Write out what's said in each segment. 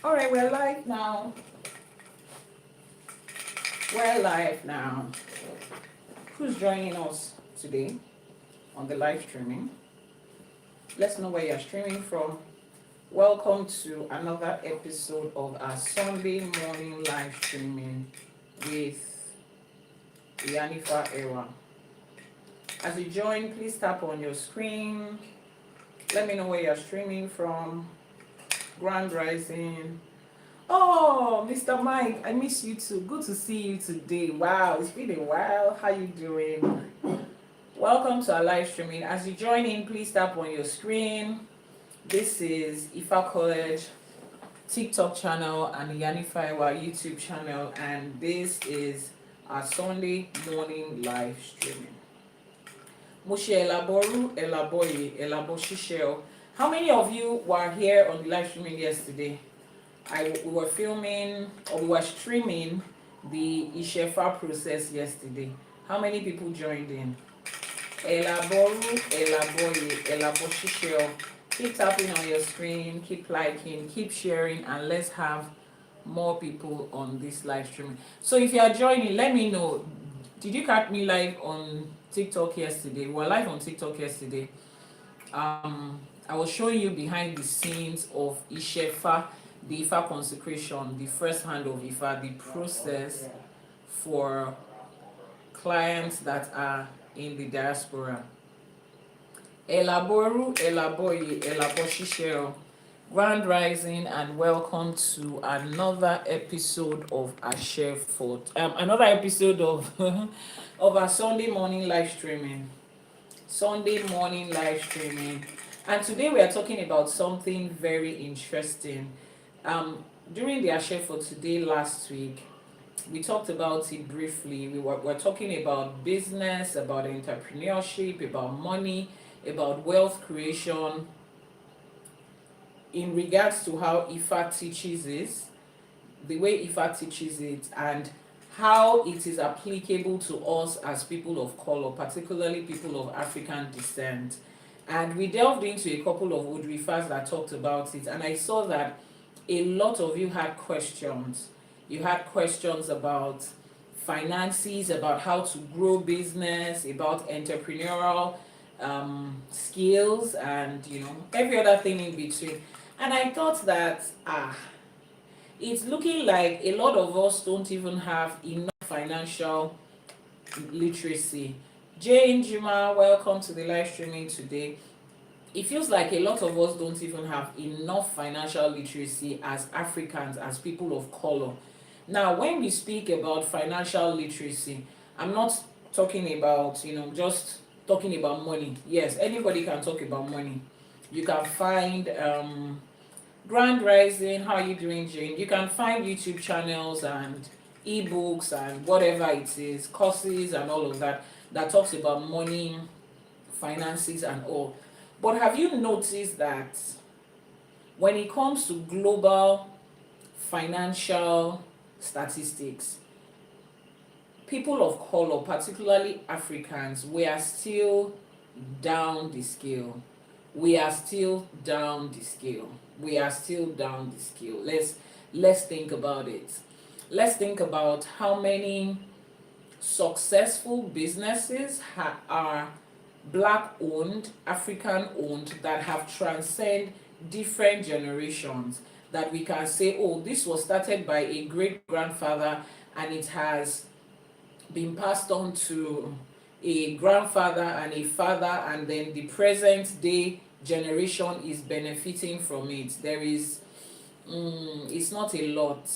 All right, we're live now. We're live now. Who's joining us today on the live streaming? Let's know where you're streaming from. Welcome to another episode of our Sunday morning live streaming with Iyanifa Ewa. As you join, please tap on your screen. Let me know where you're streaming from. Grand Rising. Oh, Mr. Mike, I miss you too. Good to see you today. Wow, it's been a while. How you doing? Welcome to our live streaming. As you join in, please tap on your screen. This is Ifa College TikTok channel and Iyanifa Ewa YouTube channel, and this is our Sunday morning live streaming. Àbọrú, Àbọyè, Àbọṣíṣẹ. How many of you were here on the live streaming yesterday? We were filming, or we were streaming the ÌШԵμαζE process yesterday. How many people joined in? Àbọrú, Àbọyè, Àbọṣíṣẹ. Keep tapping on your screen, keep liking, keep sharing, and let's have more people on this live stream. So if you are joining, let me know. Did you catch me live on TikTok yesterday? We were live on TikTok yesterday. I was showing you behind the scenes of ԻШΕμαζE, the Ifa consecration, the first hand of Ifa, the process for clients that are in the diaspora. Àbọrú, Àbọyè, Àbọṣíṣẹ. Grand Rising, and welcome to another episode of another episode of of our Sunday morning live streaming. Sunday morning live streaming. And today we are talking about something very interesting. During the Àṣẹ for Today last week, we talked about it briefly. We're talking about business, about entrepreneurship, about money, about wealth creation, in regards to how Ifa teaches it, the way Ifa teaches it, and how it is applicable to us as people of color, particularly people of African descent. And we delved into a couple of Odù Ifás that talked about it, and I saw that a lot of you had questions. You had questions about finances, about how to grow business, about entrepreneurial skills, and every other thing in between. And I thought that it's looking like a lot of us don't even have enough financial literacy. Jane Juma, welcome to the live streaming today. It feels like a lot of us don't even have enough financial literacy as Africans, as people of color. Now, when we speak about financial literacy, I'm not talking about, just talking about money. Yes, anybody can talk about money. You can find Grand Rising. How are you doing, Jane? You can find YouTube channels and ebooks and whatever it is, courses and all of that talks about money, finances and all. But have you noticed that when it comes to global financial statistics, people of color, particularly Africans, we are still down the scale. We are still down the scale. We are still down the scale. Let's think about it. Let's think about how many successful businesses are Black owned, African owned, that have transcended different generations, that we can say, oh, this was started by a great grandfather and it has been passed on to a grandfather and a father, and then the present day generation is benefiting from it. There is it's not a lot.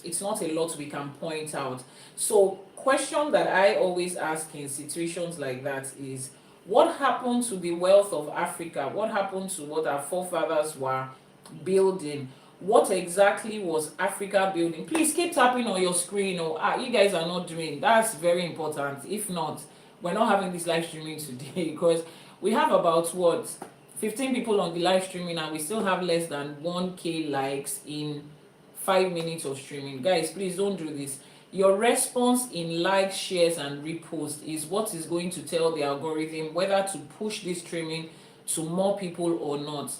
It's not a lot we can point out. So question that I always ask in situations like that is, what happened to the wealth of Africa? What happened to what our forefathers were building? What exactly was Africa building? Please keep tapping on your screen. You guys are not doing. That's very important. If not, we're not having this live streaming today because we have about 15 people on the live streaming, and we still have less than 1K likes in 5 minutes of streaming. Guys, please don't do this. Your response in likes, shares, and repost is what is going to tell the algorithm whether to push this streaming to more people or not.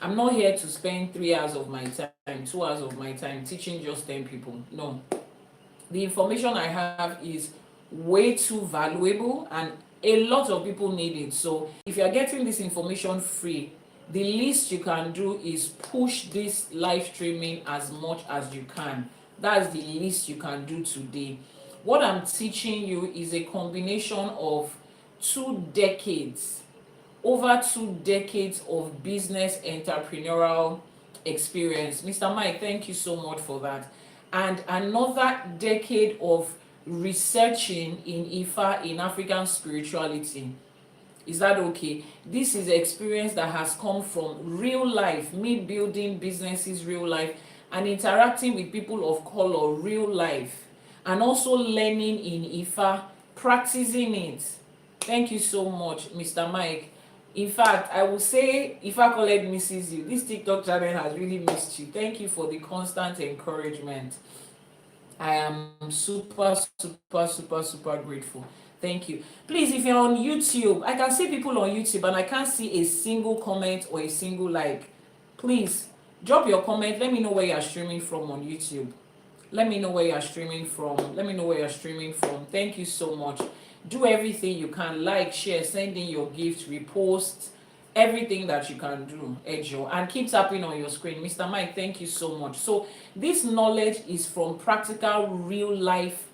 I'm not here to spend 3 hours of my time 2 hours of my time teaching just 10 people. No. The information I have is way too valuable and a lot of people need it. So if you're getting this information free, the least you can do is push this live streaming as much as you can. That's the least you can do today. What I'm teaching you is a combination of 2 decades, over 2 decades of business entrepreneurial experience. Mr. Mike, thank you so much for that. And another decade of researching in Ifa, in African spirituality. Is that okay? This is experience that has come from real life, me building businesses real life and interacting with people of color real life, and also learning in Ifa, practicing it. Thank you so much, Mr. Mike. In fact, I will say Ifa Collect misses you. This TikTok channel has really missed you. Thank you for the constant encouragement. I am super grateful. Thank you. Please, if you're on YouTube, I can see people on YouTube and I can't see a single comment or a single like. Please drop your comment. Let me know where you're streaming from on YouTube. Let me know where you're streaming from. Thank you so much. Do everything you can, like, share, send in your gift, repost, everything that you can do, Ejo, and keep tapping on your screen. Mr. Mike, thank you so much. So this knowledge is from practical, real life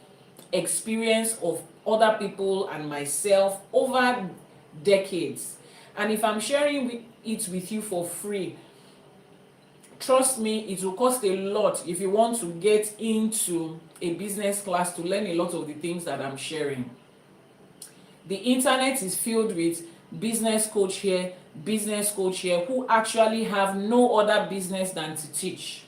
experience of other people and myself over decades. And if I'm sharing it with you for free, trust me, it will cost a lot if you want to get into a business class to learn a lot of the things that I'm sharing. The internet is filled with business coach here who actually have no other business than to teach.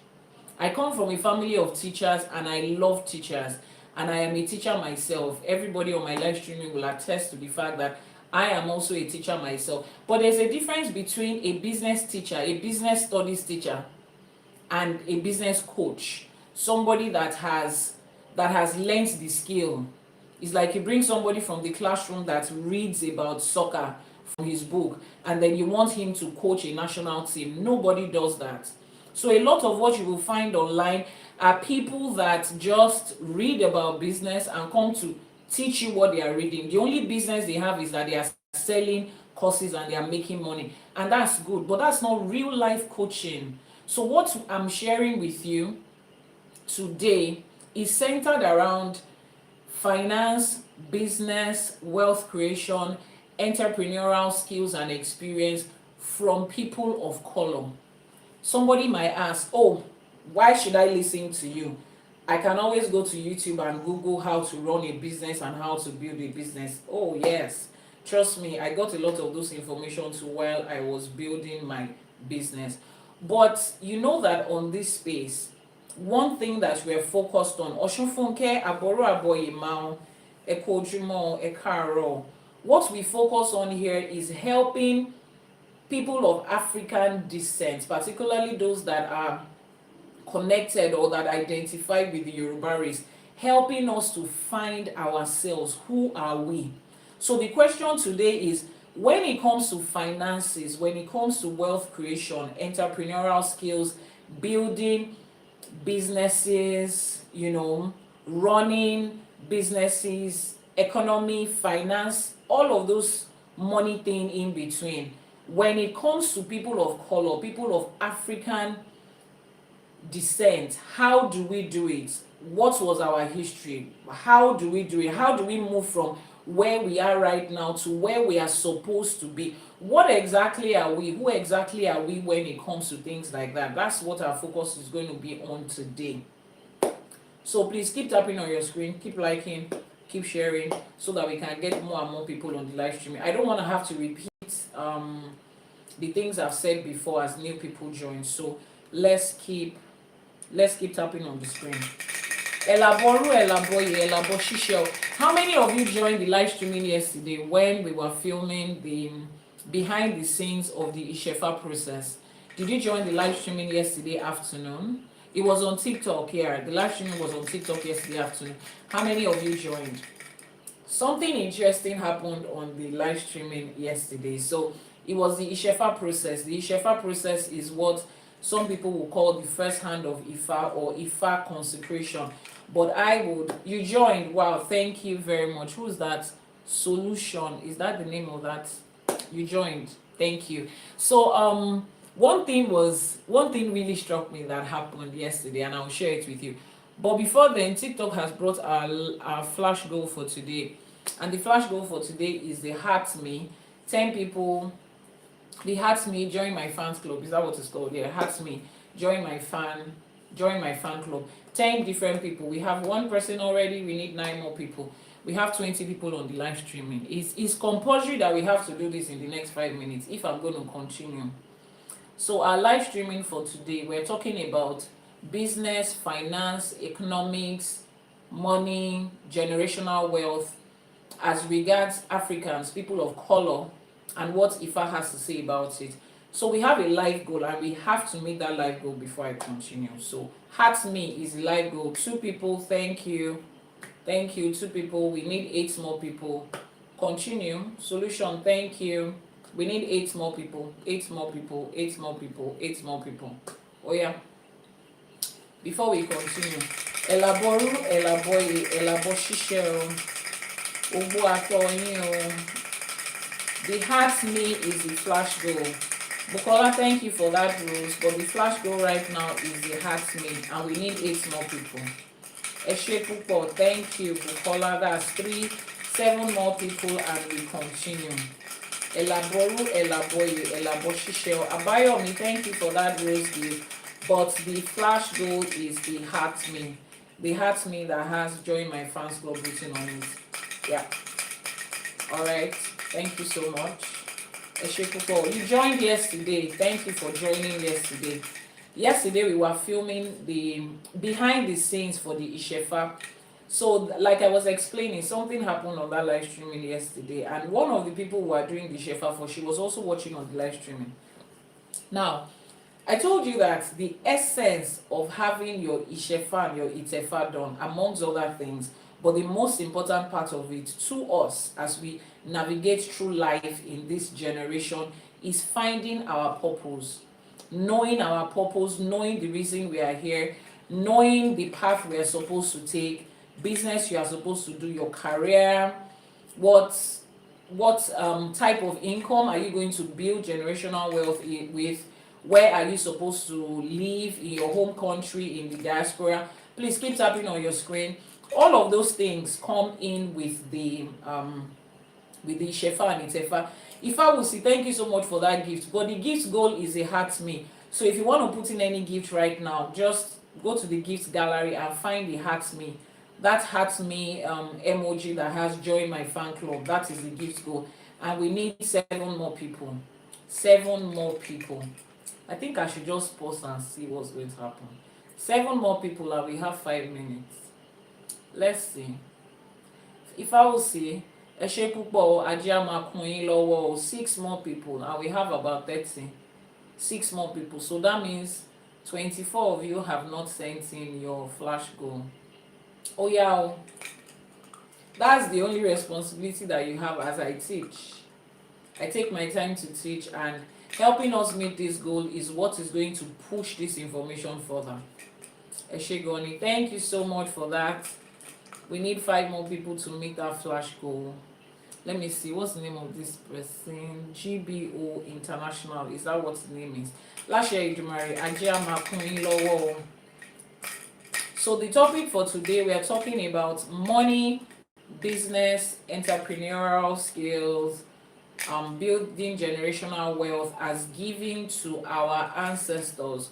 I come from a family of teachers and I love teachers, and I am a teacher myself. Everybody on my live streaming will attest to the fact that I am also a teacher myself. But there's a difference between a business teacher, a business studies teacher, and a business coach. Somebody that has learned the skill. It's like you bring somebody from the classroom that reads about soccer from his book, and then you want him to coach a national team. Nobody does that. So a lot of what you will find online are people that just read about business and come to teach you what they are reading. The only business they have is that they are selling courses and they are making money, and that's good, but that's not real life coaching. So what I'm sharing with you today is centered around finance, business, wealth creation, entrepreneurial skills and experience from people of color. Somebody might ask, oh, why should I listen to you? I can always go to YouTube and Google how to run a business and how to build a business. Oh yes, trust me, I got a lot of those information too while I was building my business. But you know that on this space, one thing that we're focused on, Oshunfunke, Àbọrú, Àbọyè, Mao, Ekojumo, Ekaro, what we focus on here is helping people of African descent, particularly those that are connected or that identify with the Yoruba race, helping us to find ourselves. Who are we? So the question today is, when it comes to finances, when it comes to wealth creation, entrepreneurial skills, building businesses, running businesses, economy, finance, all of those money thing in between, when it comes to people of color, people of African descent, how do we do it? What was our history? How do we do it? How do we move from where we are right now to where we are supposed to be? What exactly are we? Who exactly are we when it comes to things like that? That's what our focus is going to be on today. So please keep tapping on your screen, keep liking, keep sharing, so that we can get more and more people on the live stream. I don't want to have to repeat the things I've said before as new people join. So let's keep tapping on the screen. Àbọrú, Àbọyè, Àbọṣíṣẹ. How many of you joined the live streaming yesterday when we were filming the behind the scenes of the ÌŞẸFA process? Did you join the live streaming yesterday afternoon? It was on TikTok here. The live streaming was on TikTok yesterday afternoon. How many of you joined? Something interesting happened on the live streaming yesterday. So it was the ÌŞԵFA process. The İŞԵFA process is what Some people will call the first hand of Ifa or Ifa consecration. But you joined. Wow, thank you very much. Who's that? Solution. Is that the name of that? You joined. Thank you. So one thing really struck me that happened yesterday, and I'll share it with you. But before then, TikTok has brought our flash goal for today. And the flash goal for today is the Heart Me. 10 people, the Heart Me, join my fans club. Is that what it's called? Yeah, Heart Me, join my fan club. 10 different people. We have one person already, we need 9 more people. We have 20 people on the live streaming. It's compulsory that we have to do this in the next 5 minutes if I'm going to continue. So our live streaming for today, we're talking about business, finance, economics, money, generational wealth, as regards Africans, people of color, and what Ifa has to say about it. So we have a life goal, and we have to meet that life goal before I continue. So Heart Me is the life goal. 2 people, thank you. Thank you, 2 people. We need 8 more people. Continue. Solution, thank you. We need 8 more people. 8 more people. 8 more people. 8 more people. Oh yeah. Before we continue, Àbọrú, Àbọyè, Àbọṣíṣẹ, the Heart Me is the flash goal. Bukola, thank you for that, Rose. But the flash goal right now is the Heart Me, and we need 8 more people. Eshepupo, thank you, Bukola. That's 7 more people, and we continue. Àbọrú, Àbọyè, Àbọṣíṣẹ. Abayomi, thank you for that, Rose gift. But the flash goal is the Heart Me. The Heart Me that has joined my fans club written on it. Yeah. Alright. Thank you so much. Eshepupo, you joined yesterday. Thank you for joining yesterday. Yesterday we were filming the behind the scenes for the ÌШԵFA. So like I was explaining, something happened on that live streaming yesterday, and one of the people who are doing the ԻШΕFA for, she was also watching on the live streaming. Now, I told you that the essence of having your ΙШΕΦA and your ΙΤΕΦA done, amongst other things, but the most important part of it to us as we navigate through life in this generation, is finding our purpose. Knowing our purpose, knowing the reason we are here, knowing the path we are supposed to take, business you are supposed to do, your career, what type of income are you going to build generational wealth with, where are you supposed to live in your home country, in the diaspora. Please keep tapping on your screen. All of those things come in with the ΙШΕΦA and ΙΤΕΦA. Ifa will say thank you so much for that gift, but the gift goal is a Heart Me. So if you want to put in any gift right now, just go to the gift gallery and find the Heart Me. That Heart Me emoji that has joined my fan club, that is the gift goal. And we need 7 more people. 7 more people. I think I should just pause and see what's going to happen. 7 more people, and we have 5 minutes. Let's see. If I will see Eshepupo, Ajiama Queen Lowo, 6 more people, and we have about 30. 6 more people. So that means 24 of you have not sent in your flash goal. Oh yeah, that's the only responsibility that you have as I teach. I take my time to teach, and helping us meet this goal is what is going to push this information further. Eshegoni, thank you so much for that. We need 5 more people to meet that flash goal. Let me see, what's the name of this person? GBO International, is that what the name is? Aláṣẹkù, Ajiama Queen Lowo. So the topic for today, we are talking about money, business, entrepreneurial skills, building generational wealth as giving to our ancestors,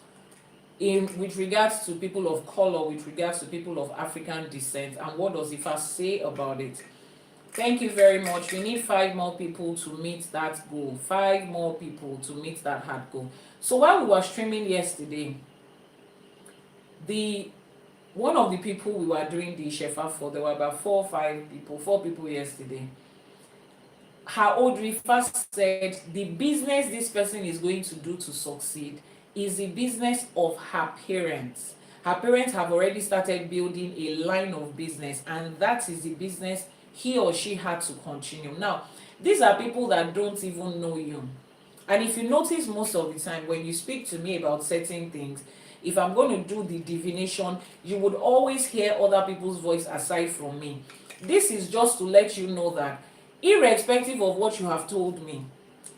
with regards to people of color, with regards to people of African descent, and what does Ifa say about it. Thank you very much. We need 5 more people to meet that goal. 5 more people to meet that hard goal. So while we were streaming yesterday, one of the people we were doing the ΙШΕΦA for, there were about 4 or 5 people, 4 people yesterday. Her Odù Ifá said the business this person is going to do to succeed is the business of her parents. Her parents have already started building a line of business, and that is the business he or she had to continue. Now, these are people that don't even know you. And if you notice, most of the time when you speak to me about certain things, if I'm going to do the divination, you would always hear other people's voice aside from me. This is just to let you know that irrespective of what you have told me,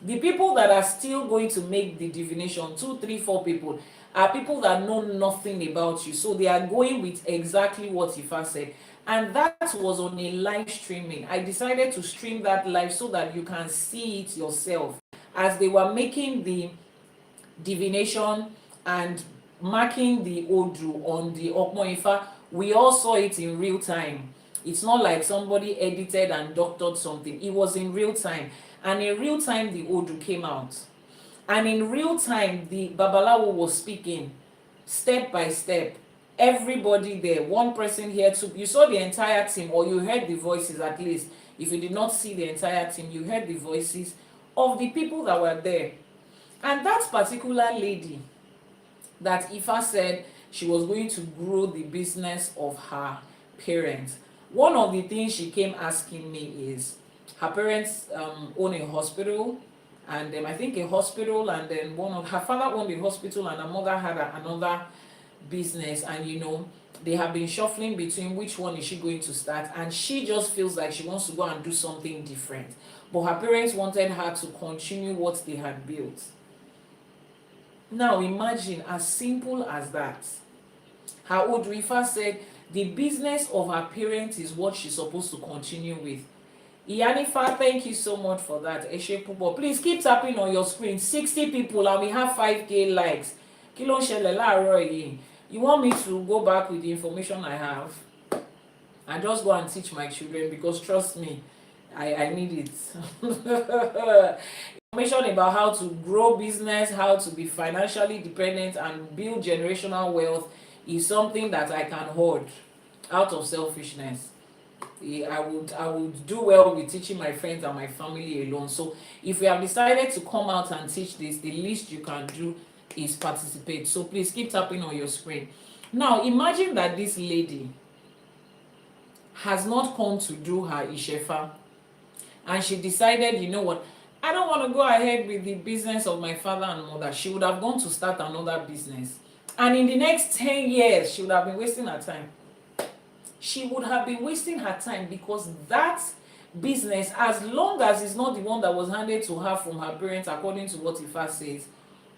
the people that are still going to make the divination, 2, 3, 4 people, are people that know nothing about you. So they are going with exactly what Ifa said. And that was on a live streaming. I decided to stream that live so that you can see it yourself. As they were making the divination and marking the Odù on the Okmo Ifa, we all saw it in real time. It's not like somebody edited and doctored something. It was in real time. And in real time, the Odù came out. And in real time, the Babalawo was speaking step by step. Everybody there, one person here too. You saw the entire team, or you heard the voices at least. If you did not see the entire team, you heard the voices of the people that were there. And that particular lady that Ifa said she was going to grow the business of her parents, one of the things she came asking me is, her parents own a hospital, and I think a hospital, and then her father owned a hospital and her mother had another business, and they have been shuffling between which one is she going to start, and she just feels like she wants to go and do something different, but her parents wanted her to continue what they had built. Now imagine, as simple as that, her Odù Ifá said the business of her parents is what she's supposed to continue with. Iyanifa, thank you so much for that. Please keep tapping on your screen. 60 people and we have 5K likes. Kí ló ń ṣẹlẹ̀ láàárọ̀ yìí? You want me to go back with the information I have and just go and teach my children? Because trust me, I need it. Information about how to grow business, how to be financially dependent and build generational wealth is something that I can hoard out of selfishness. I would do well with teaching my friends and my family alone. So if you have decided to come out and teach this, the least you can do is participate. So please keep tapping on your screen. Now imagine that this lady has not come to do her Ìṣẹ̀ṣe, and she decided, you know what, I don't want to go ahead with the business of my father and mother. She would have gone to start another business, and in the next 10 years she would have been wasting her time. She would have been wasting her time, because that business, as long as it's not the one that was handed to her from her parents according to what Ifa says,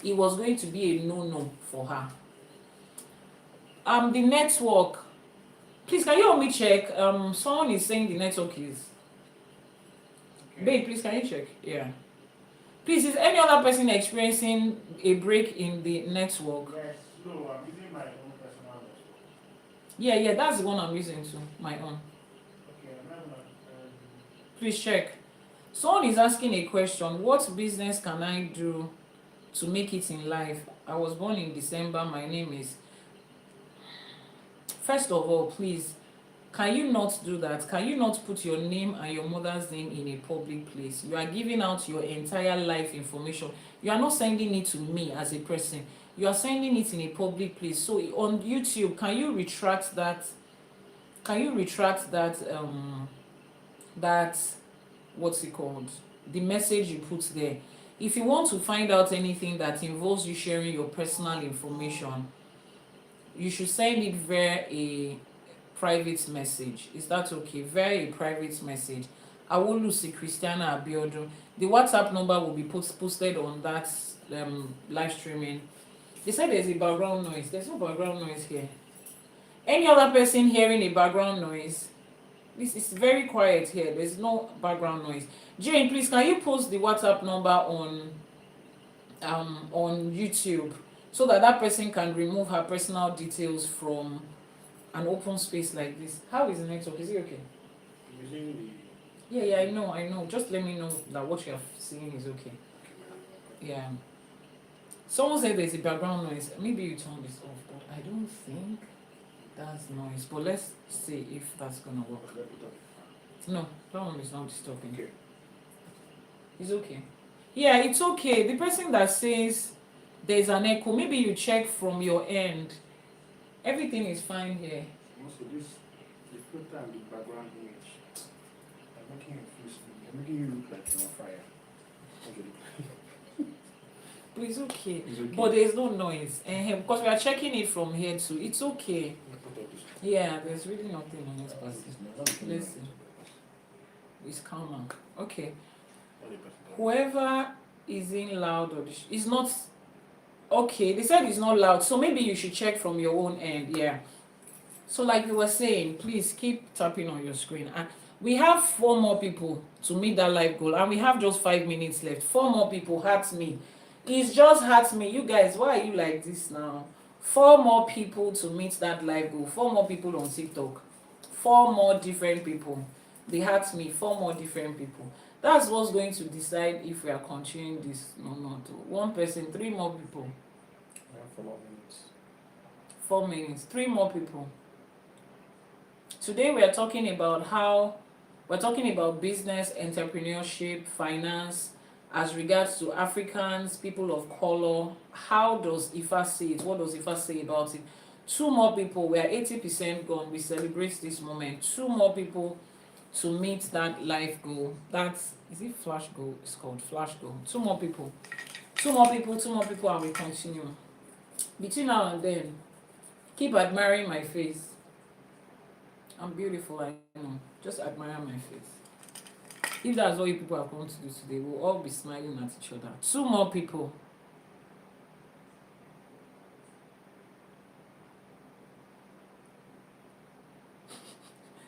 it was going to be a no-no for her. The network, please can you help me check? Someone is saying the network is okay. Babe, please can you check? Yeah, please, is any other person experiencing a break in the network? Yes, no, I'm using my own personal network. Yeah, that's the one I'm using too, my own. Okay, please check. Someone is asking a question: what business can I do to make it in life? I was born in December. My name is... First of all, please, can you not do that? Can you not put your name and your mother's name in a public place? You are giving out your entire life information. You are not sending it to me as a person. You are sending it in a public place. So on YouTube, can you retract that? Can you retract that? That, what's it called? The message you put there. If you want to find out anything that involves you sharing your personal information, you should send it via a private message. Is that okay? Via a private message. Awolusi Christiana Abiodun. The WhatsApp number will be posted on that live streaming. They said there's a background noise. There's no background noise here. Any other person hearing a background noise? This is very quiet here. There's no background noise. Jane, please, can you post the WhatsApp number on YouTube, so that person can remove her personal details from an open space like this? How is the network? Is it okay? Yeah, I know. Just let me know that what you're seeing is okay. Yeah. Someone said there's a background noise. Maybe you turn this off, but I don't think that's noise. But let's see if that's gonna work. No, that one is not disturbing. Okay. It's okay. Yeah, it's okay. The person that says there's an echo, maybe you check from your end. Everything is fine here. Also, the filter and the background image are making you feel smooth. They're making you look like you're on fire. Please, okay. It's okay. But there's no noise. Because we are checking it from here too. It's okay. Yeah, there's really nothing on this person. Listen. It's calmer. Okay. Whoever is in loud or is not okay. They said it's not loud, so maybe you should check from your own end. Yeah. So like you were saying, please keep tapping on your screen. And we have 4 more people to meet that life goal, and we have just 5 minutes left. 4 more people. Hurt me. It's just hurt me. You guys, why are you like this now? 4 more people to meet that life goal. 4 more people on TikTok. 4 more different people. They hurt me. 4 more different people. That's what's going to decide if we are continuing this or not. 1 person, 3 more people. 4 more minutes. 4 minutes, 3 more people. Today we are talking about business, entrepreneurship, finance, as regards to Africans, people of color. How does Ifa say it? What does Ifa say about it? 2 more people. We are 80% gone. We celebrate this moment. 2 more people to meet that life goal. Is it flash goal? It's called flash goal. 2 more people. 2 more people, 2 more people, and we continue. Between now and then, keep admiring my face. I'm beautiful, I know. Just admire my face. If that's what you people are going to do today, we'll all be smiling at each other. 2 more people.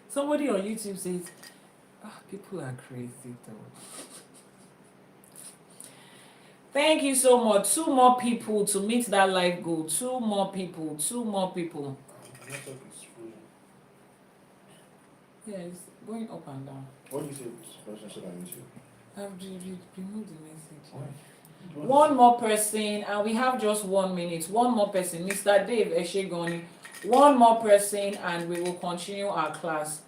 Somebody on YouTube says, people are crazy though. Thank you so much. 2 more people to meet that life goal. 2 more people. 2 more people. Yeah, it's going up and down. What do you say to person said on YouTube? I've removed the message. Why? 1 more person, and we have just 1 minute. 1 more person. Mr. Dave Eshegoni. 1 more person, and we will continue our class.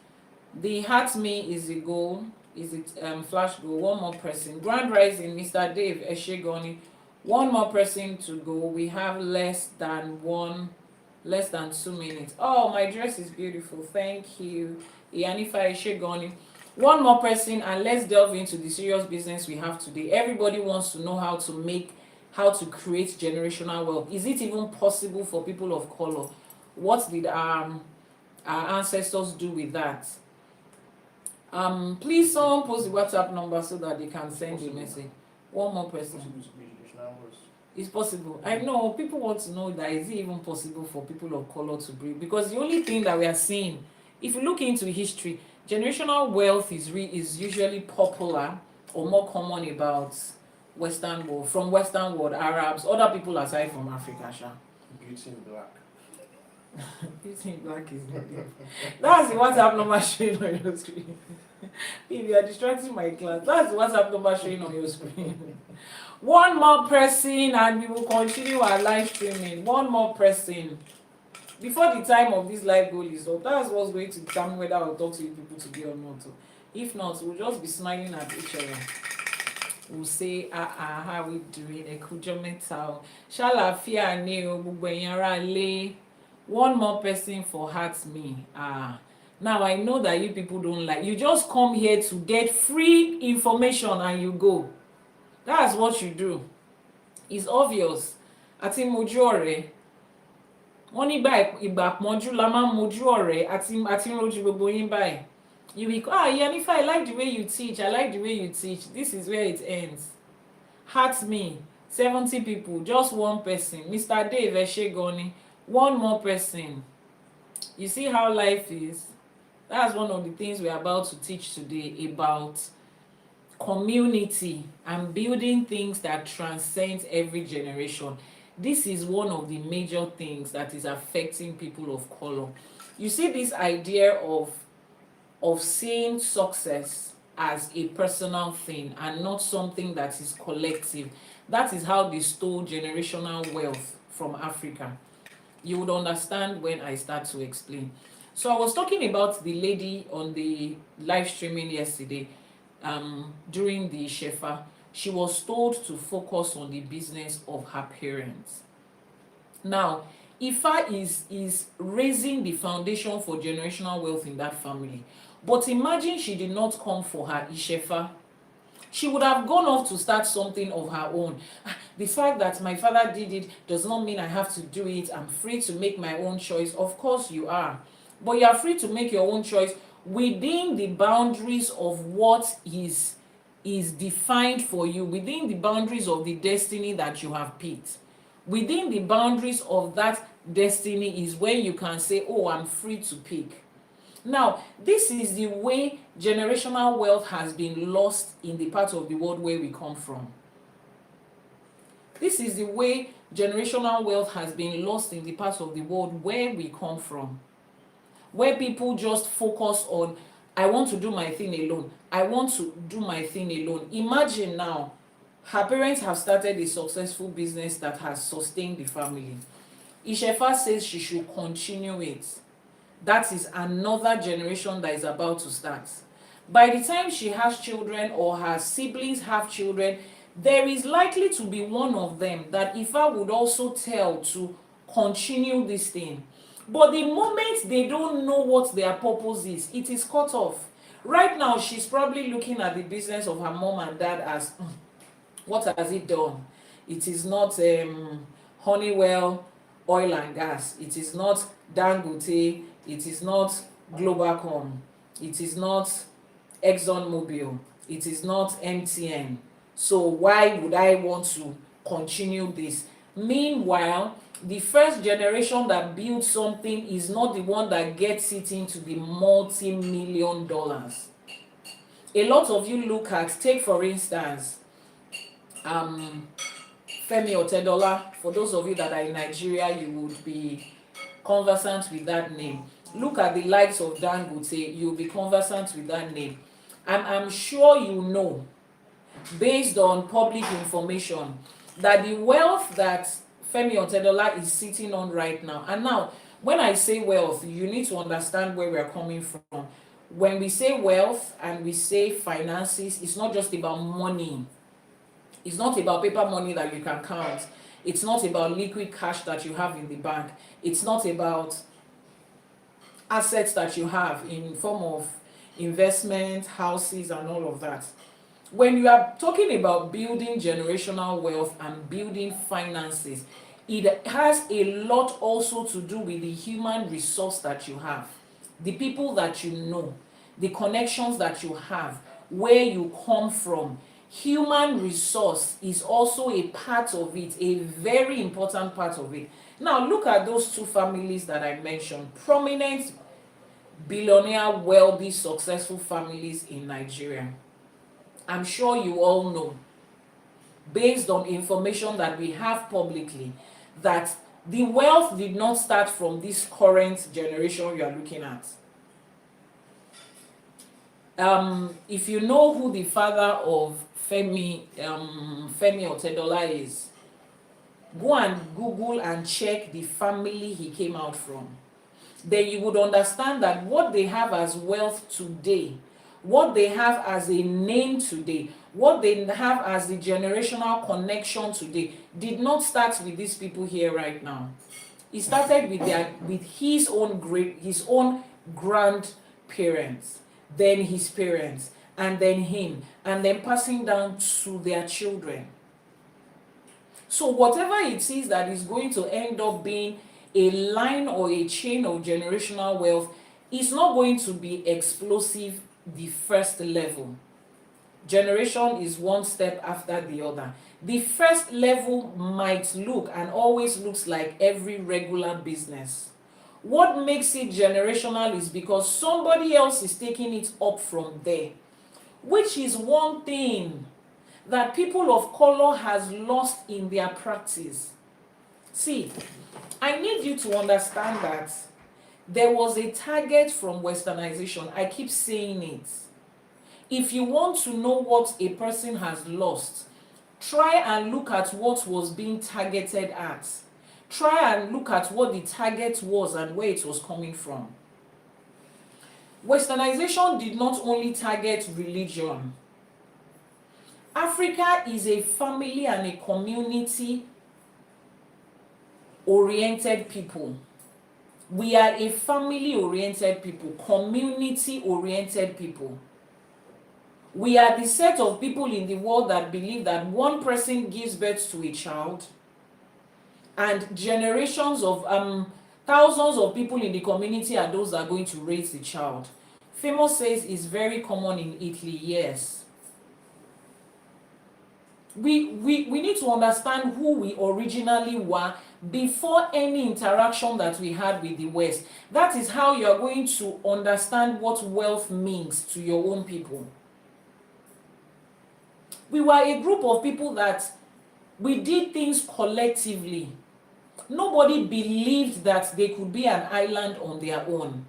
The Heart Me is the goal. Is it flash goal? 1 more person. Grand Rising, Mr. Dave Eshegoni. 1 more person to go. We have less than 2 minutes. Oh, my dress is beautiful. Thank you. Iyanifa Ewa. 1 more person, and let's delve into the serious business we have today. Everybody wants to know how to create generational wealth. Is it even possible for people of color? What did our ancestors do with that? Please someone post the WhatsApp number so that they can send a message. 1 more person. It's possible. I know people want to know that is it even possible for people of color to breathe, because the only thing that we are seeing, if you look into history, generational wealth is usually popular or more common about Western world, from Western world, Arabs, other people aside from Africa. Beauty in black. Beauty in black is not there. That's the WhatsApp number showing on your screen. If you are distracting my class, that's the WhatsApp number showing on your screen. 1 more person, and we will continue our live streaming. 1 more person. Before the time of this live goal is up, that's what's going to determine whether I'll talk to you people today or not. If not, we'll just be smiling at each other. We'll say, how are we doing? Ekujo metal. Shalafia ni o, gbogbo ẹ̀yin ará ilé. 1 more person for Heart Me. Now I know that you people don't like. You just come here to get free information and you go. That's what you do. It's obvious. Àti mojú ọ̀rẹ́. Wọ́n ní ìgbà pọ́njú la máa ń mojú ọ̀rẹ́ àti rojú gbogbo yín báyìí. You will go, Iyanifa, I like the way you teach. I like the way you teach. This is where it ends. Heart Me. 70 people. Just 1 person. Mr. Dave Eshegoni. 1 more person. You see how life is? That's one of the things we're about to teach today, about community and building things that transcend every generation. This is one of the major things that is affecting people of color. You see this idea of seeing success as a personal thing and not something that is collective. That is how they stole generational wealth from Africa. You would understand when I start to explain. So I was talking about the lady on the live streaming yesterday, during the Shefa. She was told to focus on the business of her parents. Now, Ifa is raising the foundation for generational wealth in that family. But imagine she did not come for her Ishefa. She would have gone off to start something of her own. The fact that my father did it does not mean I have to do it. I'm free to make my own choice. Of course you are. But you are free to make your own choice within the boundaries of what is defined for you, within the boundaries of the destiny that you have picked. Within the boundaries of that destiny is when you can say, oh, I'm free to pick. Now, this is the way generational wealth has been lost in the part of the world where we come from. This is the way generational wealth has been lost in the parts of the world where we come from. Where people just focus on, I want to do my thing alone. I want to do my thing alone. Imagine now, her parents have started a successful business that has sustained the family. Iyanifa says she should continue it. That is another generation that is about to start. By the time she has children or her siblings have children, there is likely to be one of them that Ifa would also tell to continue this thing. But the moment they don't know what their purpose is, it is cut off. Right now, she's probably looking at the business of her mom and dad as, what has it done? It is not Honeywell oil and gas. It is not Dangote. It is not Globalcom. It is not ExxonMobil. It is not MTN. So why would I want to continue this? Meanwhile, the first generation that builds something is not the one that gets it into the multi-million dollars. A lot of you look at, take for instance, Femi Otedola. For those of you that are in Nigeria, you would be conversant with that name. Look at the likes of Dangote, you'll be conversant with that name. I'm sure you know, based on public information, that the wealth that Femi Otedola is sitting on right now, and now when I say wealth, you need to understand where we are coming from. When we say wealth and we say finances, it's not just about money. It's not about paper money that you can count. It's not about liquid cash that you have in the bank. It's not about assets that you have in form of investment, houses, and all of that. When you are talking about building generational wealth and building finances, it has a lot also to do with the human resource that you have, the people that you know, the connections that you have, where you come from. Human resource is also a part of it, a very important part of it. Now look at those two families that I mentioned, prominent billionaire, wealthy, successful families in Nigeria. I'm sure you all know, based on information that we have publicly, that the wealth did not start from this current generation you are looking at. If you know who the father of Femi Otedola is, go and Google and check the family he came out from. Then you would understand that what they have as wealth today, what they have as a name today, what they have as the generational connection today, did not start with these people here right now. It started with his own grandparents, then his parents, and then him, and then passing down to their children. So whatever it is that is going to end up being a line or a chain of generational wealth is not going to be explosive the first level. Generation is one step after the other. The first level might look and always looks like every regular business. What makes it generational is because somebody else is taking it up from there, which is one thing that people of color has lost in their practice. See, I need you to understand that there was a target from westernization. I keep saying it. If you want to know what a person has lost, try and look at what was being targeted at. Try and look at what the target was and where it was coming from. Westernization did not only target religion. Africa is a family and a community oriented people. We are a family oriented people, community oriented people. We are the set of people in the world that believe that one person gives birth to a child, and generations of thousands of people in the community are those that are going to raise the child. Famous says it's very common in Italy, yes. We need to understand who we originally were before any interaction that we had with the West. That is how you are going to understand what wealth means to your own people. We were a group of people that we did things collectively. Nobody believed that they could be an island on their own.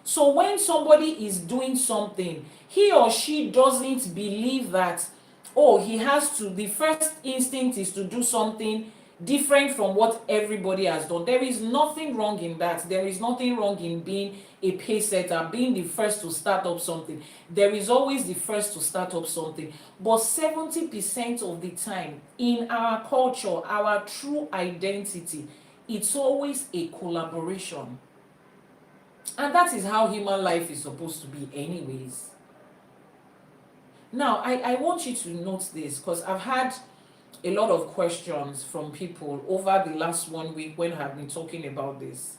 So when somebody is doing something, he or she doesn't believe that, oh, he has to, the first instinct is to do something different from what everybody has done. There is nothing wrong in that. There is nothing wrong in being a pace setter, being the first to start up something. There is always the first to start up something. But 70% of the time, in our culture, our true identity, it's always a collaboration. And that is how human life is supposed to be anyways. Now, I want you to note this, because I've had a lot of questions from people over the last 1 week when I've been talking about this.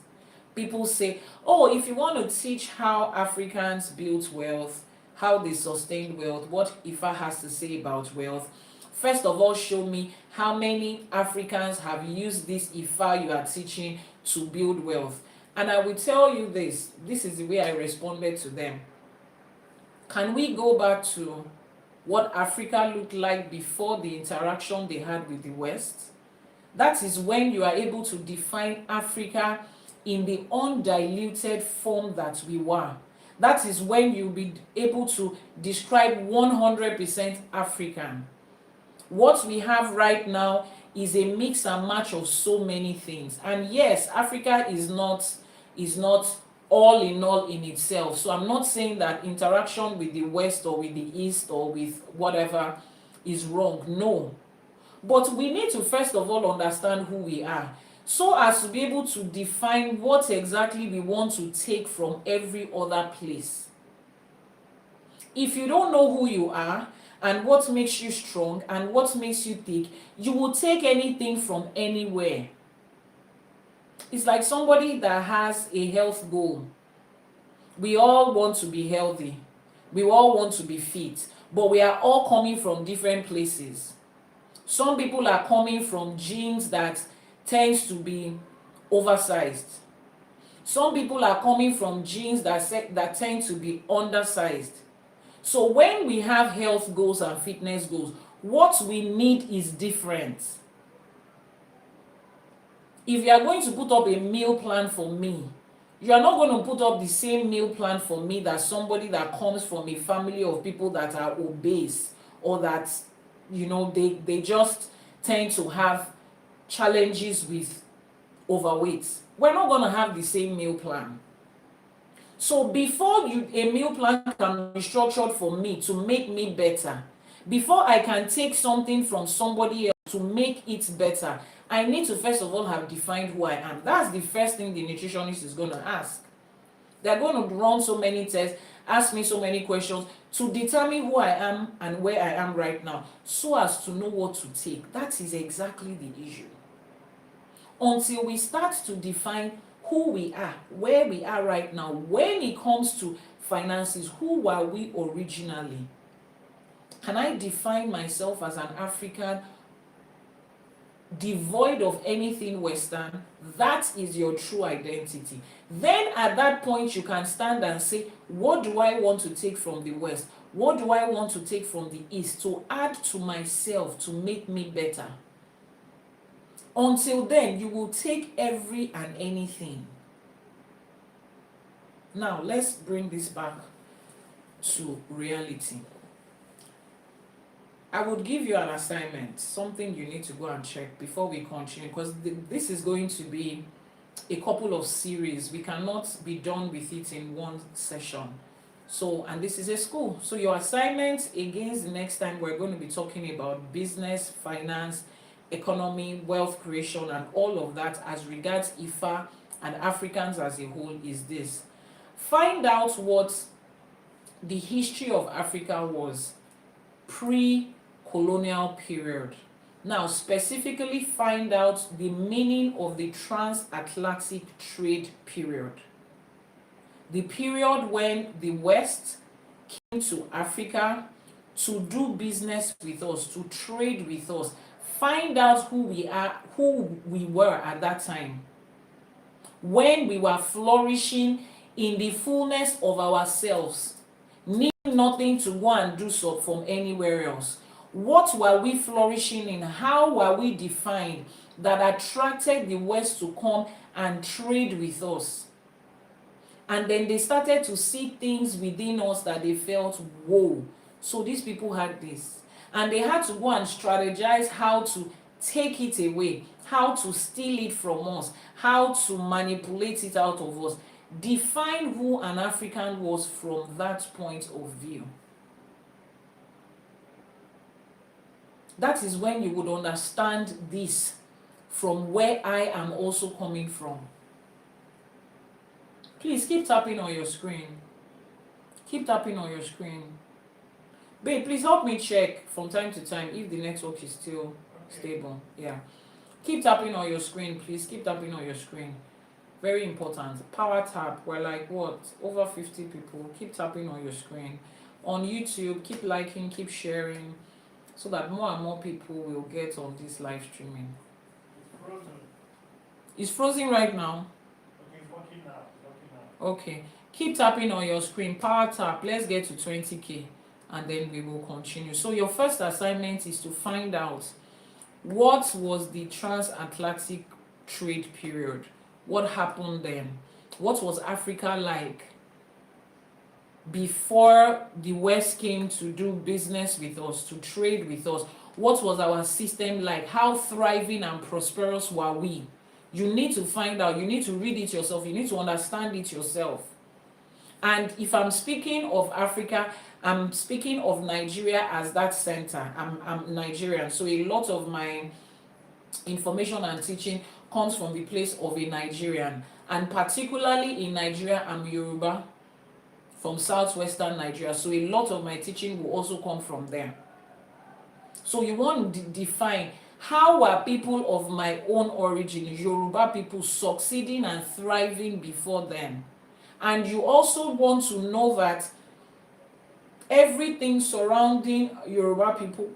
People say, oh, if you want to teach how Africans built wealth, how they sustained wealth, what Ifa has to say about wealth, first of all, show me how many Africans have used this Ifa you are teaching to build wealth. And I will tell you this is the way I responded to them. Can we go back to what Africa looked like before the interaction they had with the West? That is when you are able to define Africa in the undiluted form that we were. That is when you'll be able to describe 100% African. What we have right now is a mix and match of so many things. And yes, Africa is not all in all in itself. So I'm not saying that interaction with the West or with the East or with whatever is wrong. No. But we need to first of all understand who we are, so as to be able to define what exactly we want to take from every other place. If you don't know who you are and what makes you strong and what makes you thick, you will take anything from anywhere. It's like somebody that has a health goal. We all want to be healthy. We all want to be fit, but we are all coming from different places. Some people are coming from genes that tends to be oversized. Some people are coming from genes that tend to be undersized. So when we have health goals and fitness goals, what we need is different. If you are going to put up a meal plan for me, you are not going to put up the same meal plan for me that somebody that comes from a family of people that are obese, or that, they just tend to have challenges with overweight. We're not going to have the same meal plan. So before a meal plan can be structured for me to make me better, before I can take something from somebody else to make it better, I need to first of all have defined who I am. That's the first thing the nutritionist is going to ask. They're going to run so many tests, ask me so many questions to determine who I am and where I am right now, so as to know what to take. That is exactly the issue. Until we start to define who we are, where we are right now, when it comes to finances, who were we originally? Can I define myself as an African devoid of anything Western? That is your true identity. Then at that point you can stand and say, what do I want to take from the West? What do I want to take from the East to add to myself to make me better? Until then, you will take every and anything. Now let's bring this back to reality. I would give you an assignment, something you need to go and check before we continue, because this is going to be a couple of series. We cannot be done with it in one session. So, and this is a school. So your assignment, against the next time, we're going to be talking about business, finance, economy, wealth creation, and all of that as regards Ifa and Africans as a whole, is this. Find out what the history of Africa was pre-colonial period. Now, specifically find out the meaning of the transatlantic trade period. The period when the West came to Africa to do business with us, to trade with us. Find out who we were at that time, when we were flourishing in the fullness of ourselves, needing nothing to go and do so from anywhere else. What were we flourishing in? How were we defined that attracted the West to come and trade with us? And then they started to see things within us that they felt, whoa, so these people had this. And they had to go and strategize how to take it away, how to steal it from us, how to manipulate it out of us. Define who an African was from that point of view. That is when you would understand this from where I am also coming from. Please keep tapping on your screen. Keep tapping on your screen. Babe, please help me check from time to time if the network is still stable. Yeah. Keep tapping on your screen, please. Keep tapping on your screen. Very important. Power tap. We're like what? Over 50 people. Keep tapping on your screen. On YouTube, keep liking, keep sharing, so that more and more people will get on this live streaming. It's frozen right now. Okay. Keep tapping on your screen. Power tap. Let's get to 20K. And then we will continue. So your first assignment is to find out what was the transatlantic trade period. What happened then? What was Africa like before the West came to do business with us, to trade with us? What was our system like? How thriving and prosperous were we? You need to find out. You need to read it yourself. You need to understand it yourself. And if I'm speaking of Africa, I'm speaking of Nigeria as that center. I'm Nigerian, so a lot of my information and teaching comes from the place of a Nigerian. And particularly in Nigeria, I'm Yoruba from southwestern Nigeria, so a lot of my teaching will also come from there. So you want to define, how are people of my own origin, Yoruba people, succeeding and thriving before then? And you also want to know that everything surrounding Yoruba people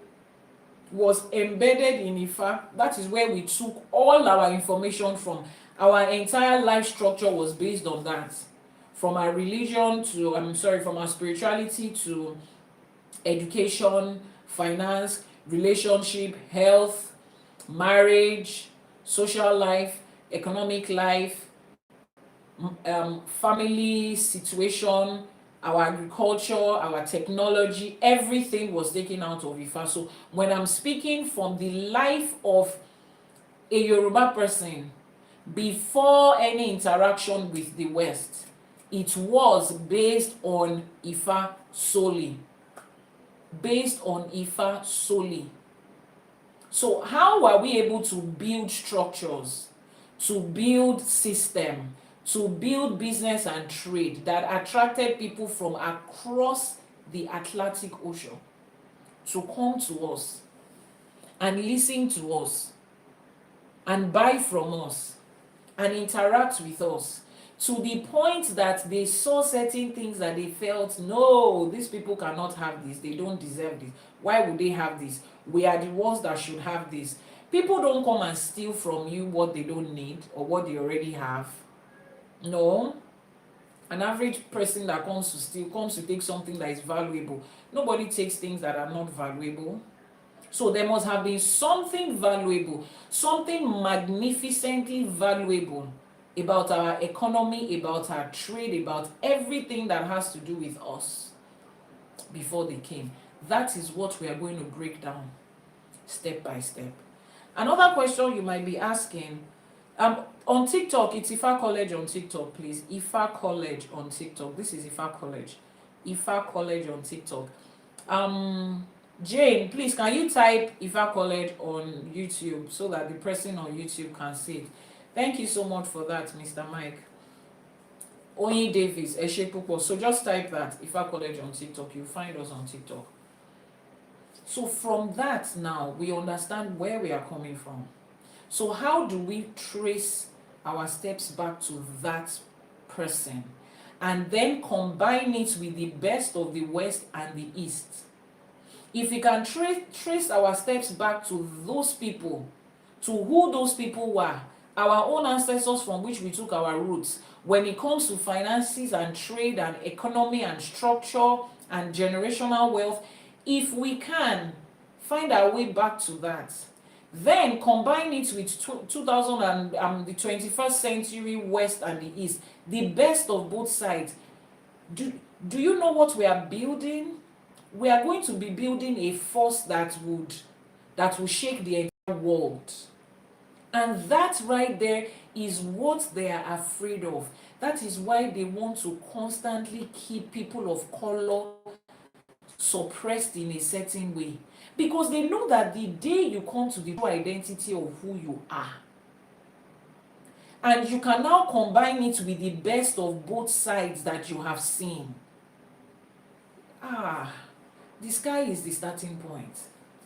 was embedded in Ifa. That is where we took all our information from. Our entire life structure was based on that. From our religion to, from our spirituality to education, finance, relationship, health, marriage, social life, economic life, family situation, our agriculture, our technology, everything was taken out of Ifa. So when I'm speaking from the life of a Yoruba person before any interaction with the West, it was based on Ifa solely. Based on Ifa solely. So how were we able to build structures, to build system, to build business and trade that attracted people from across the Atlantic Ocean to come to us and listen to us and buy from us and interact with us, to the point that they saw certain things that they felt, no, these people cannot have this, they don't deserve this. Why would they have this? We are the ones that should have this. People don't come and steal from you what they don't need or what they already have. No. An average person that comes to steal comes to take something that is valuable. Nobody takes things that are not valuable. So there must have been something valuable, something magnificently valuable about our economy, about our trade, about everything that has to do with us before they came. That is what we are going to break down step by step. Another question you might be asking, on TikTok, it's Ifa College on TikTok, please. Ifa College on TikTok. This is Ifa College. Ifa College on TikTok. Jane, please, can you type Ifa College on YouTube so that the person on YouTube can see it? Thank you so much for that, Mr. Mike. Oyin Davis, Eshe Pupo. So just type that Ifa College on TikTok. You'll find us on TikTok. So from that now, we understand where we are coming from. So how do we trace our steps back to that person and then combine it with the best of the West and the East? If we can trace our steps back to those people, to who those people were, our own ancestors from which we took our roots, when it comes to finances and trade and economy and structure and generational wealth, if we can find our way back to that, then combine it with 2000 and the 21st century West and the East, the best of both sides. Do you know what we are building? We are going to be building a force that will shake the entire world. And that right there is what they are afraid of. That is why they want to constantly keep people of color suppressed in a certain way. Because they know that the day you come to the true identity of who you are, and you can now combine it with the best of both sides that you have seen, the sky is the starting point.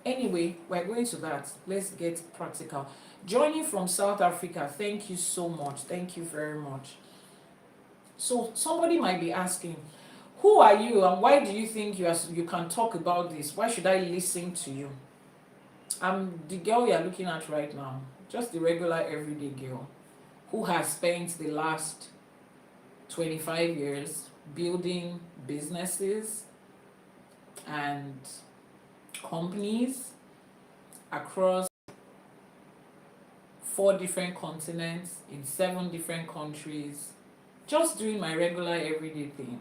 Anyway, we're going to that. Let's get practical. Joining from South Africa, thank you so much. Thank you very much. So somebody might be asking, who are you and why do you think you can talk about this? Why should I listen to you? I'm the girl you're looking at right now, just the regular everyday girl who has spent the last 25 years building businesses and companies across 4 different continents in 7 different countries, just doing my regular everyday thing.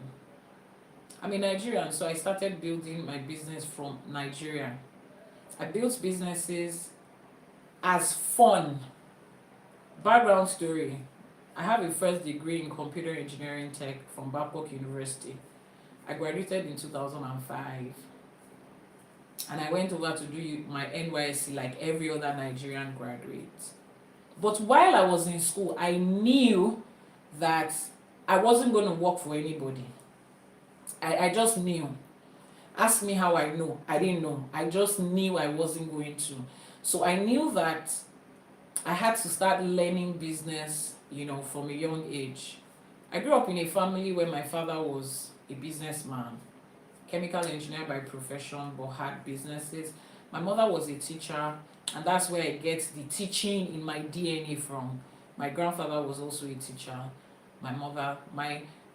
I'm a Nigerian, so I started building my business from Nigeria. I built businesses as fun. Background story: I have a first degree in computer engineering tech from Babcock University. I graduated in 2005. And I went over to do my NYSC like every other Nigerian graduate. But while I was in school, I knew that I wasn't going to work for anybody. I just knew. Ask me how I know. I didn't know. I just knew I wasn't going to. So I knew that I had to start learning business, from a young age. I grew up in a family where my father was a businessman, chemical engineer by profession, but had businesses. My mother was a teacher, and that's where I get the teaching in my DNA from. My grandfather was also a teacher. My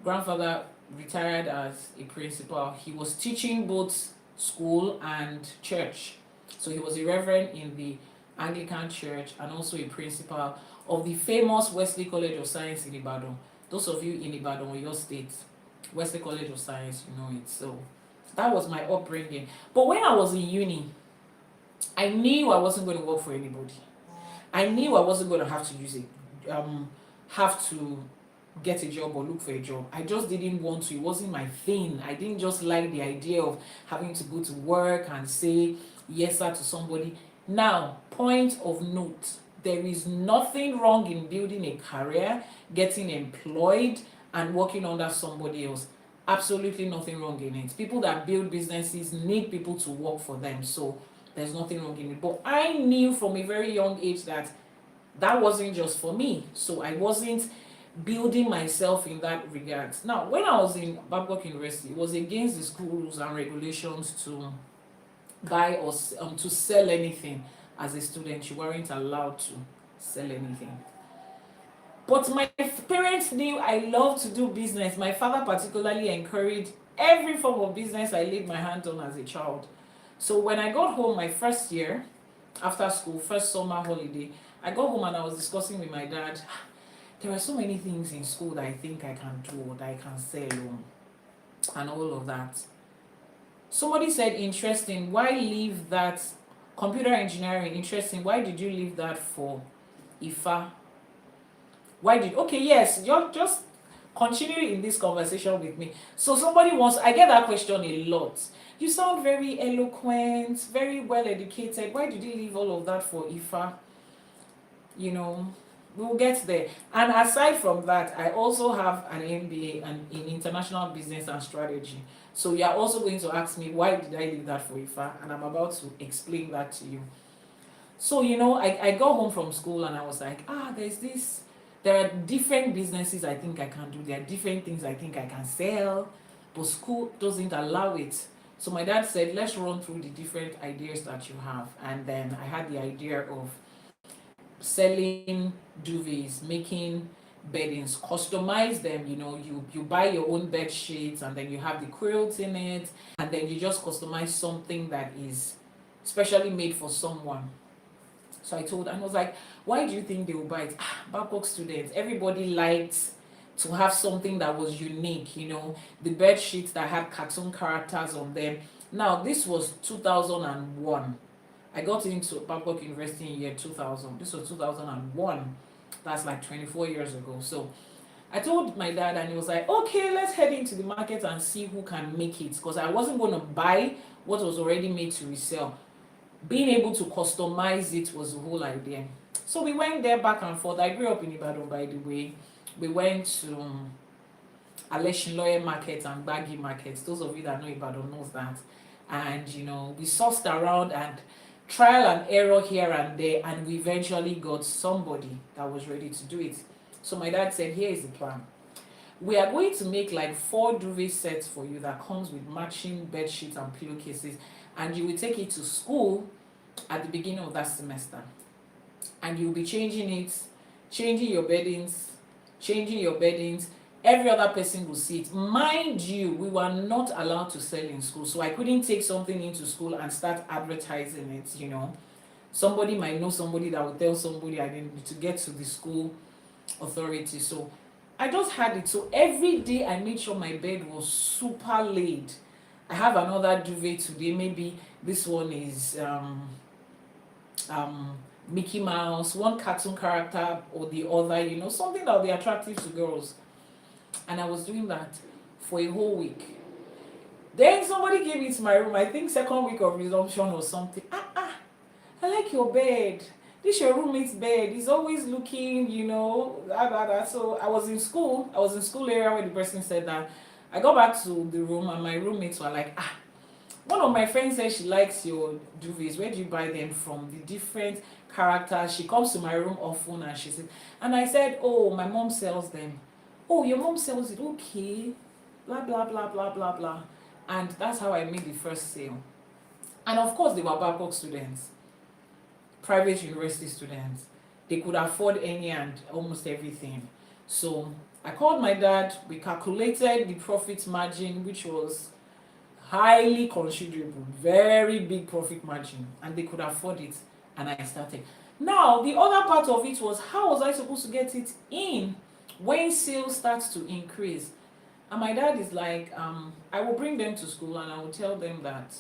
grandfather retired as a principal. He was teaching both school and church. So he was a reverend in the Anglican Church and also a principal of the famous Wesley College of Science in Ibadan. Those of you in Ibadan or your state, Wesley College of Science, you know it. So that was my upbringing. But when I was in uni, I knew I wasn't going to work for anybody. I knew I wasn't going to have to get a job or look for a job. I just didn't want to. It wasn't my thing. I didn't just like the idea of having to go to work and say yes sir to somebody. Now, point of note, there is nothing wrong in building a career, getting employed, and working under somebody else. Absolutely nothing wrong in it. People that build businesses need people to work for them, so there's nothing wrong in it. But I knew from a very young age that wasn't just for me, so I wasn't building myself in that regard. Now, when I was in Babcock University, it was against the school rules and regulations to buy or to sell anything. As a student, you weren't allowed to sell anything. But my parents knew I loved to do business. My father particularly encouraged every form of business I laid my hand on as a child. So when I got home my first year after school, first summer holiday, I got home and I was discussing with my dad, there are so many things in school that I think I can do or that I can sell and all of that. Somebody said, interesting, why leave that computer engineering? Interesting, why did you leave that for Ifa? Yes, you're just continue in this conversation with me. So somebody wants, I get that question a lot. You sound very eloquent, very well educated. Why did you leave all of that for Ifa? we'll get there. And aside from that, I also have an MBA in international business and strategy. So you are also going to ask me, why did I leave that for Ifa? And I'm about to explain that to you. So, I got home from school and I was like, there are different businesses I think I can do. There are different things I think I can sell, but school doesn't allow it. So my dad said, let's run through the different ideas that you have. And then I had the idea of selling duvets, making beddings, customize them. You buy your own bed sheets and then you have the quilts in it, and then you just customize something that is specially made for someone. So I was like, why do you think they will buy it? Babcock students, everybody liked to have something that was unique, the bed sheets that had cartoon characters on them. Now, this was 2001. I got into Babcock University in year 2000. This was 2001. That's like 24 years ago. So I told my dad, and he was like, okay, let's head into the market and see who can make it, because I wasn't going to buy what was already made to resell. Being able to customize it was the whole idea. So we went there back and forth. I grew up in Ibadan, by the way. We went to Aleshinloye market and Baggy markets. Those of you that know Ibadan knows that. And we sourced around and trial and error here and there, and we eventually got somebody that was ready to do it. So my dad said, here is the plan. We are going to make like 4 duvet sets for you that comes with matching bed sheets and pillowcases, and you will take it to school at the beginning of that semester. And you'll be changing your beddings. Every other person will see it. Mind you, we were not allowed to sell in school, so I couldn't take something into school and start advertising it. Somebody might know somebody that will tell somebody, I need to get to the school authority. So I just had it. So every day I made sure my bed was super laid. I have another duvet today. Maybe this one is Mickey Mouse, one cartoon character or the other, something that will be attractive to girls. And I was doing that for a whole week. Then somebody came into my room, I think second week of resumption or something. I like your bed. This your roommate's bed. He's always looking, So I was in school area where the person said that. I got back to the room and my roommates were like, one of my friends said she likes your duvets. Where do you buy them from? The different characters. She comes to my room often and she said, and I said, oh, my mom sells them. Oh, your mom sells it, okay. Blah, blah, blah, blah, blah, blah. And that's how I made the first sale. And of course, they were Babcock students, private university students. They could afford any and almost everything. So I called my dad. We calculated the profit margin, which was highly considerable, very big profit margin, and they could afford it. And I started. Now, the other part of it was, how was I supposed to get it in when sales starts to increase? And my dad is like, I will bring them to school and I will tell them that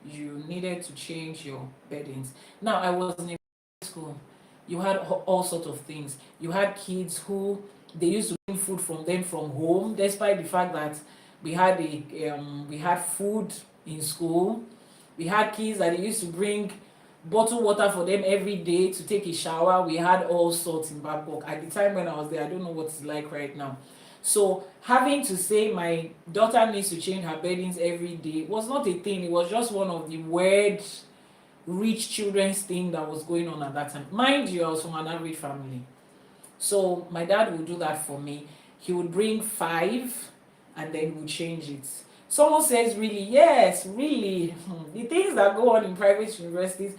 you needed to change your beddings. Now, I was in a school. You had all sorts of things. You had kids who they used to bring food from them from home, despite the fact that we had food in school. We had kids that they used to bring bottled water for them every day to take a shower. We had all sorts in Babcock. At the time when I was there, I don't know what it's like right now. So having to say my daughter needs to change her beddings every day was not a thing. It was just one of the weird rich children's thing that was going on at that time. Mind you, I was from an average family. So my dad would do that for me. He would bring 5 and then we'll change it. Someone says, really? Yes, really. The things that go on in private universities,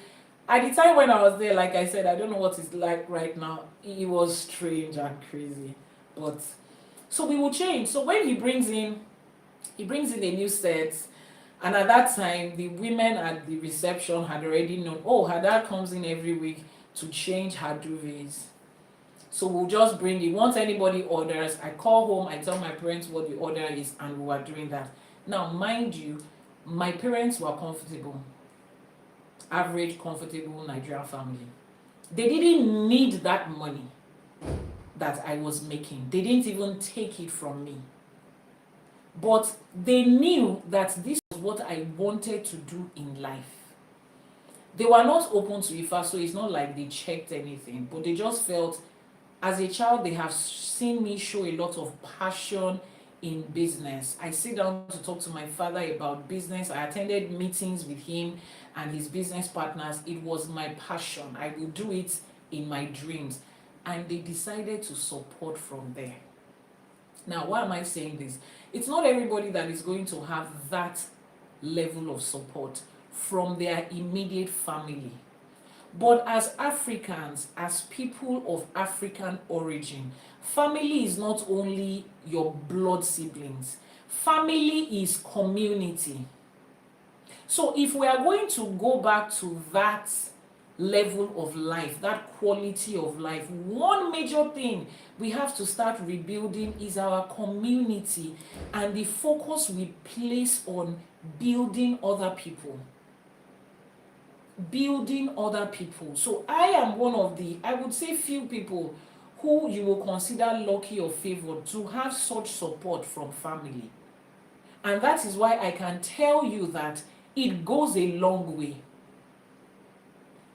at the time when I was there, like I said, I don't know what it's like right now. It was strange and crazy. But so we will change. So when he brings in a new set, and at that time, the women at the reception had already known, oh, her dad comes in every week to change her duvets. So we'll just bring it. Once anybody orders, I call home, I tell my parents what the order is, and we are doing that. Now, mind you, my parents were comfortable. Average, comfortable Nigerian family. They didn't need that money that I was making. They didn't even take it from me. But they knew that this was what I wanted to do in life. They were not open to Ifa, so it's not like they checked anything, but they just felt As a child, they have seen me show a lot of passion in business. I sit down to talk to my father about business. I attended meetings with him and his business partners. It was my passion. I will do it in my dreams. And they decided to support from there. Now, why am I saying this? It's not everybody that is going to have that level of support from their immediate family. But as Africans, as people of African origin, family is not only your blood siblings. Family is community. So if we are going to go back to that level of life, that quality of life, one major thing we have to start rebuilding is our community and the focus we place on building other people. Building other people. So I am one of the, I would say, few people who you will consider lucky or favored to have such support from family. And that is why I can tell you that it goes a long way.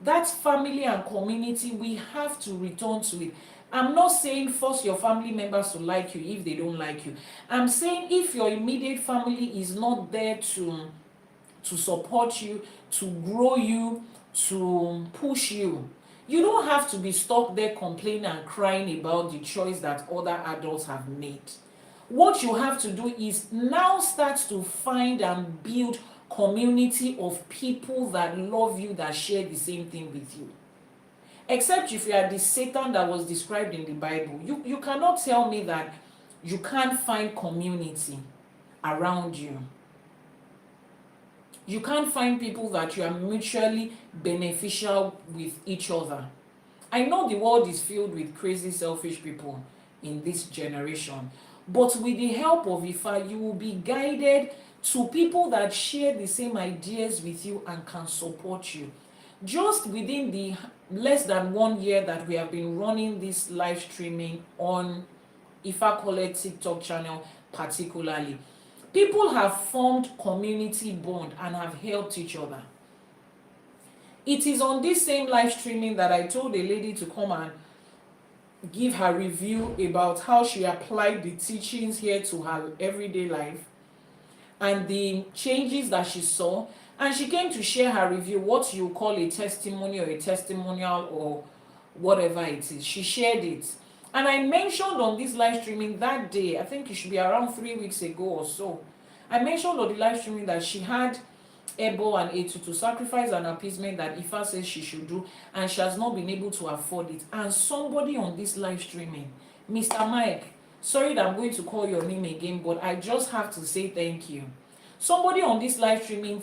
That family and community, we have to return to it. I'm not saying force your family members to like you if they don't like you. I'm saying if your immediate family is not there to support you, to grow you, to push you, you don't have to be stuck there complaining and crying about the choice that other adults have made. What you have to do is now start to find and build community of people that love you, that share the same thing with you. Except if you are the Satan that was described in the Bible. You cannot tell me that you can't find community around you. You can't find people that you are mutually beneficial with each other. I know the world is filled with crazy, selfish people in this generation, but with the help of Ifa, you will be guided to people that share the same ideas with you and can support you. Just within the less than 1 year that we have been running this live streaming on Ifa Collect TikTok channel particularly, people have formed community bond and have helped each other. It is on this same live streaming that I told a lady to come and give her review about how she applied the teachings here to her everyday life and the changes that she saw. And she came to share her review, what you call a testimony or a testimonial or whatever it is. She shared it. And I mentioned on this live streaming that day, I think it should be around 3 weeks ago or so, I mentioned on the live streaming that she had Ebo and Etu to sacrifice an appeasement that Ifa says she should do, and she has not been able to afford it. And somebody on this live streaming, Mr. Mike, sorry that I'm going to call your name again, but I just have to say thank you. Somebody on this live streaming,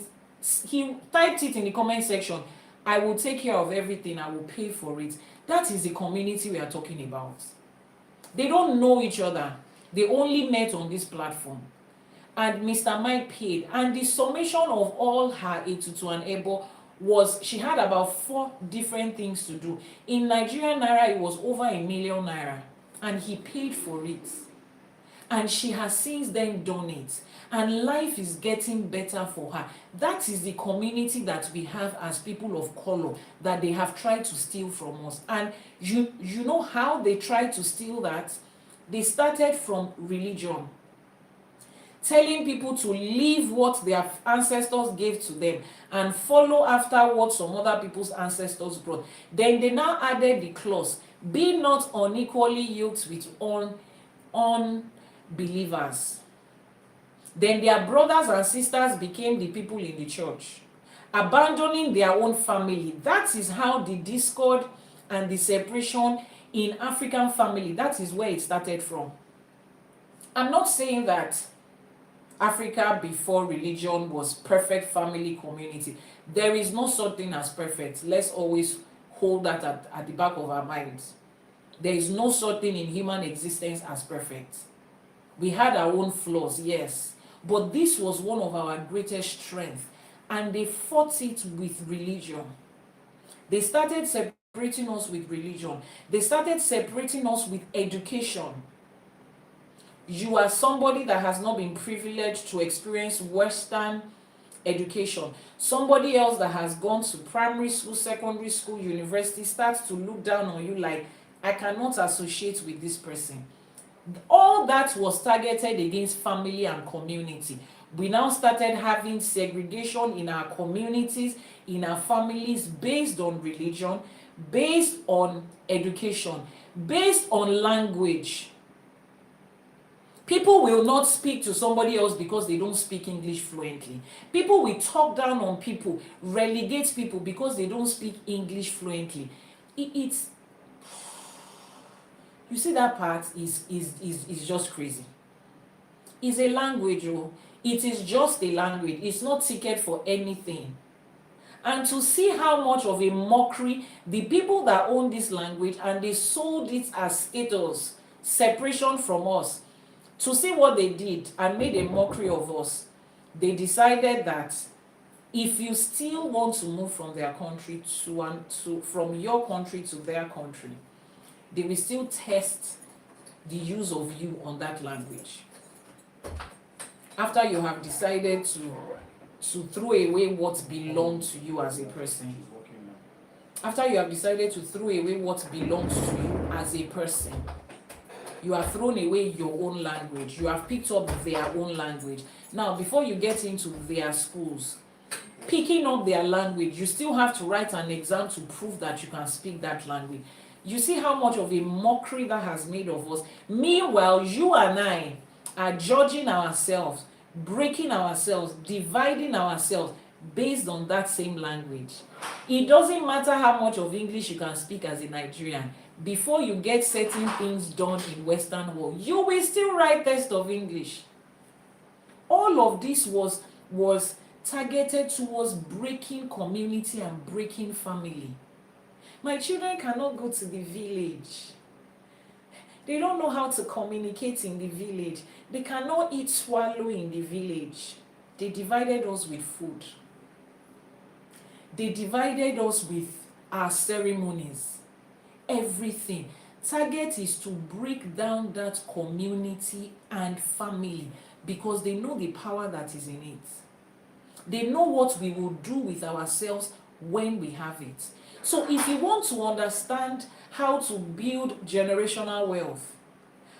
he typed it in the comment section, I will take care of everything, I will pay for it. That is the community we are talking about. They don't know each other. They only met on this platform. And Mr. Mike paid. And the summation of all her Etutu and Ebo was she had about 4 different things to do. In Nigerian Naira, it was over ₦1 million. And he paid for it. And she has since then done it. And life is getting better for her. That is the community that we have as people of color that they have tried to steal from us. And you know how they tried to steal that? They started from religion. Telling people to leave what their ancestors gave to them and follow after what some other people's ancestors brought. Then they now added the clause, be not unequally yoked with unbelievers. Then their brothers and sisters became the people in the church, abandoning their own family. That is how the discord and the separation in African family, that is where it started from. I'm not saying that Africa before religion was perfect family community. There is no such thing as perfect. Let's always hold that at the back of our minds. There is no such thing in human existence as perfect. We had our own flaws, yes. But this was one of our greatest strengths. And they fought it with religion. They started separating us with religion. They started separating us with education. You are somebody that has not been privileged to experience Western education. Somebody else that has gone to primary school, secondary school, university starts to look down on you like, I cannot associate with this person. All that was targeted against family and community. We now started having segregation in our communities, in our families, based on religion, based on education, based on language. People will not speak to somebody else because they don't speak English fluently. People will talk down on people, relegate people because they don't speak English fluently. It's you see, that part is just crazy. It's a language, oh. It is just a language. It's not ticket for anything. And to see how much of a mockery the people that own this language, and they sold it as status, separation from us, to see what they did and made a mockery of us, they decided that if you still want to move from their country from your country to their country, they will still test the use of you on that language. After you have decided to throw away what belongs to you as a person. After you have decided to throw away what belongs to you as a person, you have thrown away your own language. You have picked up their own language. Now, before you get into their schools, picking up their language, you still have to write an exam to prove that you can speak that language. You see how much of a mockery that has made of us. Meanwhile, you and I are judging ourselves, breaking ourselves, dividing ourselves based on that same language. It doesn't matter how much of English you can speak as a Nigerian. Before you get certain things done in Western world, you will still write test of English. All of this was targeted towards breaking community and breaking family. My children cannot go to the village. They don't know how to communicate in the village. They cannot eat swallow in the village. They divided us with food. They divided us with our ceremonies. Everything. Target is to break down that community and family because they know the power that is in it. They know what we will do with ourselves when we have it. So if you want to understand how to build generational wealth,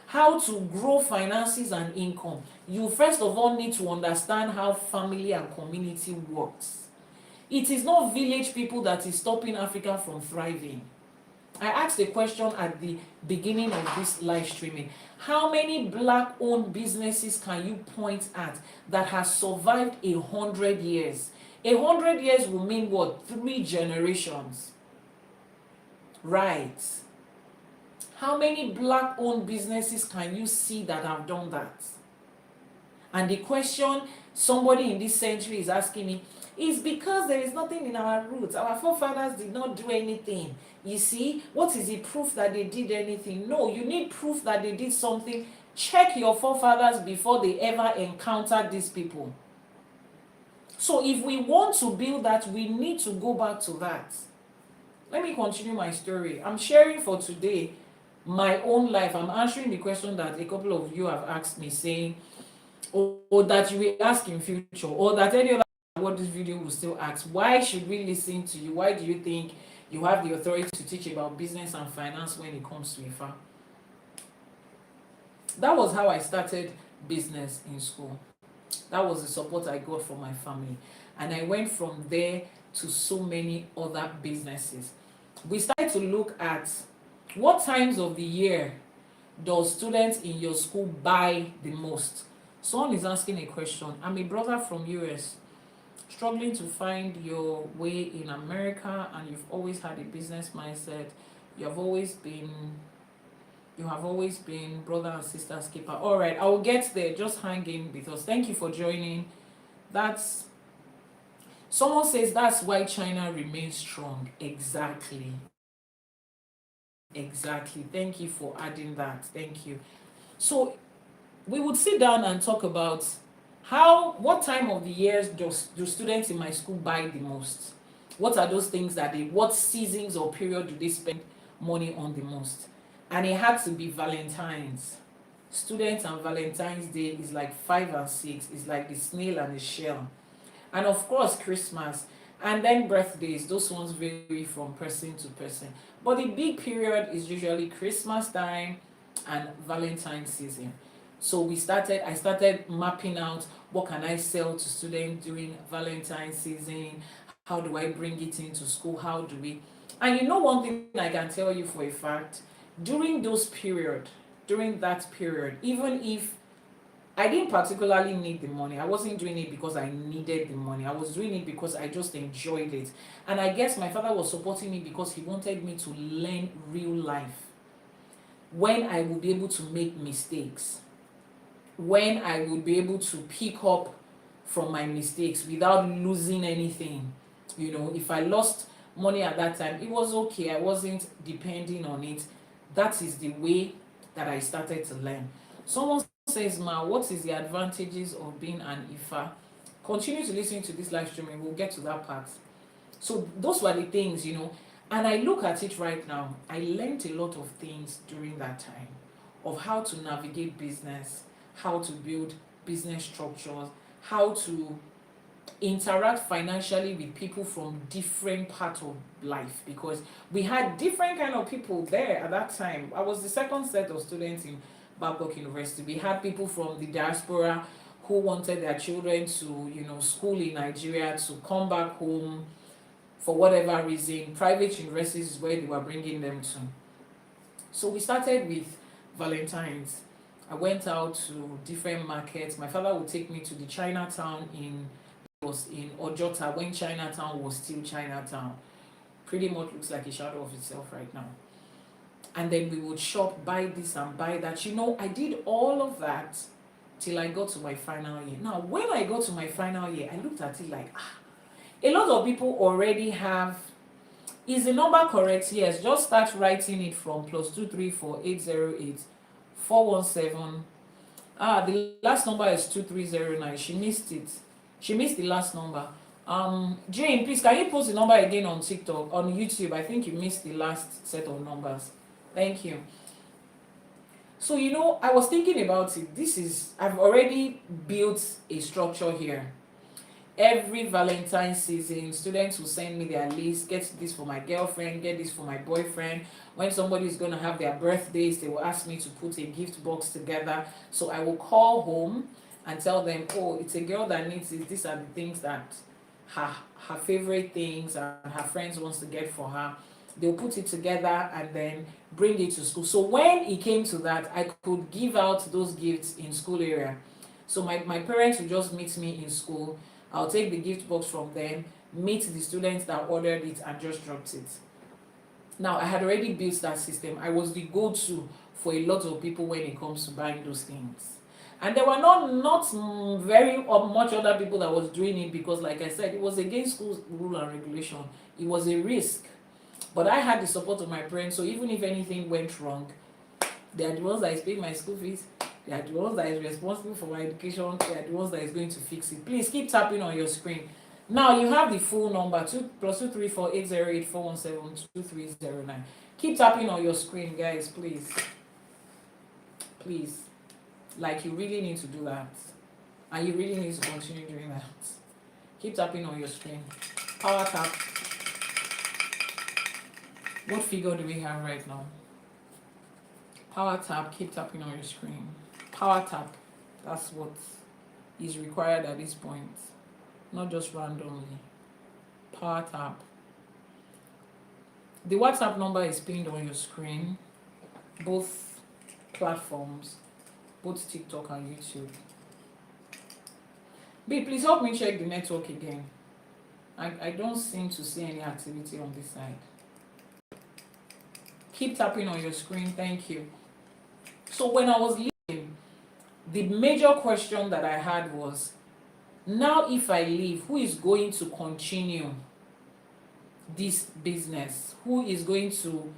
how to grow finances and income, you first of all need to understand how family and community works. It is not village people that is stopping Africa from thriving. I asked a question at the beginning of this live streaming. How many Black-owned businesses can you point at that has survived 100 years? 100 years will mean what? 3 generations. Right. How many Black-owned businesses can you see that have done that? And the question somebody in this century is asking me is because there is nothing in our roots. Our forefathers did not do anything. You see, what is the proof that they did anything? No, you need proof that they did something. Check your forefathers before they ever encountered these people. So if we want to build that, we need to go back to that. Let me continue my story. I'm sharing for today my own life. I'm answering the question that a couple of you have asked me, saying, or that you will ask in future, or that any other what this video will still ask. Why should we listen to you? Why do you think you have the authority to teach about business and finance when it comes to Ifa? That was how I started business in school. That was the support I got from my family. And I went from there to so many other businesses. We started to look at what times of the year does students in your school buy the most. Someone is asking a question. I'm a brother from US, struggling to find your way in America, and you've always had a business mindset. You have always been brother and sister keeper. All right, I will get there. Just hang in with us. Thank you for joining. Someone says that's why China remains strong. Exactly. Thank you for adding that. Thank you. So we would sit down and talk about what time of the year do students in my school buy the most? What are those things what seasons or period do they spend money on the most? And it had to be Valentine's. Students and Valentine's Day is like 5 and 6. It's like the snail and the shell. And of course, Christmas. And then birthdays, those ones vary from person to person. But the big period is usually Christmas time and Valentine's season. So I started mapping out what can I sell to students during Valentine's season, how do I bring it into school, how do we, and you know one thing I can tell you for a fact, during during that period, even if I didn't particularly need the money. I wasn't doing it because I needed the money. I was doing it because I just enjoyed it. And I guess my father was supporting me because he wanted me to learn real life. When I would be able to make mistakes. When I would be able to pick up from my mistakes without losing anything. You know, if I lost money at that time, it was okay. I wasn't depending on it. That is the way that I started to learn. Someone says, Ma, what is the advantages of being an Ifa? Continue to listen to this live streaming. We'll get to that part. So those were the things, you know. And I look at it right now. I learned a lot of things during that time of how to navigate business, how to build business structures, how to interact financially with people from different parts of life, because we had different kind of people there at that time. I was the second set of students in Babcock University. We had people from the diaspora who wanted their children to, you know, school in Nigeria, to come back home for whatever reason. Private universities is where they were bringing them to. So we started with Valentine's. I went out to different markets. My father would take me to the Chinatown was in Ojota when Chinatown was still Chinatown. Pretty much looks like a shadow of itself right now. And then we would shop, buy this and buy that. You know, I did all of that till I got to my final year. Now, when I got to my final year, I looked at it like, a lot of people already have, is the number correct? Yes, just start writing it from +234 808 417. The last number is 2309. She missed it. She missed the last number. Jane, please, can you post the number again on TikTok, on YouTube? I think you missed the last set of numbers. Thank you. So, you know, I was thinking about it. I've already built a structure here. Every Valentine's season, students will send me their list, get this for my girlfriend, get this for my boyfriend. When somebody is going to have their birthdays, they will ask me to put a gift box together. So I will call home and tell them, oh, it's a girl that needs it. These are the things that her favorite things and her friends wants to get for her. They'll put it together and then bring it to school. So when it came to that, I could give out those gifts in school area. So my parents would just meet me in school. I'll take the gift box from them, meet the students that ordered it, and just dropped it. Now, I had already built that system. I was the go-to for a lot of people when it comes to buying those things. And there were not very much other people that was doing it because, like I said, it was against school rule and regulation. It was a risk. But I had the support of my parents, so even if anything went wrong, they are the ones that is paying my school fees. They are the ones that is responsible for my education. They are the ones that is going to fix it. Please keep tapping on your screen. Now you have the full number, +234 808 417 2309. Keep tapping on your screen, guys, please. Please. Like, you really need to do that. And you really need to continue doing that. Keep tapping on your screen. Power tap. What figure do we have right now? Power tap. Keep tapping on your screen. Power tap. That's what is required at this point. Not just randomly. Power tap. The WhatsApp number is pinned on your screen. Both platforms. Both TikTok and YouTube. B, please help me check the network again. I don't seem to see any activity on this side. Keep tapping on your screen. Thank you. So when I was leaving, the major question that I had was, now if I leave, who is going to continue this business? Who is going to...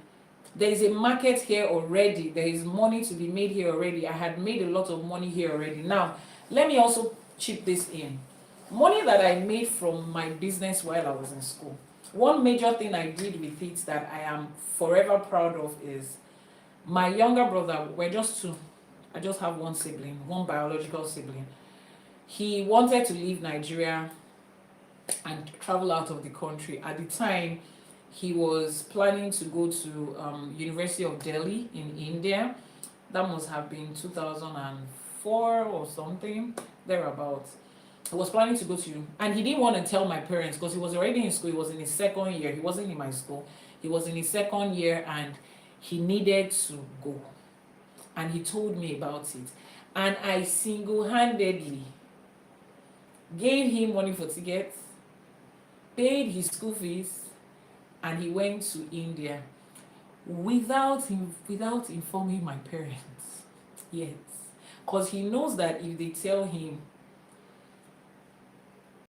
There is a market here already. There is money to be made here already. I had made a lot of money here already. Now, let me also chip this in. Money that I made from my business while I was in school. One major thing I did with it that I am forever proud of is my younger brother, we're just two. I just have one sibling, one biological sibling. He wanted to leave Nigeria and travel out of the country. At the time, he was planning to go to University of Delhi in India. That must have been 2004 or something, thereabouts. He was planning to go to, and he didn't want to tell my parents because he was already in school. He was in his second year. He wasn't in my school. He was in his second year, and he needed to go. And he told me about it. And I single-handedly gave him money for tickets, paid his school fees, and he went to India without informing my parents. Yes. Because he knows that if they tell him,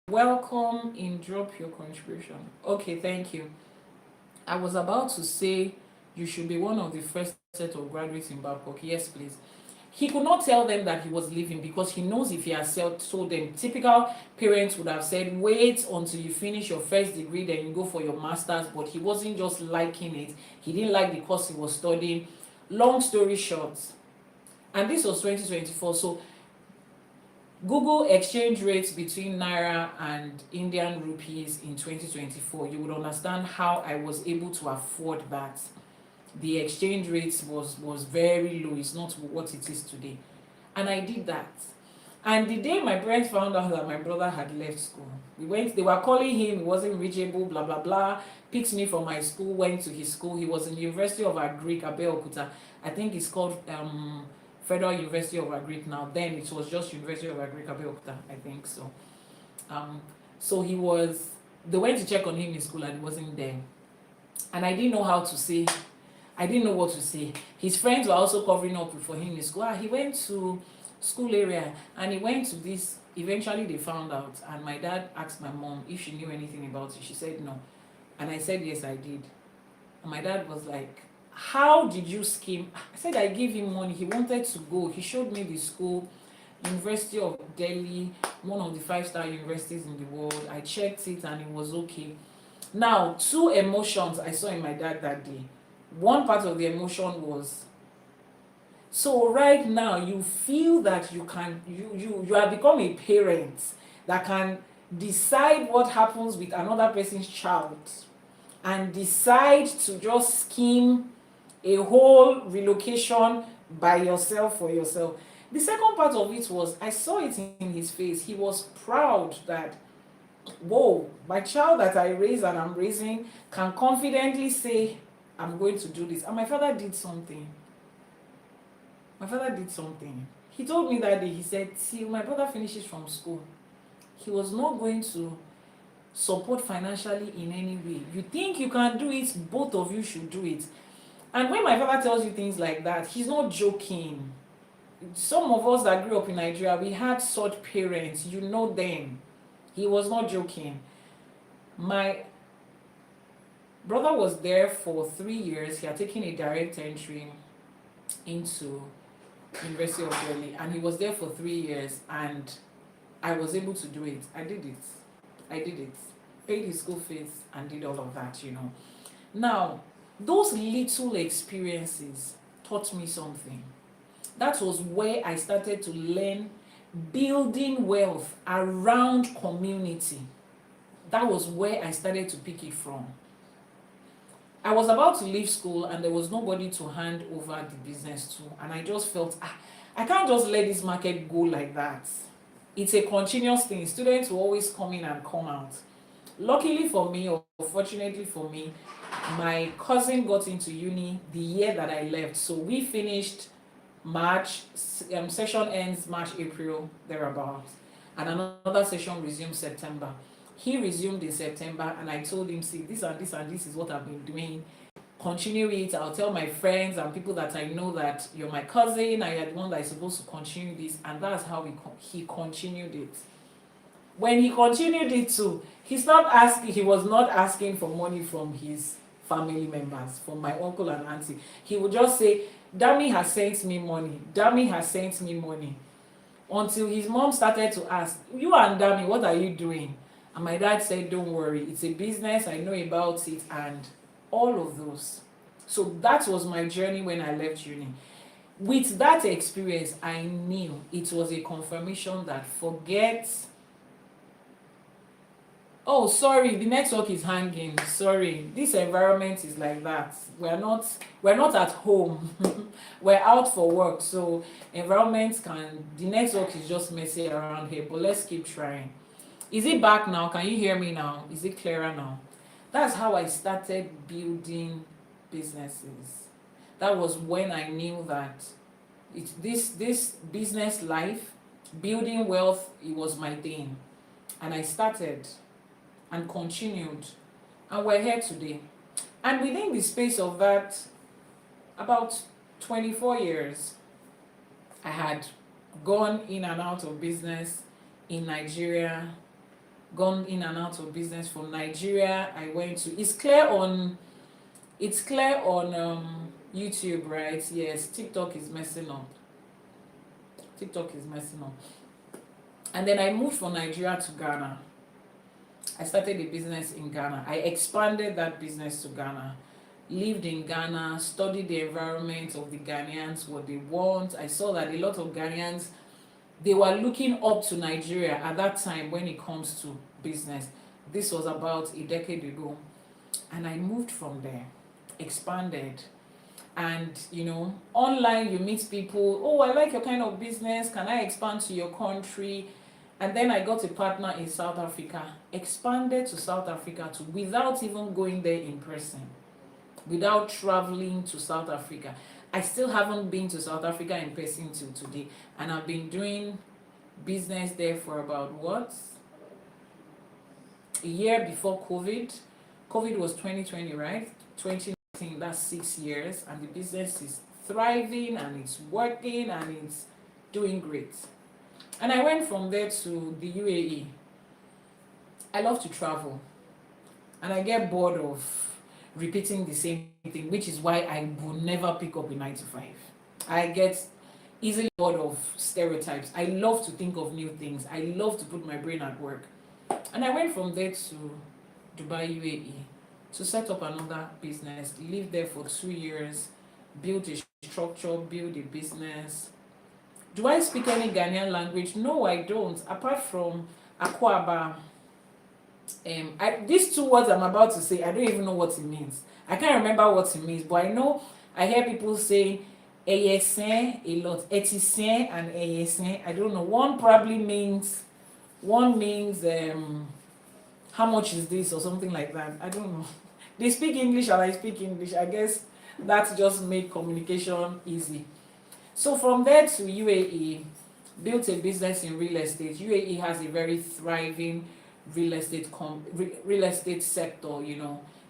welcome in, drop your contribution. Okay, thank you. I was about to say you should be one of the first set of graduates in Babcock. Yes, please. He could not tell them that he was leaving because he knows if he has told them, typical parents would have said, wait until you finish your first degree, then you go for your master's. But he wasn't just liking it. He didn't like the course he was studying. Long story short, and this was 2024, so Google exchange rates between Naira and Indian rupees in 2024. You would understand how I was able to afford that. The exchange rates was very low. It's not what it is today. And I did that. And the day my parents found out that my brother had left school, they were calling him, he wasn't reachable, blah, blah, blah. Picked me from my school, went to his school. He was in the University of Agric, Abeokuta. I think it's called Federal University of Agric now. Then it was just University of Agric, Abeokuta, I think so. So they went to check on him in school and he wasn't there. And I didn't know how to say, I didn't know what to say. His friends were also covering up for him in school. He went to school area and he went to this, eventually they found out. And my dad asked my mom if she knew anything about it. She said no. And I said, yes, I did. And my dad was like, how did you scheme? I said, I gave him money. He wanted to go. He showed me the school, University of Delhi, one of the 5-star universities in the world. I checked it and it was okay. Now, 2 emotions I saw in my dad that day. One part of the emotion was, so right now you feel that you have become a parent that can decide what happens with another person's child and decide to just scheme a whole relocation by yourself for yourself. The second part of it was, I saw it in his face. He was proud that, whoa, my child that I raise and I'm raising can confidently say, I'm going to do this. And my father did something. He told me that day, he said, till my brother finishes from school, he was not going to support financially in any way. You think you can do it, both of you should do it. And when my father tells you things like that, he's not joking. Some of us that grew up in Nigeria, we had such parents, you know them. He was not joking. My brother was there for 3 years. He had taken a direct entry into University of Delhi, and he was there for 3 years, and I was able to do it. I did it. Paid his school fees and did all of that, Now, those little experiences taught me something. That was where I started to learn building wealth around community. That was where I started to pick it from. I was about to leave school and there was nobody to hand over the business to, and I just felt, I can't just let this market go like that. It's a continuous thing. Students will always come in and come out. Luckily for me, or fortunately for me, my cousin got into uni the year that I left. So we finished March, session ends March, April, thereabouts. And another session resumed September. He resumed in September and I told him, see, this and this and this is what I've been doing. Continue it. I'll tell my friends and people that I know that you're my cousin and you're the one that is supposed to continue this. And that's how he continued it. When he continued it too, he was not asking for money from his family members, from my uncle and auntie. He would just say, Dami has sent me money. Dami has sent me money. Until his mom started to ask, you and Dami, what are you doing? And my dad said, don't worry, it's a business, I know about it, and all of those. So that was my journey when I left uni. With that experience, I knew it was a confirmation that forget Oh, sorry, the network is hanging. Sorry, this environment is like that. We're not at home. We're out for work, so the network is just messy around here. But let's keep trying. Is it back now? Can you hear me now? Is it clearer now? That's how I started building businesses. That was when I knew that this business life, building wealth, it was my thing. And I started and continued, and we're here today. And within the space of that, about 24 years, I had gone in and out of business in Nigeria, gone in and out of business from Nigeria. I went to, it's clear on YouTube, right? Yes, TikTok is messing up. And then I moved from Nigeria to Ghana. I started a business in Ghana. I expanded that business to Ghana. Lived in Ghana, studied the environment of the Ghanaians, what they want. I saw that a lot of Ghanaians, they were looking up to Nigeria at that time when it comes to business. This was about a decade ago. And I moved from there, expanded. And online you meet people. Oh, I like your kind of business. Can I expand to your country? And then I got a partner in South Africa, expanded to South Africa too, without even going there in person, without traveling to South Africa. I still haven't been to South Africa in person till today. And I've been doing business there for about a year before COVID. COVID was 2020, right? 2019, that's 6 years. And the business is thriving and it's working and it's doing great. And I went from there to the UAE. I love to travel. And I get bored of repeating the same thing, which is why I will never pick up a 9 to 5. I get easily bored of stereotypes. I love to think of new things. I love to put my brain at work. And I went from there to Dubai, UAE, to set up another business. Lived there for 2 years, built a structure, built a business. Do I speak any Ghanaian language? No, I don't. Apart from Akwaba. These 2 words I'm about to say, I don't even know what it means. I can't remember what it means, but I know I hear people say Eyesen a lot. Etisen and Eyesen. I don't know. One means how much is this or something like that. I don't know. They speak English and I speak English. I guess that just make communication easy. So from there to UAE, built a business in real estate. UAE has a very thriving real estate sector.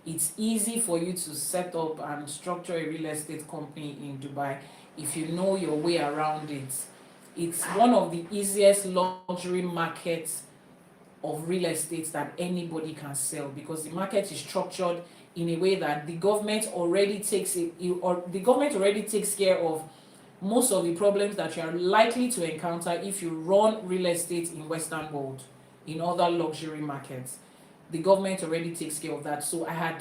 It's easy for you to set up and structure a real estate company in Dubai if you know your way around it. It's one of the easiest luxury markets of real estate that anybody can sell, because the market is structured in a way that the government already takes care of most of the problems that you are likely to encounter if you run real estate in Western world, in other luxury markets. The government already takes care of that. So I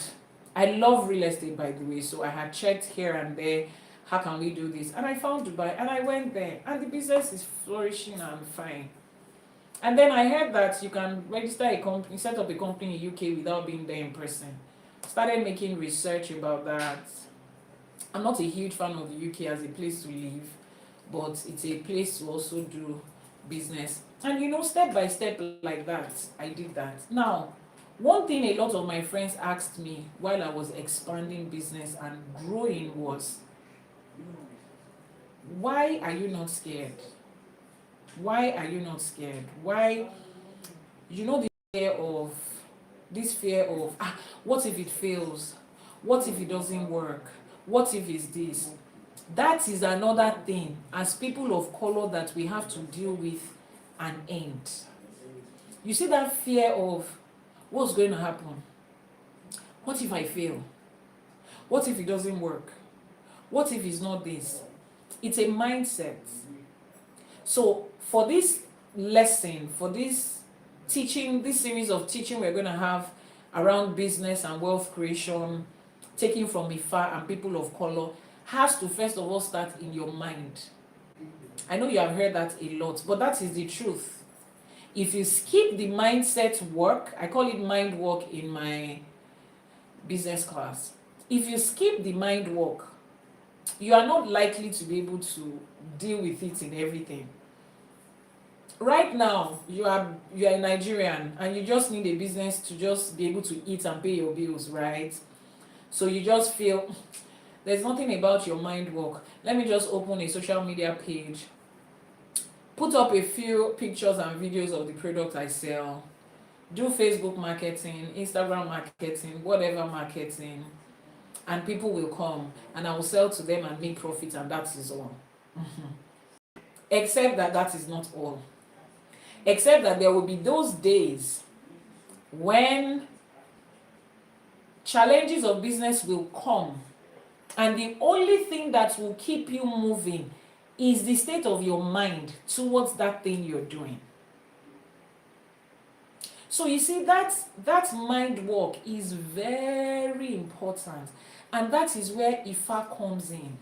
love real estate, by the way, so I had checked here and there, how can we do this? And I found Dubai and I went there and the business is flourishing and fine. And then I heard that you can register a company, set up a company in UK without being there in person. Started making research about that. I'm not a huge fan of the UK as a place to live, but it's a place to also do business. And step by step like that, I did that. Now, one thing a lot of my friends asked me while I was expanding business and growing was, why are you not scared? Why are you not scared? Why, this fear of, what if it fails? What if it doesn't work? What if it's this? That is another thing as people of color that we have to deal with and end. You see that fear of what's going to happen? What if I fail? What if it doesn't work? What if it's not this? It's a mindset. So for this lesson, for this teaching, this series of teaching we're going to have around business and wealth creation, taking from Ifa and people of color, has to first of all start in your mind. I know you have heard that a lot, but that is the truth. If you skip the mindset work, I call it mind work in my business class. If you skip the mind work, you are not likely to be able to deal with it in everything. Right now, you are a Nigerian and you just need a business to just be able to eat and pay your bills, right? So you just feel there's nothing about your mind work. Let me just open a social media page, put up a few pictures and videos of the product I sell, do Facebook marketing, Instagram marketing, whatever marketing, and people will come and I will sell to them and make profit, and that is all. Except that that is not all. Except that there will be those days when challenges of business will come, and the only thing that will keep you moving is the state of your mind towards that thing you're doing. So you see, that mind work is very important, and that is where Ifa comes in.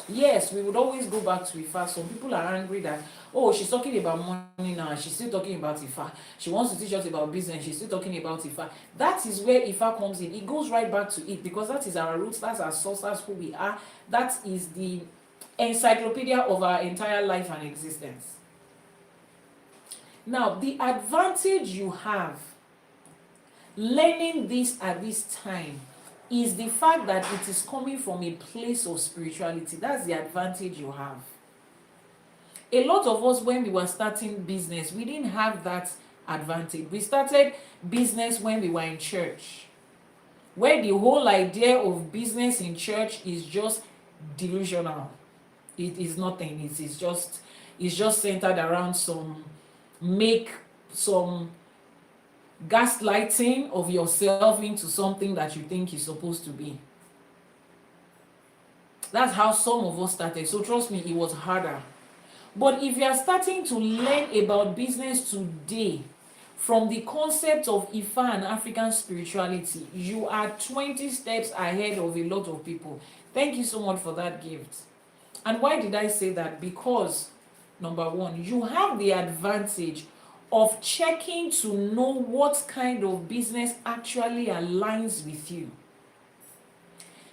Yes, we would always go back to Ifa. Some people are angry that, oh, she's talking about money now, she's still talking about Ifa. She wants to teach us about business, she's still talking about Ifa. That is where Ifa comes in. It goes right back to it, because that is our roots, that's our source, that's who we are. That is the encyclopedia of our entire life and existence. Now, the advantage you have learning this at this time is the fact that it is coming from a place of spirituality. That's the advantage you have. A lot of us, when we were starting business, we didn't have that advantage. We started business when we were in church, where the whole idea of business in church is just delusional. It is nothing. It's just centered around some gaslighting of yourself into something that you think you're supposed to be. That's how some of us started. So trust me, it was harder. But if you are starting to learn about business today from the concept of Ifa and African spirituality, you are 20 steps ahead of a lot of people. Thank you so much for that gift. And why did I say that? Because, number one, you have the advantage of checking to know what kind of business actually aligns with you.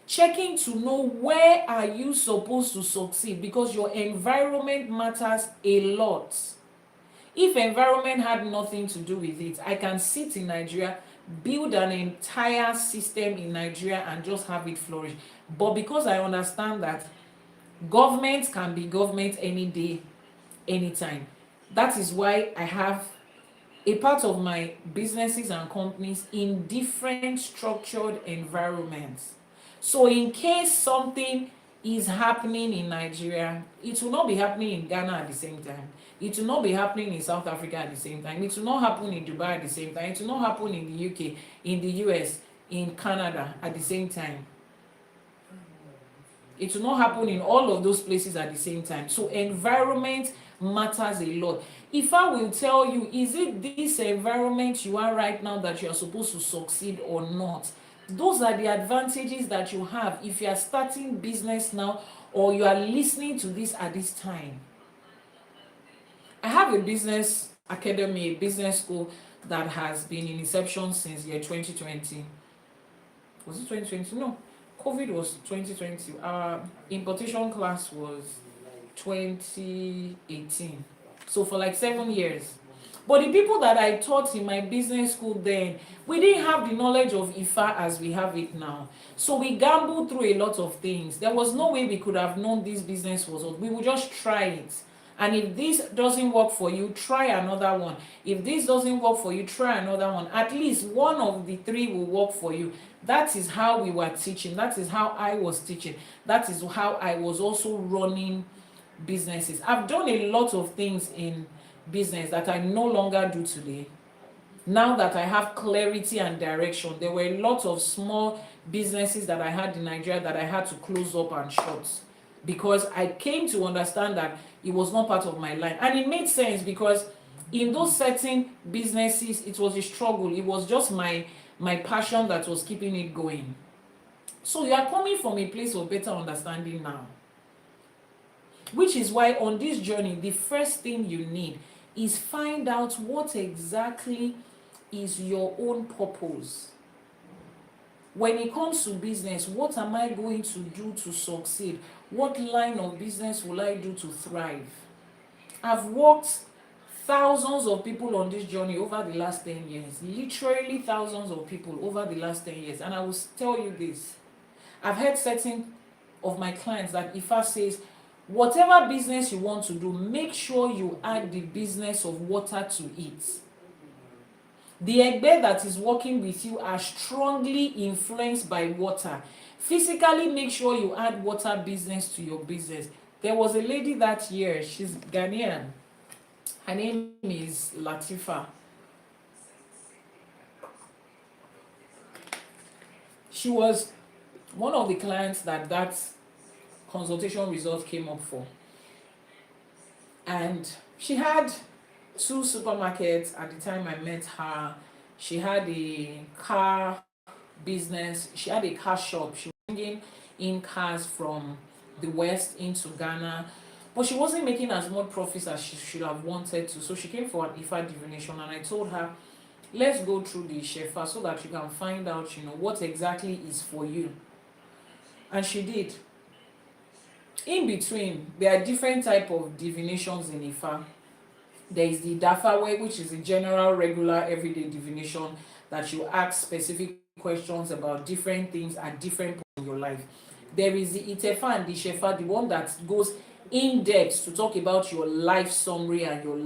Checking to know where are you supposed to succeed, because your environment matters a lot. If environment had nothing to do with it, I can sit in Nigeria, build an entire system in Nigeria and just have it flourish. But because I understand that government can be government any day, anytime, that is why I have a part of my businesses and companies in different structured environments. So in case something is happening in Nigeria, it will not be happening in Ghana at the same time. It will not be happening in South Africa at the same time. It will not happen in Dubai at the same time. It will not happen in the UK, in the US, in Canada at the same time. It will not happen in all of those places at the same time. So environment matters a lot. If I will tell you, is it this environment you are right now that you are supposed to succeed or not? Those are the advantages that you have if you are starting business now or you are listening to this at this time. I have a business academy, a business school that has been in inception since year 2020. Was it 2020? No, COVID was 2020. Our importation class was 2018. So for like 7 years. But the people that I taught in my business school then, we didn't have the knowledge of Ifa as we have it now. So we gambled through a lot of things. There was no way we could have known this business was up. We would just try it. And if this doesn't work for you, try another one. If this doesn't work for you, try another one. At least one of the three will work for you. That is how we were teaching. That is how I was teaching. That is how I was also running businesses. I've done a lot of things in business that I no longer do today. Now that I have clarity and direction, there were a lot of small businesses that I had in Nigeria that I had to close up and shut because I came to understand that it was not part of my line. And it made sense because in those certain businesses, it was a struggle. It was just my passion that was keeping it going. So you are coming from a place of better understanding now. Which is why on this journey, the first thing you need is find out what exactly is your own purpose. When it comes to business, what am I going to do to succeed? What line of business will I do to thrive? I've worked thousands of people on this journey over the last 10 years, literally thousands of people over the last 10 years. And I will tell you this, I've heard certain of my clients that Ifa says, whatever business you want to do, make sure you add the business of water to it. The egbe that is working with you are strongly influenced by water. Physically, make sure you add water business to your business. There was a lady that year, she's Ghanaian. Her name is Latifa. She was one of the clients that consultation result came up for. And she had 2 supermarkets at the time I met her. She had a car business. She had a car shop. She was bringing in cars from the West into Ghana. But she wasn't making as much profits as she should have wanted to. So she came for an Ifa divination, and I told her, let's go through the Shefa so that you can find out, what exactly is for you. And she did. In between, there are different type of divinations in Ifa. There is the Dafawe, which is a general, regular, everyday divination that you ask specific questions about different things at different points in your life. There is the Itefa and the Shefa, the one that goes in depth to talk about your life summary and your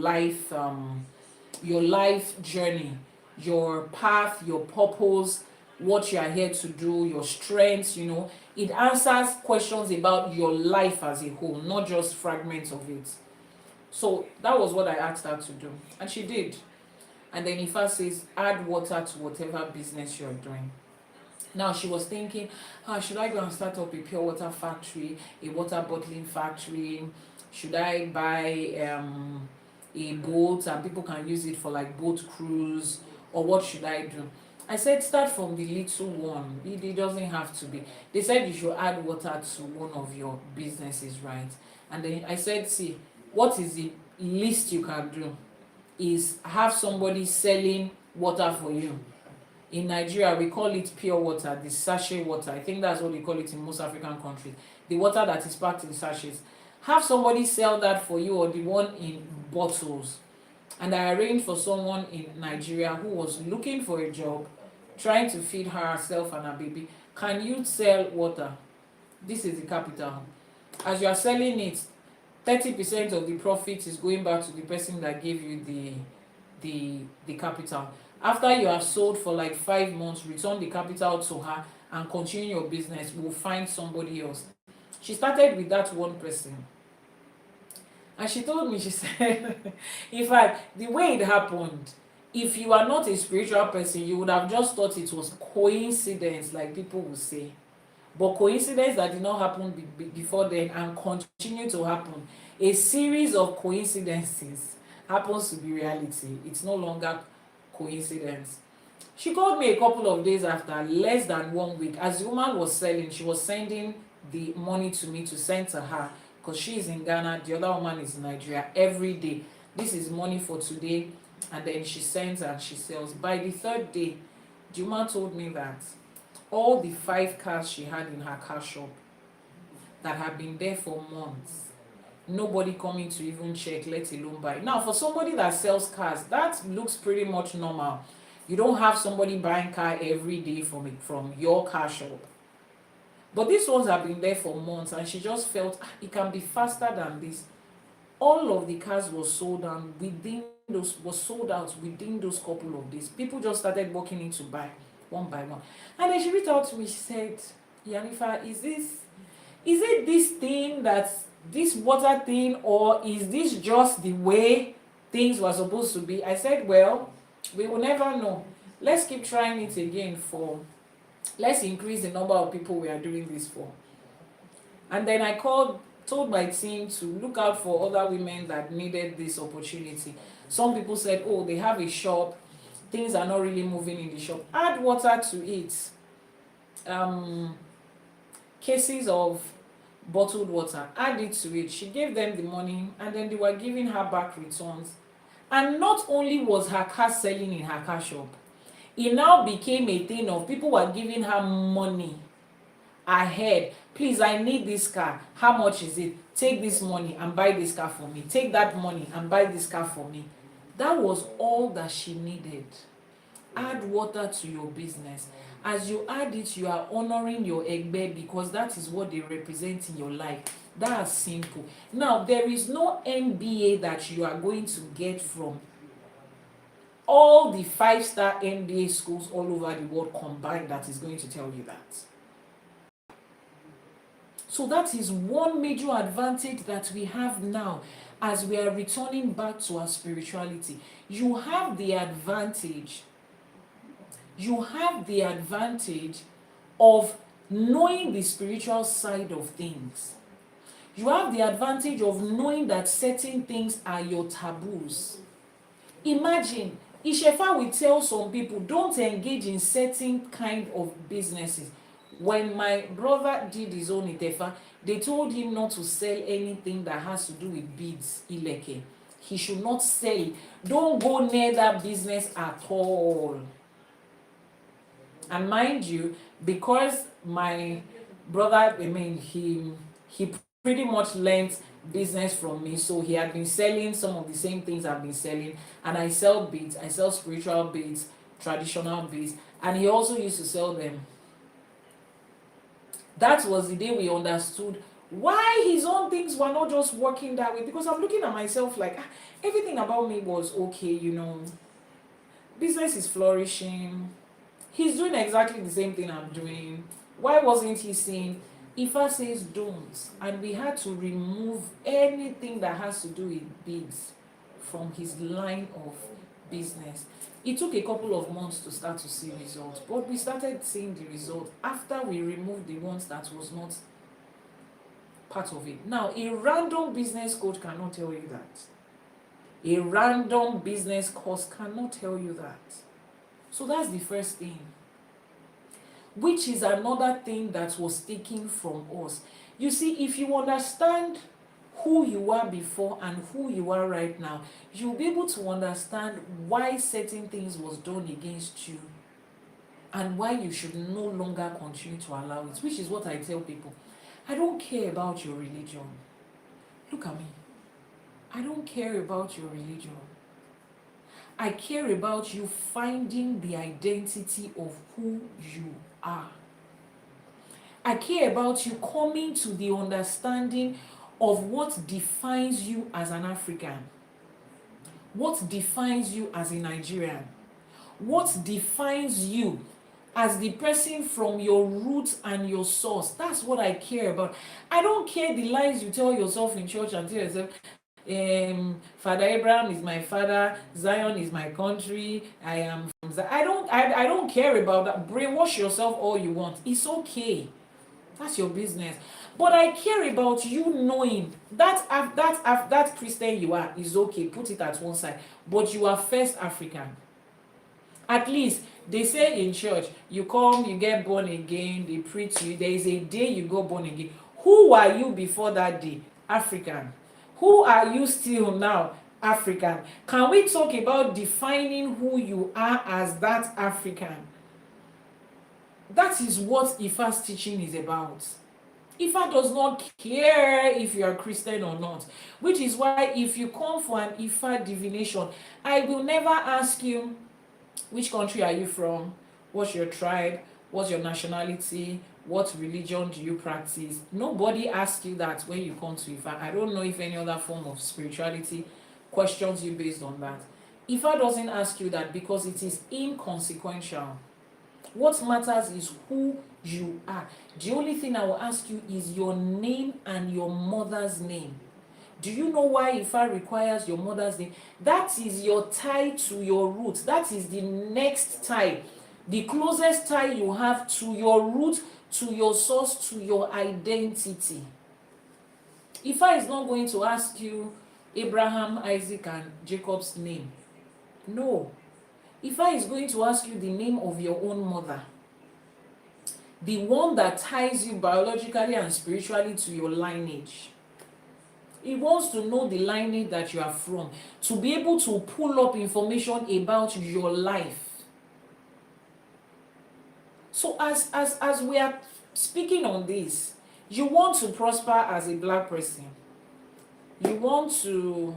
life journey, your path, your purpose, what you are here to do, your strengths. It answers questions about your life as a whole, not just fragments of it. So that was what I asked her to do, and she did. And then Ifa says, add water to whatever business you're doing. Now she was thinking, should I go and start up a pure water factory, a water bottling factory? Should I buy a boat and people can use it for like boat cruise? Or what should I do? I said, start from the little one. It doesn't have to be. They said you should add water to one of your businesses, right? And then I said, see, what is the least you can do is have somebody selling water for you. In Nigeria, we call it pure water, the sachet water. I think that's what they call it in most African countries. The water that is packed in sachets. Have somebody sell that for you, or the one in bottles. And I arranged for someone in Nigeria who was looking for a job, trying to feed herself and her baby. Can you sell water? This is the capital. As you are selling it, 30% of the profit is going back to the person that gave you the capital. After you have sold for like 5 months, return the capital to her and continue your business. We'll find somebody else. She started with that one person. And she told me, she said, in fact, the way it happened, if you are not a spiritual person, you would have just thought it was coincidence, like people will say. But coincidence that did not happen before then and continue to happen. A series of coincidences happens to be reality. It's no longer coincidence. She called me a couple of days after, less than 1 week. As the woman was selling, she was sending the money to me to send to her, because she is in Ghana, the other woman is in Nigeria. Every day, this is money for today, and then she sends and she sells. By the 3rd day, the woman told me that all the 5 cars she had in her car shop that had been there for months, nobody coming to even check, let alone buy. Now, for somebody that sells cars, that looks pretty much normal. You don't have somebody buying car every day from your car shop. But these ones have been there for months, and she just felt it can be faster than this. All of the cars were sold out within those couple of days. People just started walking in to buy one by one. And then she reached out to me, she said, Iyanifa, is it this thing, that's this water thing, or is this just the way things were supposed to be? I said, well, we will never know. Let's keep trying it again let's increase the number of people we are doing this for. And then I told my team to look out for other women that needed this opportunity. Some people said, oh, they have a shop, things are not really moving in the shop. Add water to it. Cases of bottled water, add it to it. She gave them the money, and then they were giving her back returns. And not only was her car selling in her car shop, it now became a thing of people were giving her money ahead. Please, I need this car. How much is it? Take this money and buy this car for me. Take that money and buy this car for me. That was all that she needed. Add water to your business. As you add it, you are honoring your egbe, because that is what they represent in your life. That's simple. Now, there is no MBA that you are going to get from all the 5-star MBA schools all over the world combined that is going to tell you that. So that is one major advantage that we have now as we are returning back to our spirituality. You have the advantage of knowing the spiritual side of things. You have the advantage of knowing that certain things are your taboos. Imagine, Ishefa will tell some people, don't engage in certain kind of businesses. When my brother did his own Itefa, they told him not to sell anything that has to do with beads, ileke. He should not sell it. Don't go near that business at all. And mind you, because my brother, he pretty much learned business from me, so he had been selling some of the same things I've been selling, and I sell beads, I sell spiritual beads, traditional beads, and he also used to sell them. That was the day we understood why his own things were not just working that way, because I'm looking at myself like, everything about me was okay, business is flourishing, he's doing exactly the same thing I'm doing. Why wasn't he seeing? Ifa says don't, and we had to remove anything that has to do with beads from his line of business. It took a couple of months to start to see results, but we started seeing the result after we removed the ones that was not part of it. Now, a random business coach cannot tell you that. A random business course cannot tell you that. So that's the first thing, which is another thing that was taken from us. You see, if you understand who you were before and who you are right now, you'll be able to understand why certain things was done against you and why you should no longer continue to allow it, which is what I tell people. I don't care about your religion. Look at me. I don't care about your religion. I care about you finding the identity of who you are. I care about you coming to the understanding of what defines you as an African, what defines you as a Nigerian, what defines you as the person from your roots and your source. That's what I care about. I don't care the lies you tell yourself in church and tell yourself, Father Abraham is my father, Zion is my country, I am from Zion. I don't care about that. Brainwash yourself all you want. It's okay. That's your business. But I care about you knowing that Christian you are is okay. Put it at one side. But you are first African. At least they say in church, you come, you get born again, they preach to you. There is a day you go born again. Who are you before that day? African. Who are you still now? African. Can we talk about defining who you are as that African? That is what Ifa's teaching is about. Ifa does not care if you are Christian or not, which is why if you come for an Ifa divination, I will never ask you, which country are you from? What's your tribe? What's your nationality? What religion do you practice? Nobody asks you that when you come to Ifa. I don't know if any other form of spirituality questions you based on that. Ifa doesn't ask you that because it is inconsequential. What matters is who you are. The only thing I will ask you is your name and your mother's name. Do you know why Ifa requires your mother's name? That is your tie to your roots. That is the next tie. The closest tie you have to your root, to your source, to your identity. Ifa is not going to ask you Abraham, Isaac, and Jacob's name. No. Ifa is going to ask you the name of your own mother. The one that ties you biologically and spiritually to your lineage. it wants to know the lineage that you are from, to be able to pull up information about your life. So as we are speaking on this, you want to prosper as a black person. You want to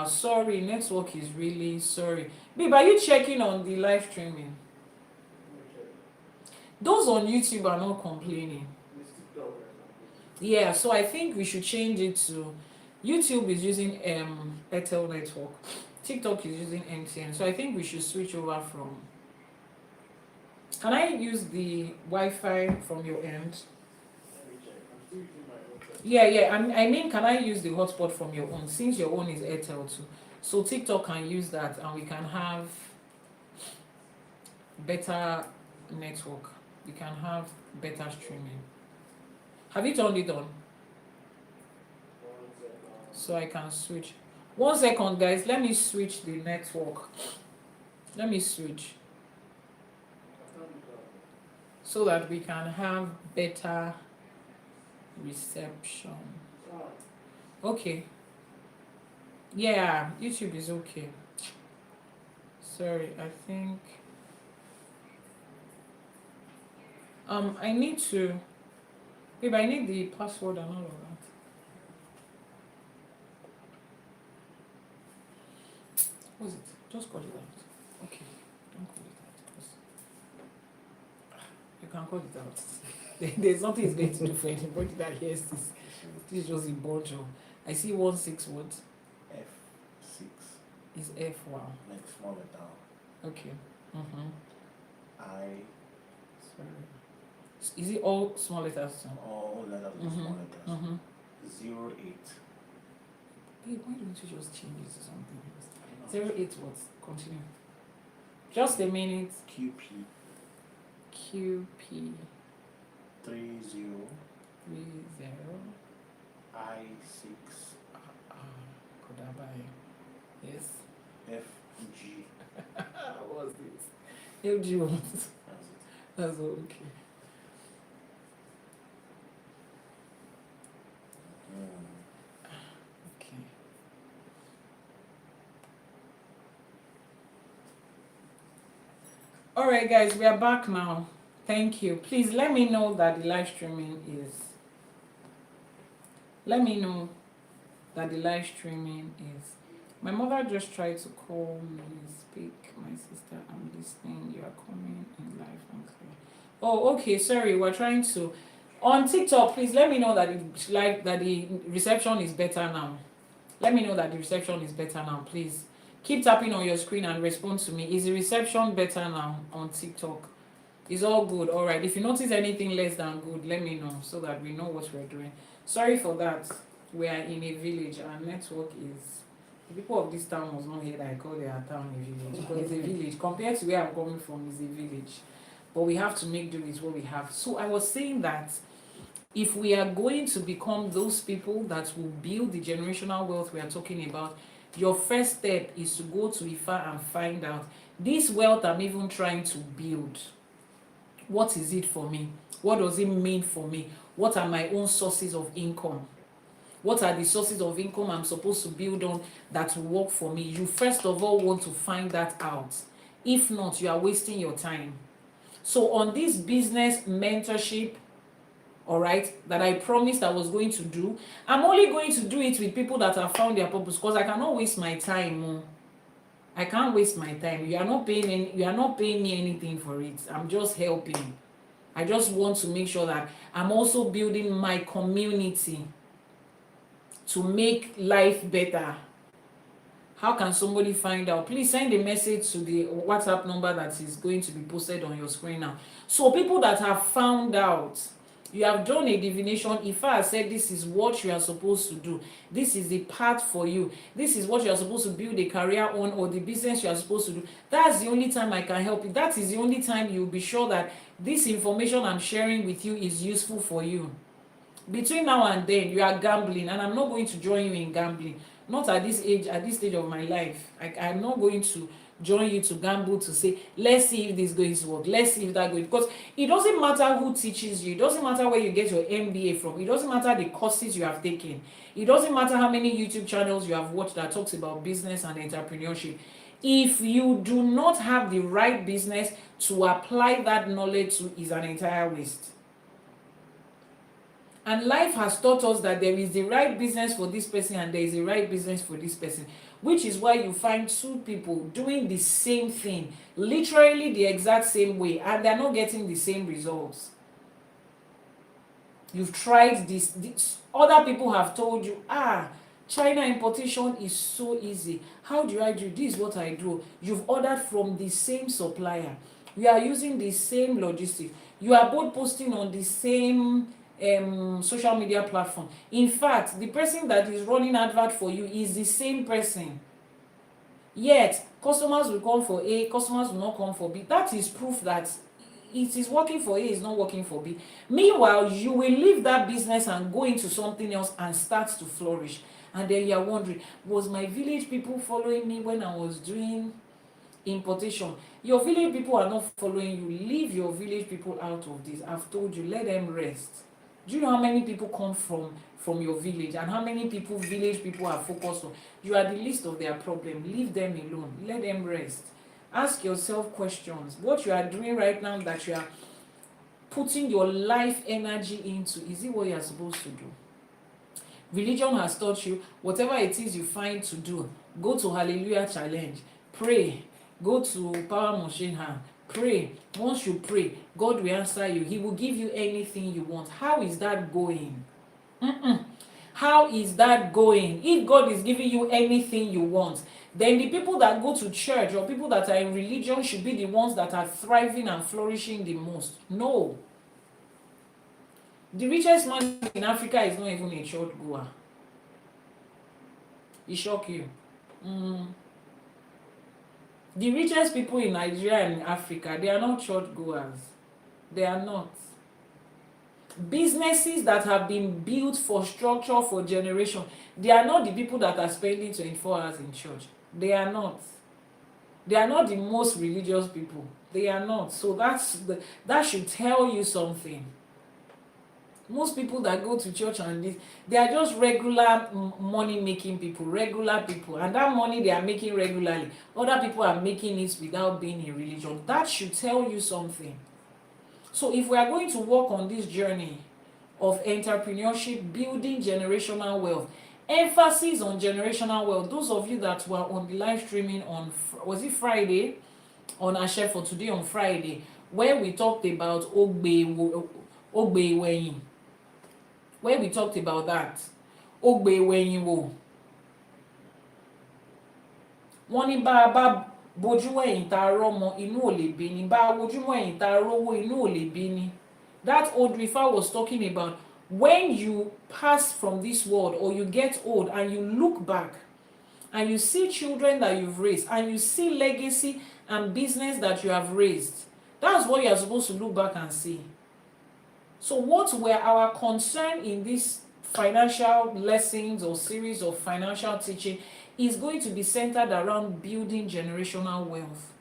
sorry, network is really sorry. Babe, are you checking on the live streaming? Those on YouTube are not complaining. Yeah, so I think we should change it to YouTube is using Airtel network. TikTok is using MTN. So I think we should switch over from. Can I use the Wi-Fi from your end? Yeah. I mean, can I use the hotspot from your own? Since your own is Airtel too. So TikTok can use that and we can have better network. We can have better streaming. Have you turned it on? So I can switch. 1 second, guys. Let me switch the network. Let me switch. So that we can have better reception. Okay. Yeah, YouTube is okay. Sorry, I think I need to, babe, I need the password and all of that. What's it? Just call it out. Okay, don't call it out. You can call it out. There's nothing is going to do for anybody that hears this. This is just a bunch of. I see 16 words. F6. Is F, wow. Like small down. Okay. I. Sorry. Is it all small letters? All letters with small letters. 08. Hey, why don't you just change it to something else? 08 what? Continue. Just a minute. QP. QP 30. 30. I6. Could I buy? Yes. FG. What's this? FG what? That's it. That's okay. Okay. All right, guys, we are back now. Thank you. Please let me know that the live streaming is. Let me know that the live streaming is. My mother just tried to call me. Speak, my sister. I'm listening. You are coming in live and clear. Oh, okay. Sorry, we're trying to. On TikTok, please let me know that the reception is better now. Let me know that the reception is better now, please. Keep tapping on your screen and respond to me. Is the reception better now on TikTok? It's all good. All right. If you notice anything less than good, let me know so that we know what we're doing. Sorry for that. We are in a village. Our network is. The people of this town was not here that I call their town a village. But it's a village. Compared to where I'm coming from, it's a village. But we have to make do with what we have. So I was saying that if we are going to become those people that will build the generational wealth we are talking about, your first step is to go to Ifa and find out this wealth I'm even trying to build. What is it for me? What does it mean for me? What are my own sources of income? What are the sources of income I'm supposed to build on that will work for me? You first of all want to find that out. If not, you are wasting your time. So on this business mentorship, all right, that I promised I was going to do, I'm only going to do it with people that have found their purpose, because I cannot waste my time. I can't waste my time. You are not paying me anything for it. I'm just helping. I just want to make sure that I'm also building my community to make life better. How can somebody find out? Please send a message to the WhatsApp number that is going to be posted on your screen now. So people that have found out, you have done a divination. Ifa has said this is what you are supposed to do. This is the path for you. This is what you are supposed to build a career on, or the business you are supposed to do. That's the only time I can help you. That is the only time you'll be sure that this information I'm sharing with you is useful for you. Between now and then, you are gambling, and I'm not going to join you in gambling. Not at this age, at this stage of my life. I'm not going to join you to gamble to say, let's see if this is going to work, let's see if that goes. Because it doesn't matter who teaches you, it doesn't matter where you get your MBA from, it doesn't matter the courses you have taken, it doesn't matter how many YouTube channels you have watched that talks about business and entrepreneurship. If you do not have the right business to apply that knowledge to, is an entire waste. And life has taught us that there is the right business for this person and there is the right business for this person, which is why you find two people doing the same thing, literally the exact same way, and they're not getting the same results. You've tried this, other people have told you, China importation is so easy. How do I do? This is what I do. You've ordered from the same supplier. You are using the same logistics. You are both posting on the same social media platform. In fact, the person that is running advert for you is the same person. Yet, customers will come for A, customers will not come for B. That is proof that it is working for A, it's not working for B. Meanwhile, you will leave that business and go into something else and start to flourish. And then you are wondering, was my village people following me when I was doing importation? Your village people are not following you. Leave your village people out of this. I've told you, let them rest. Do you know how many people come from your village and how many people village people are focused on? You are the least of their problem. Leave them alone. Let them rest. Ask yourself questions. What you are doing right now that you are putting your life energy into, is it what you are supposed to do? Religion has taught you whatever it is you find to do, go to Hallelujah Challenge, pray, go to Power Machine Hand, pray. Once you pray, God will answer you. He will give you anything you want. How is that going? How is that going? If God is giving you anything you want, then the people that go to church or people that are in religion should be the ones that are thriving and flourishing the most. No. The richest man in Africa is not even a church goer. It shock you. The richest people in Nigeria and Africa, they are not church goers. They are not. Businesses that have been built for structure for generation, they are not the people that are spending 24 hours in church. They are not. They are not the most religious people. They are not. So that should tell you something. Most people that go to church and this, they are just regular money making people, regular people, and that money they are making regularly, other people are making it without being in religion. That should tell you something. So if we are going to work on this journey of entrepreneurship, building generational wealth, emphasis on generational wealth, those of you that were on the live streaming on, was it Friday, on ÌŞÄÉṣe for today on Friday, where we talked about Odù Ifá, where we talked about that. Odù Ifá. Wọ́n ní bá a bá bójúmọ́ ẹ̀yìn tá a rọ́mọ inú ò lè bí ni, bá a bójúmọ́ ẹ̀yìn tá a rówó inú ò lè bí ni. That Odù Ifá was talking about when you pass from this world or you get old and you look back and you see children that you've raised and you see legacy and business that you have raised. That's what you are supposed to look back and see. So what were our concern in this financial lessons or series of financial teaching is going to be centered around building generational wealth.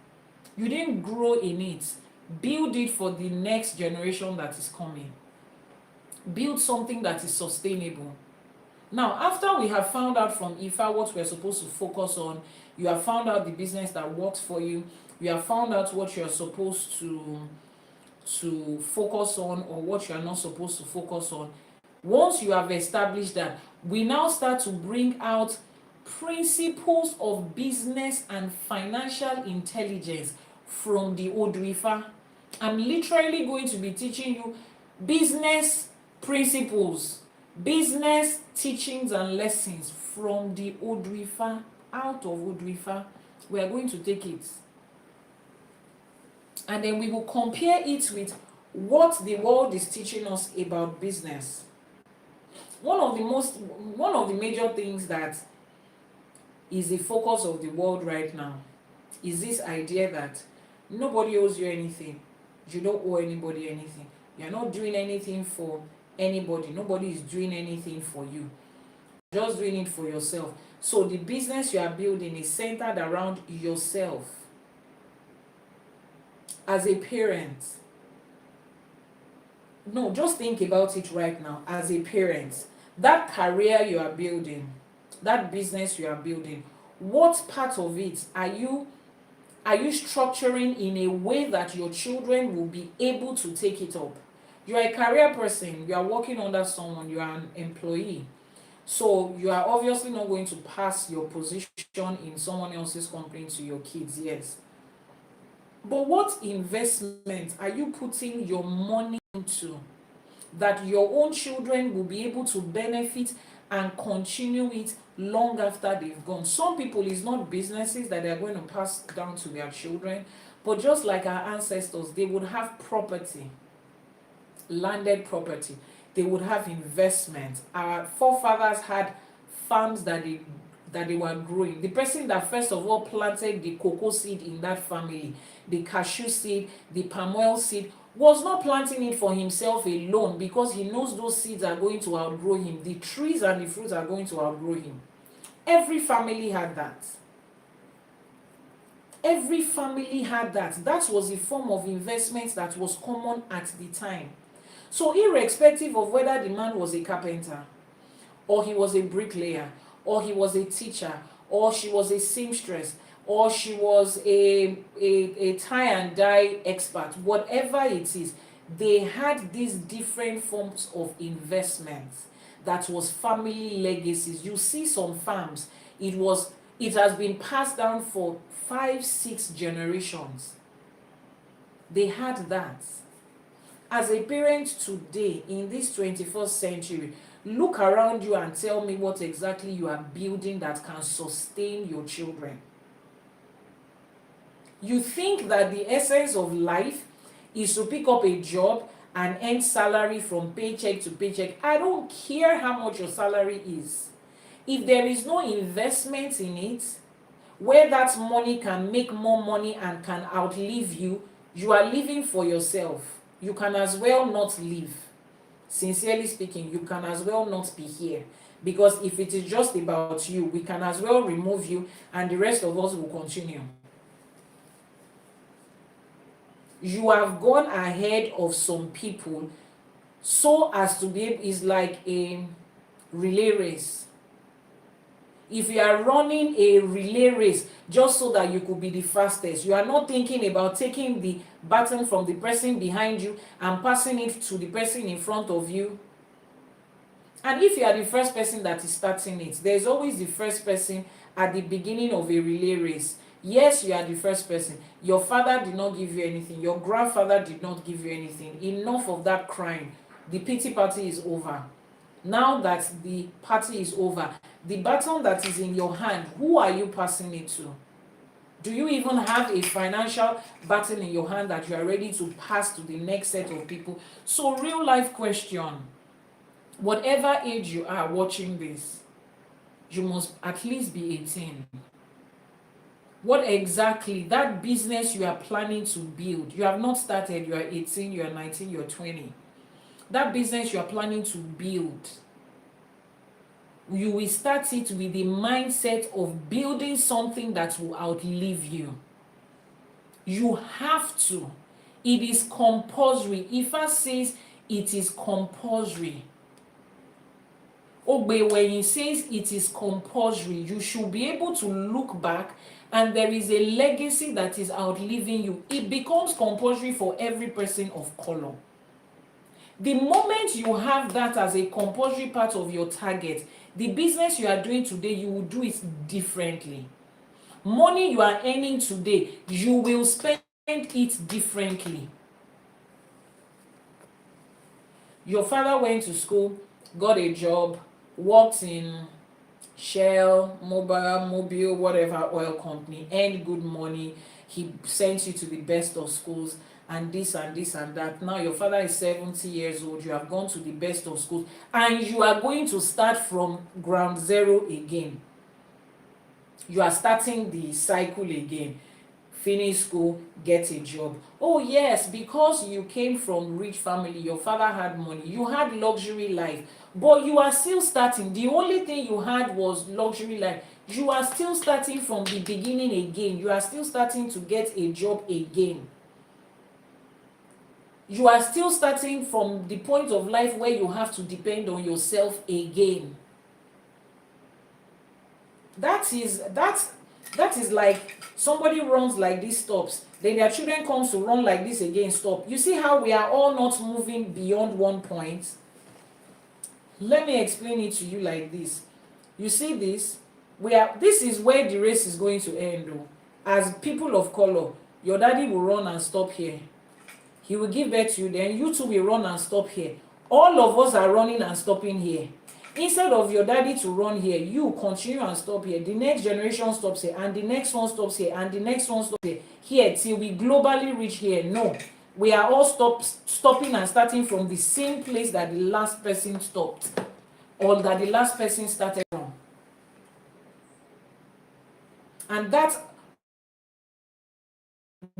You didn't grow in it. Build it for the next generation that is coming. Build something that is sustainable. Now, after we have found out from Ifa what we're supposed to focus on, you have found out the business that works for you, you have found out what you're supposed to focus on or what you are not supposed to focus on. Once you have established that, we now start to bring out principles of business and financial intelligence from the Odù Ifá. I'm literally going to be teaching you business principles, business teachings and lessons from the Odù Ifá, out of Odù Ifá. We are going to take it. And then we will compare it with what the world is teaching us about business. One of the major things that is the focus of the world right now is this idea that nobody owes you anything. You don't owe anybody anything. You're not doing anything for anybody. Nobody is doing anything for you. You're just doing it for yourself. So the business you are building is centered around yourself. as a parent, no, just think about it right now. As a parent, that career you are building, that business you are building, what part of it are you structuring in a way that your children will be able to take it up? You are a career person, you are working under someone, you are an employee. So you are obviously not going to pass your position in someone else's company to your kids, yes. But what investment are you putting your money into that your own children will be able to benefit and continue it long after they've gone? Some people, it's not businesses that they're going to pass down to their children, but just like our ancestors, they would have property, landed property. They would have investment. Our forefathers had farms that they were growing. The person that first of all planted the cocoa seed in that family, the cashew seed, the palm oil seed, was not planting it for himself alone, because he knows those seeds are going to outgrow him. The trees and the fruits are going to outgrow him. Every family had that. Every family had that. That was a form of investment that was common at the time. So irrespective of whether the man was a carpenter, or he was a bricklayer, or he was a teacher, or she was a seamstress, or she was a tie and dye expert, whatever it is, they had these different forms of investments that was family legacies. You see some farms, it has been passed down for 5-6 generations. They had that. As a parent today, in this 21st century, look around you and tell me what exactly you are building that can sustain your children. You think that the essence of life is to pick up a job and earn salary from paycheck to paycheck. I don't care how much your salary is. If there is no investment in it, where that money can make more money and can outlive you, you are living for yourself. You can as well not live. Sincerely speaking, you can as well not be here. Because if it is just about you, we can as well remove you and the rest of us will continue. You have gone ahead of some people so as to be able, it's like a relay race. If you are running a relay race just so that you could be the fastest, you are not thinking about taking the baton from the person behind you and passing it to the person in front of you. And if you are the first person that is starting it, there is always the first person at the beginning of a relay race. Yes, you are the first person. Your father did not give you anything. Your grandfather did not give you anything. Enough of that crying. The pity party is over. Now that the party is over, the baton that is in your hand, who are you passing it to? Do you even have a financial baton in your hand that you are ready to pass to the next set of people? So real life question, whatever age you are watching this, you must at least be 18. What exactly, that business you are planning to build, you have not started, you are 18, you are 19, you are 20. That business you are planning to build, you will start it with the mindset of building something that will outlive you. You have to. It is compulsory. Ifa says it is compulsory. Ogbe, when he says it is compulsory, you should be able to look back and there is a legacy that is outliving you. It becomes compulsory for every person of color. The moment you have that as a compulsory part of your target, the business you are doing today, you will do it differently. Money you are earning today, you will spend it differently. Your father went to school, got a job, worked in Shell, Mobile, whatever oil company, earned good money. He sent you to the best of schools and this and this and that. Now your father is 70 years old. You have gone to the best of schools and you are going to start from ground zero again. You are starting the cycle again. Finish school, get a job. Oh yes, because you came from rich family, your father had money, you had luxury life, but you are still starting. The only thing you had was luxury life. You are still starting from the beginning again. You are still starting to get a job again. You are still starting from the point of life where you have to depend on yourself again. That is like somebody runs like this, stops, then their children comes to run like this again, stop. You see how we are all not moving beyond one point? Let me explain it to you like this. You see this? This is where the race is going to end though. As people of color, your daddy will run and stop here. He will give birth to you, then you two will run and stop here. All of us are running and stopping here. Instead of your daddy to run here, you continue and stop here. The next generation stops here, and the next one stops here, and the next one stops here till we globally reach here. No, we are all stopping and starting from the same place that the last person stopped, or that the last person started from. And that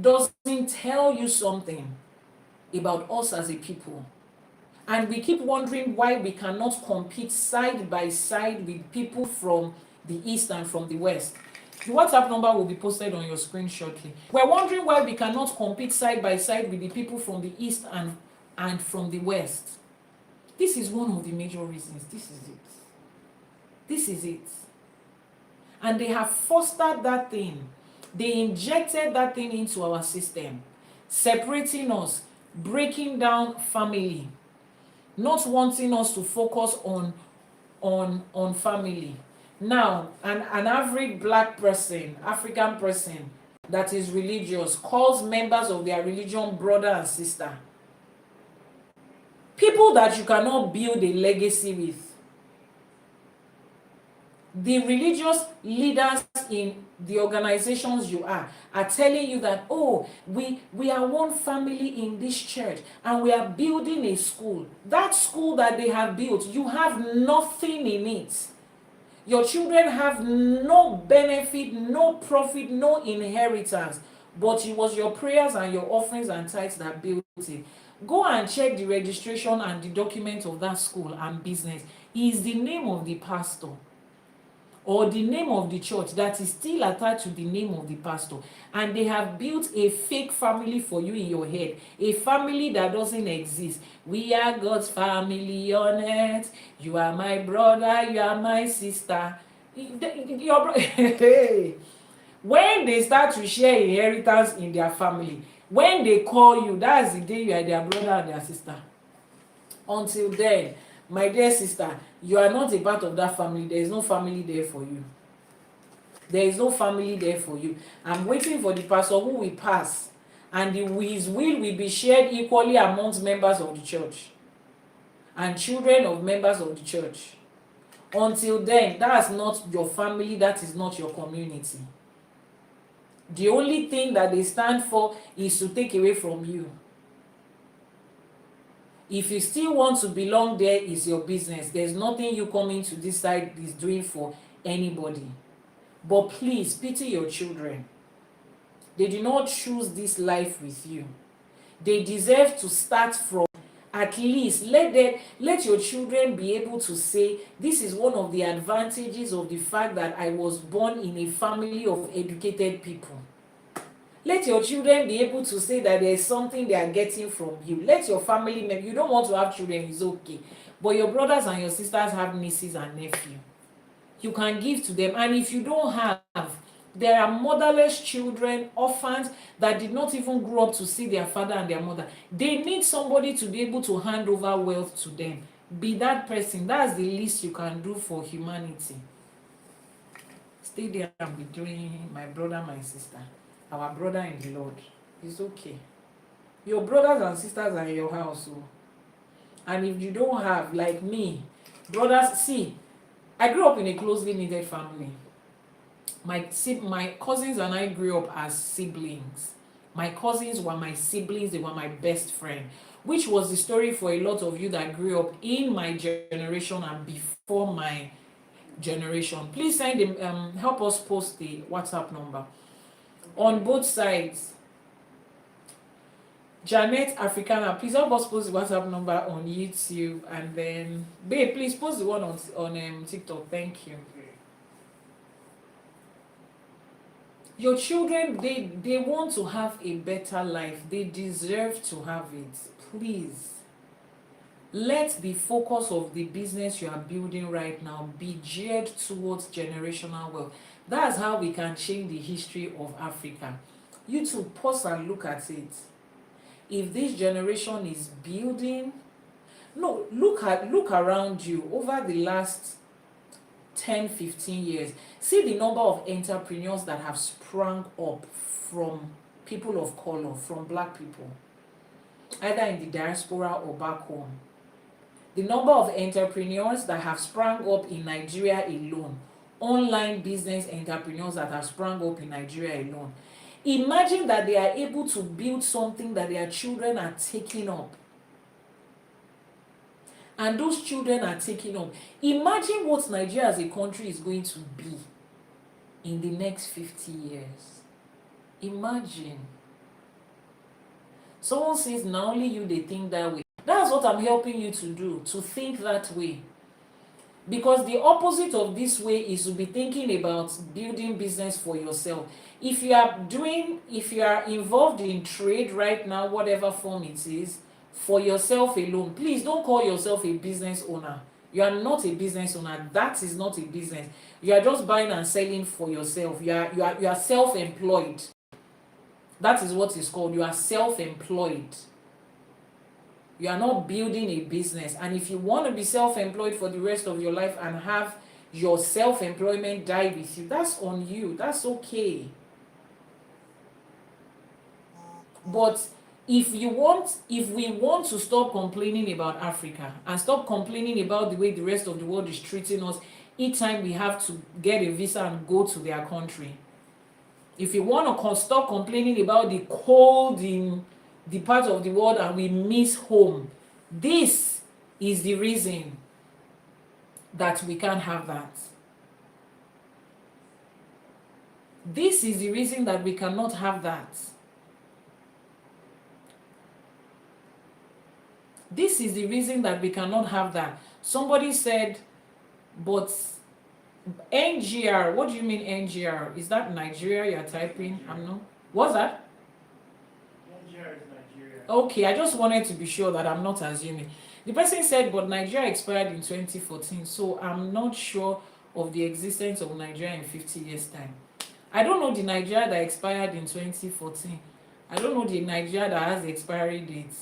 doesn't tell you something about us as a people. And we keep wondering why we cannot compete side by side with people from the east and from the west. The WhatsApp number will be posted on your screen shortly. We're wondering why we cannot compete side by side with the people from the east and from the west. This is one of the major reasons. This is it. This is it. And they have fostered that thing. They injected that thing into our system, separating us, breaking down family, not wanting us to focus on family. Now, an average black person, African person that is religious calls members of their religion brother and sister. People that you cannot build a legacy with. The religious leaders in the organizations you are telling you that, oh, we are one family in this church and we are building a school. That school that they have built, you have nothing in it. Your children have no benefit, no profit, no inheritance, but it was your prayers and your offerings and tithes that built it. Go and check the registration and the document of that school and business. It is the name of the pastor or the name of the church that is still attached to the name of the pastor, and they have built a fake family for you in your head, a family that doesn't exist. We are God's family on earth. You are my brother, you are my sister. When they start to share inheritance in their family, when they call you, that's the day you are their brother and their sister. Until then, my dear sister, you are not a part of that family. There is no family there for you. There is no family there for you. I'm waiting for the pastor who will pass, and his will be shared equally amongst members of the church and children of members of the church. Until then, that's not your family. That is not your community. The only thing that they stand for is to take away from you. If you still want to belong there, is your business. There's nothing you coming to this side is doing for anybody. But please, pity your children. They did not choose this life with you. They deserve to start from, at least let your children be able to say, this is one of the advantages of the fact that I was born in a family of educated people. Let your children be able to say that there is something they are getting from you. Let your family members, you don't want to have children, it's okay. But your brothers and your sisters have nieces and nephews. You can give to them. And if you don't have, there are motherless children, orphans that did not even grow up to see their father and their mother. They need somebody to be able to hand over wealth to them. Be that person. That's the least you can do for humanity. Stay there and be doing my brother, my sister. Our brother in the Lord. It's okay. Your brothers and sisters are in your house. So. And if you don't have, like me, brothers, see, I grew up in a closely knitted family. My cousins and I grew up as siblings. My cousins were my siblings. They were my best friend, which was the story for a lot of you that grew up in my generation and before my generation. Please send them, help us post the WhatsApp number. On both sides, Janet Africana, please help us post the WhatsApp number on YouTube, and then babe, please post the one on TikTok. Thank you. Your children, they want to have a better life. They deserve to have it. please, let the focus of the business you are building right now be geared towards generational wealth. That's how we can change the history of Africa. You too, pause and look at it. If this generation is building, no, look around you over the last 10-15 years. See the number of entrepreneurs that have sprung up from people of color, from black people, either in the diaspora or back home. The number of entrepreneurs that have sprung up in Nigeria alone, online business entrepreneurs that have sprung up in Nigeria alone. Imagine that they are able to build something that their children are taking up. And those children are taking up. Imagine what Nigeria as a country is going to be in the next 50 years. Imagine. Someone says, now only you, they think that way. That's what I'm helping you to do, to think that way. Because the opposite of this way is to be thinking about building business for yourself. If you are involved in trade right now, whatever form it is, for yourself alone, please don't call yourself a business owner. You are not a business owner. That is not a business. You are just buying and selling for yourself. You are self-employed. That is what it's called. You are self-employed. You are not building a business. And if you want to be self-employed for the rest of your life and have your self-employment die with you, that's on you. That's okay. But if we want to stop complaining about Africa and stop complaining about the way the rest of the world is treating us each time we have to get a visa and go to their country, if you want to stop complaining about the cold in the part of the world and we miss home, this is the reason that we can't have that. This is the reason that we cannot have that. This is the reason that we cannot have that. Somebody said, but NGR, what do you mean NGR? Is that Nigeria you're typing? I'm not. What's that? Nigeria is Nigeria. Okay, I just wanted to be sure that I'm not assuming. The person said, but Nigeria expired in 2014, so I'm not sure of the existence of Nigeria in 50 years' time. I don't know the Nigeria that expired in 2014. I don't know the Nigeria that has the expiry date.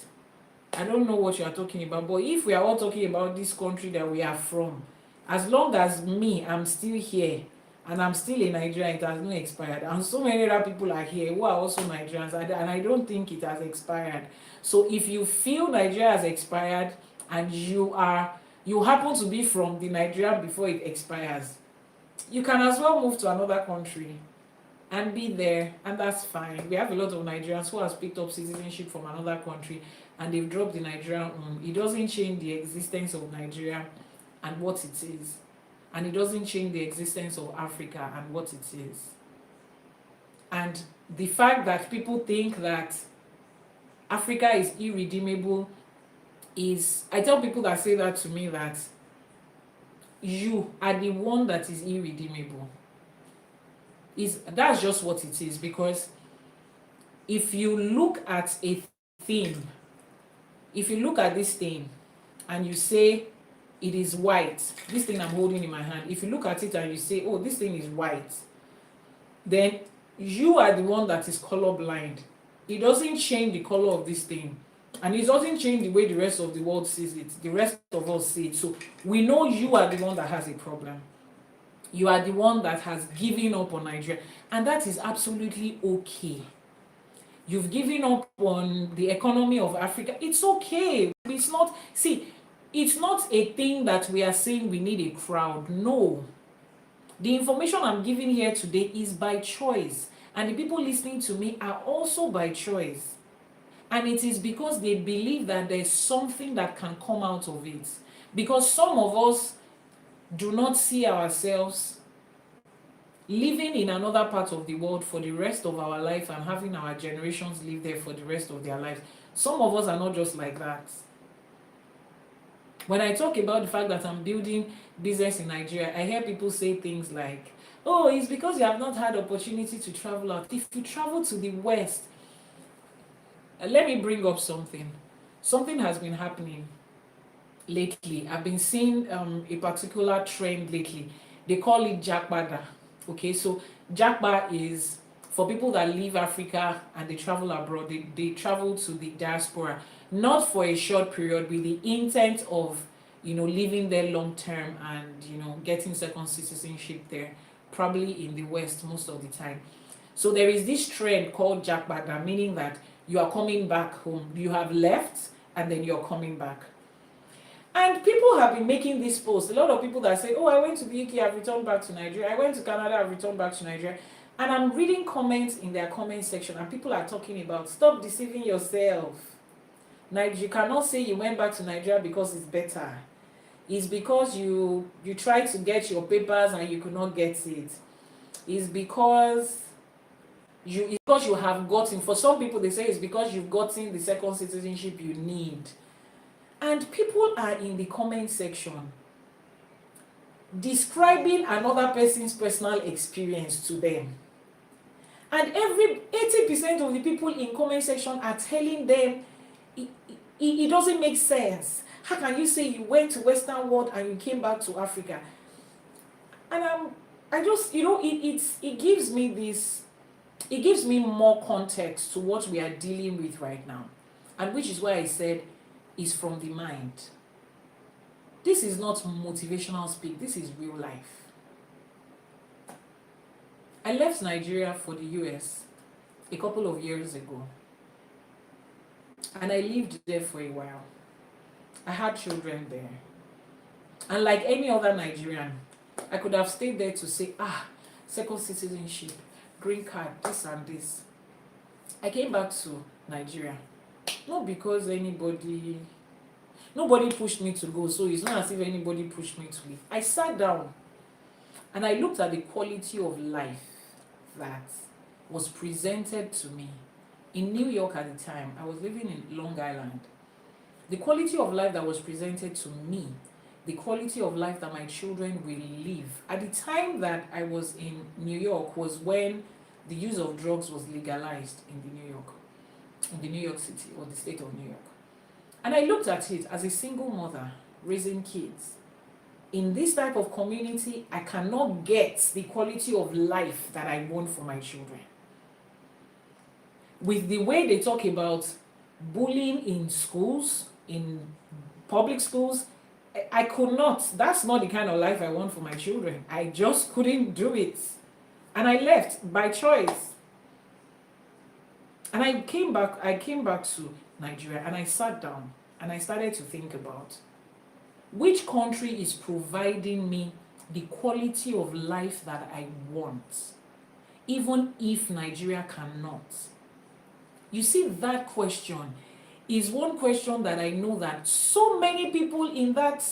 I don't know what you are talking about, but if we are all talking about this country that we are from, as long as me, I'm still here, and I'm still in Nigeria, it has not expired. And so many other people are here who are also Nigerians, and I don't think it has expired. So if you feel Nigeria has expired, and you happen to be from the Nigeria before it expires, you can as well move to another country and be there, and that's fine. We have a lot of Nigerians who have picked up citizenship from another country and they've dropped the Nigerian home. It doesn't change the existence of Nigeria and what it is. And it doesn't change the existence of Africa and what it is. And the fact that people think that Africa is irredeemable is, I tell people that say that to me that you are the one that is irredeemable. That's just what it is, because if you look at a thing, if you look at this thing and you say it is white, this thing I'm holding in my hand, if you look at it and you say, oh, this thing is white, then you are the one that is colorblind. It doesn't change the color of this thing, and it doesn't change the way the rest of the world sees it. The rest of us see it. So we know you are the one that has a problem. You are the one that has given up on Nigeria, and that is absolutely okay. You've given up on the economy of Africa. It's okay. It's not a thing that we are saying we need a crowd. No. The information I'm giving here today is by choice, and the people listening to me are also by choice. And it is because they believe that there's something that can come out of it. Because some of us do not see ourselves living in another part of the world for the rest of our life and having our generations live there for the rest of their lives. Some of us are not just like that. When I talk about the fact that I'm building business in Nigeria, I hear people say things like, oh, it's because you have not had opportunity to travel out. If you travel to the West, let me bring up something. something has been happening lately. I've been seeing a particular trend lately. They call it Jakbada. Okay, so Jakba is for people that leave Africa and they travel abroad. They travel to the diaspora, not for a short period, with the intent of, you know, living there long term and, you know, getting second citizenship there, probably in the West most of the time. So there is this trend called Jakbada, meaning that you are coming back home. You have left and then you're coming back. And people have been making this post. A lot of people that say, oh, I went to the UK, I've returned back to Nigeria. I went to Canada, I've returned back to Nigeria. And I'm reading comments in their comment section, and people are talking about, stop deceiving yourself. You cannot say you went back to Nigeria because it's better. It's because you tried to get your papers and you could not get it. It's because you have gotten, for some people they say it's because you've gotten the second citizenship you need. And people are in the comment section describing another person's personal experience to them. And 80% of the people in comment section are telling them it doesn't make sense. How can you say you went to Western world and you came back to Africa? And I just, you know, it gives me more context to what we are dealing with right now. And which is why I said is from the mind. This is not motivational speak, this is real life. I left Nigeria for the US a couple of years ago. And I lived there for a while. I had children there. And like any other Nigerian, I could have stayed there to say, second citizenship, green card, this and this. I came back to Nigeria. Not because nobody pushed me to go, so it's not as if anybody pushed me to leave. I sat down and I looked at the quality of life that was presented to me in New York at the time. I was living in Long Island. The quality of life that was presented to me, the quality of life that my children will live at the time that I was in New York was when the use of drugs was legalized in New York City, or the state of New York. And I looked at it as a single mother raising kids. In this type of community, I cannot get the quality of life that I want for my children. With the way they talk about bullying in schools, in public schools, I could not. That's not the kind of life I want for my children. I just couldn't do it. And I left by choice. And I came back to Nigeria, and I sat down and I started to think about which country is providing me the quality of life that I want, even if Nigeria cannot. You see, that question is one question that I know that so many people in that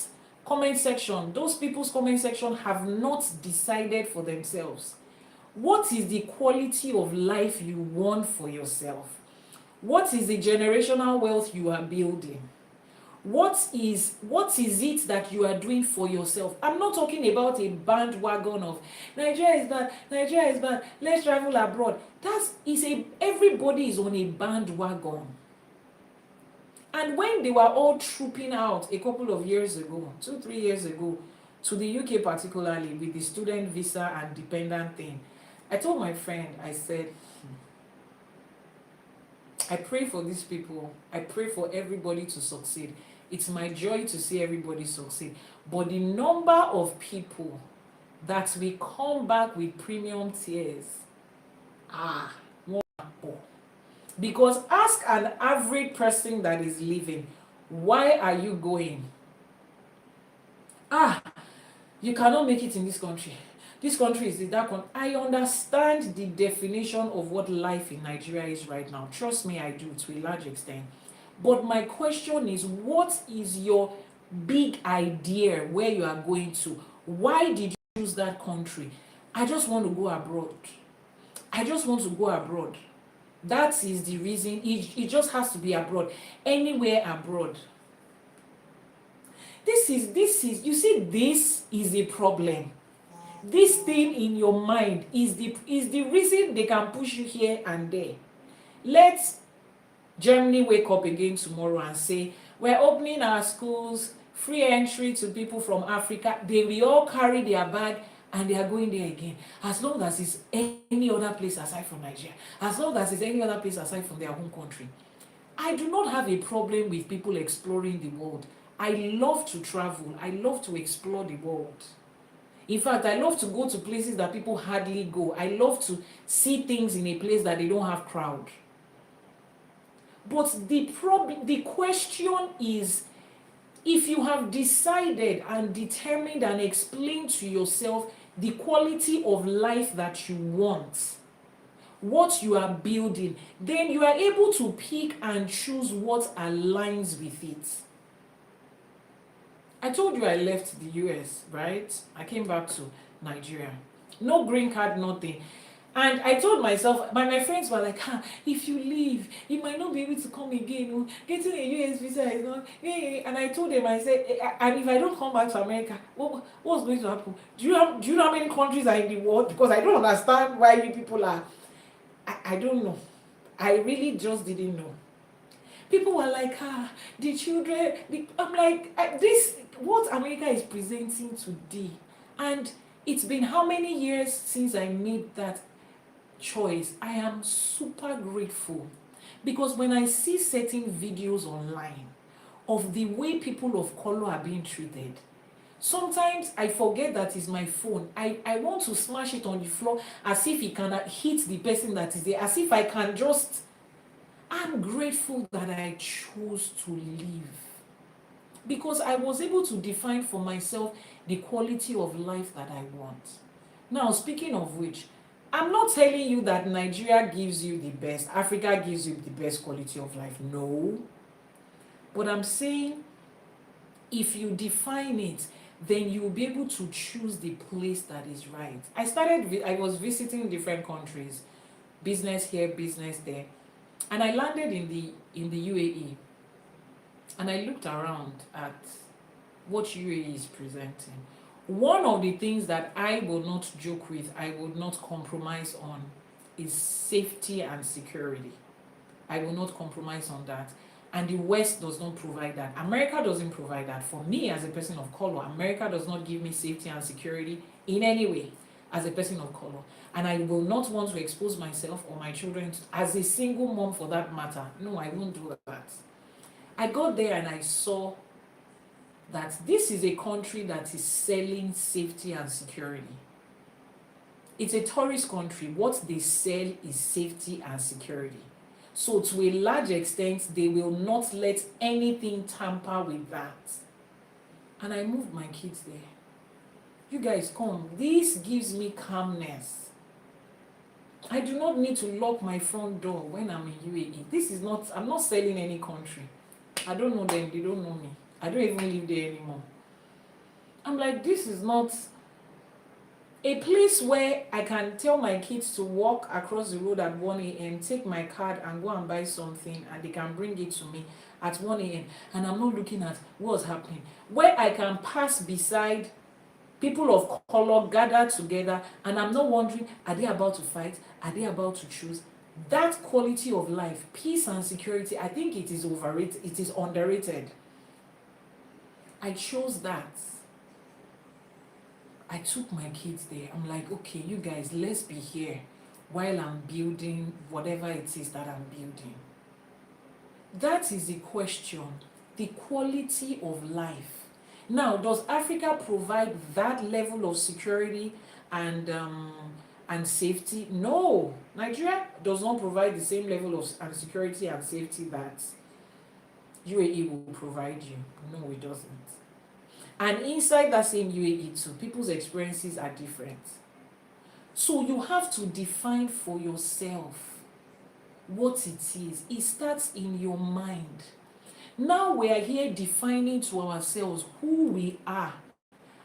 comment section, those people's comment section, have not decided for themselves. What is the quality of life you want for yourself? What is the generational wealth you are building? What is it that you are doing for yourself? I'm not talking about a bandwagon of Nigeria is bad, let's travel abroad. Everybody is on a bandwagon. And when they were all trooping out a couple of years ago, 2-3 years ago, to the UK particularly, with the student visa and dependent thing, I told my friend, I said, I pray for these people. I pray for everybody to succeed. It's my joy to see everybody succeed. But the number of people that will come back with premium tears, because ask an average person that is living, why are you going? You cannot make it in this country. This country is that country. I understand the definition of what life in Nigeria is right now. Trust me, I do, to a large extent. But my question is, what is your big idea where you are going to? Why did you choose that country? I just want to go abroad. I just want to go abroad. That is the reason. It just has to be abroad. Anywhere abroad. This is, you see, this is a problem. This thing in your mind is the reason they can push you here and there. Let Germany wake up again tomorrow and say, we're opening our schools, free entry to people from Africa, they will all carry their bag and they are going there again. As long as it's any other place aside from Nigeria, as long as it's any other place aside from their home country. I do not have a problem with people exploring the world. I love to travel. I love to explore the world. In fact, I love to go to places that people hardly go. I love to see things in a place that they don't have crowd. But the question is, if you have decided and determined and explained to yourself the quality of life that you want, what you are building, then you are able to pick and choose what aligns with it. I told you I left the US, right? I came back to Nigeria. No green card, nothing. And I told myself, my friends were like, if you leave, you might not be able to come again. Getting a US visa is not. And I told them, I said, and if I don't come back to America, what's going to happen? Do you know how many countries are in the world? Because I don't understand why you people are. I don't know. I really just didn't know. People were like, the children. I'm like, this, what America is presenting today. And it's been how many years since I made that choice? I am super grateful, because when I see certain videos online of the way people of color are being treated, sometimes I forget that it's my phone. I want to smash it on the floor as if it can hit the person that is there, as if I can just. I'm grateful that I chose to live, because I was able to define for myself the quality of life that I want. Now, speaking of which, I'm not telling you that Nigeria gives you the best, Africa gives you the best quality of life. No. But I'm saying, if you define it, then you'll be able to choose the place that is right. I was visiting different countries, business here, business there, and I landed in the UAE, and I looked around at what UAE is presenting. One of the things that I will not joke with, I will not compromise on, is safety and security. I will not compromise on that. And the West does not provide that. America doesn't provide that. For me, as a person of color, America does not give me safety and security in any way as a person of color. And I will not want to expose myself or my children as a single mom for that matter. No, I won't do that. I got there and I saw that this is a country that is selling safety and security. It's a tourist country. What they sell is safety and security. So to a large extent, they will not let anything tamper with that. And I moved my kids there. You guys come. This gives me calmness. I do not need to lock my front door when I'm in UAE. I'm not selling any country. I don't know them, they don't know me. I don't even live there anymore. I'm like, this is not a place where I can tell my kids to walk across the road at 1 a.m., take my card and go and buy something, and they can bring it to me at 1 a.m. And I'm not looking at what's happening. Where I can pass beside people of color gathered together, and I'm not wondering, are they about to fight? Are they about to choose? That quality of life, peace and security, I think it is overrated. It is underrated. I chose that. I took my kids there. I'm like, okay, you guys, let's be here while I'm building whatever it is that I'm building. That is the question, the quality of life. Now, does Africa provide that level of security and safety? No. Nigeria does not provide the same level of security and safety that UAE will provide you. No, it doesn't. And inside that same UAE too, people's experiences are different. So you have to define for yourself what it is. It starts in your mind. Now we are here defining to ourselves who we are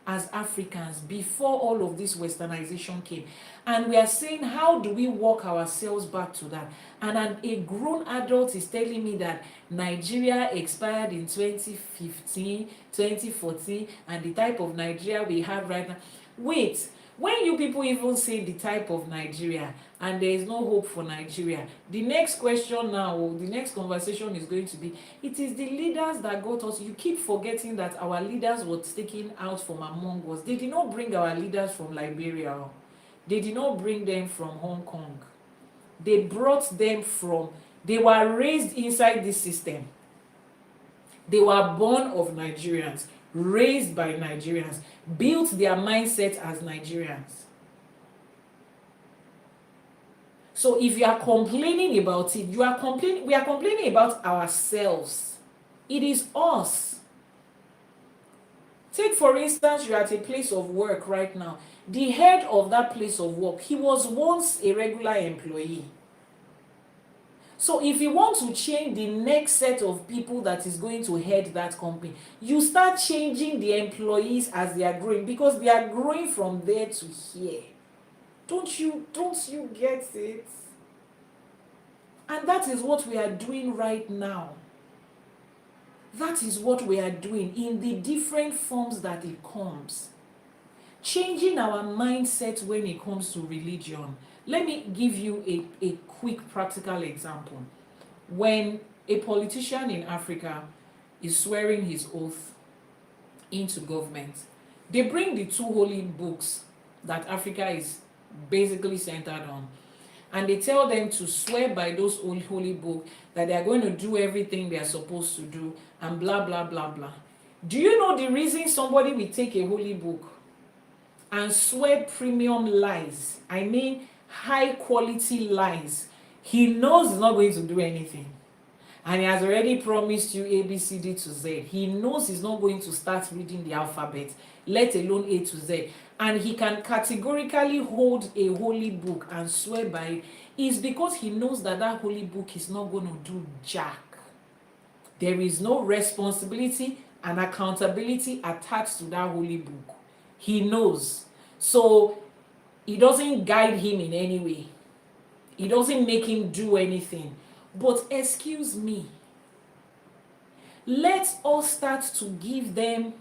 as Africans before all of this westernization came. And we are saying, how do we walk ourselves back to that? And a grown adult is telling me that Nigeria expired in 2015, 2014, and the type of Nigeria we have right now. Wait, When you people even say the type of Nigeria and there is no hope for Nigeria, the next question now, or the next conversation is going to be, it is the leaders that got us. You keep forgetting that our leaders were taken out from among us. They did not bring our leaders from Liberia. They did not bring them from Hong Kong. They brought them from, they were raised inside this system. They were born of Nigerians, raised by Nigerians, built their mindset as Nigerians. So if you are complaining about it, we are complaining about ourselves. It is us. Take for instance, you're at a place of work right now. The head of that place of work, he was once a regular employee. So if you want to change the next set of people that is going to head that company, you start changing the employees as they are growing, because they are growing from there to here. Don't you get it? And that is what we are doing right now. That is what we are doing in the different forms that it comes. Changing our mindset when it comes to religion. Let me give you a quick practical example. When a politician in Africa is swearing his oath into government, they bring the two holy books that Africa is basically centered on, and they tell them to swear by those holy books that they are going to do everything they are supposed to do, and blah blah blah blah. Do you know the reason somebody will take a holy book and swear premium lies? I mean high quality lies. He knows he's not going to do anything, and he has already promised you A, B, C, D to Z. He knows he's not going to start reading the alphabet, let alone A to Z, and he can categorically hold a holy book and swear by it. Is because he knows that that holy book is not going to do jack. There is no responsibility and accountability attached to that holy book. He knows. So it doesn't guide him in any way. It doesn't make him do anything. But excuse me, let us start to give them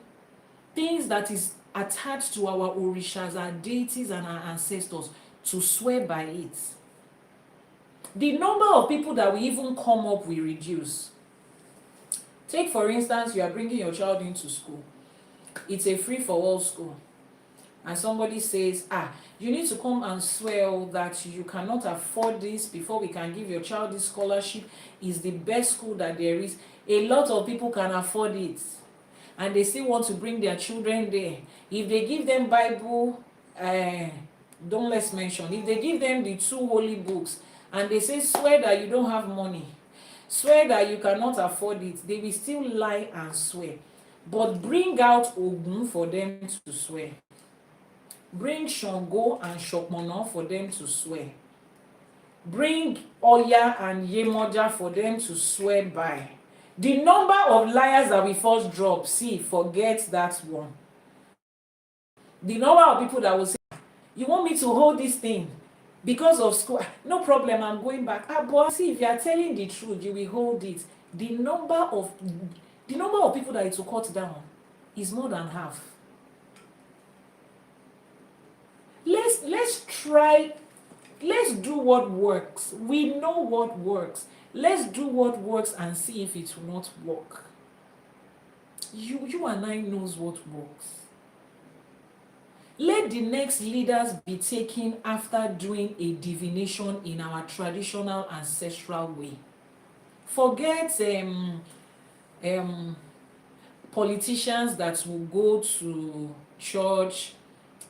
things that is attached to our orishas, our deities, and our ancestors, to swear by it. The number of people that we even come up will reduce. Take for instance, you are bringing your child into school. It's a free-for-all school. And somebody says, you need to come and swear that you cannot afford this before we can give your child this scholarship. Is the best school that there is. A lot of people can afford it, and they still want to bring their children there. If they give them Bible, don't let's mention, if they give them the two holy books and they say swear that you don't have money, swear that you cannot afford it, they will still lie and swear. But bring out Ogun for them to swear. Bring Shango and Shokmono for them to swear. Bring Oya and Yemoja for them to swear by. The number of liars that we first drop, forget that one. The number of people that will say, you want me to hold this thing because of school? No problem, I'm going back. But if you are telling the truth, you will hold it. The number of people that it will cut down is more than half. Let's try. Let's do what works. We know what works. Let's do what works and see if it will not work. You and I knows what works. Let the next leaders be taken after doing a divination in our traditional ancestral way. Forget politicians that will go to church.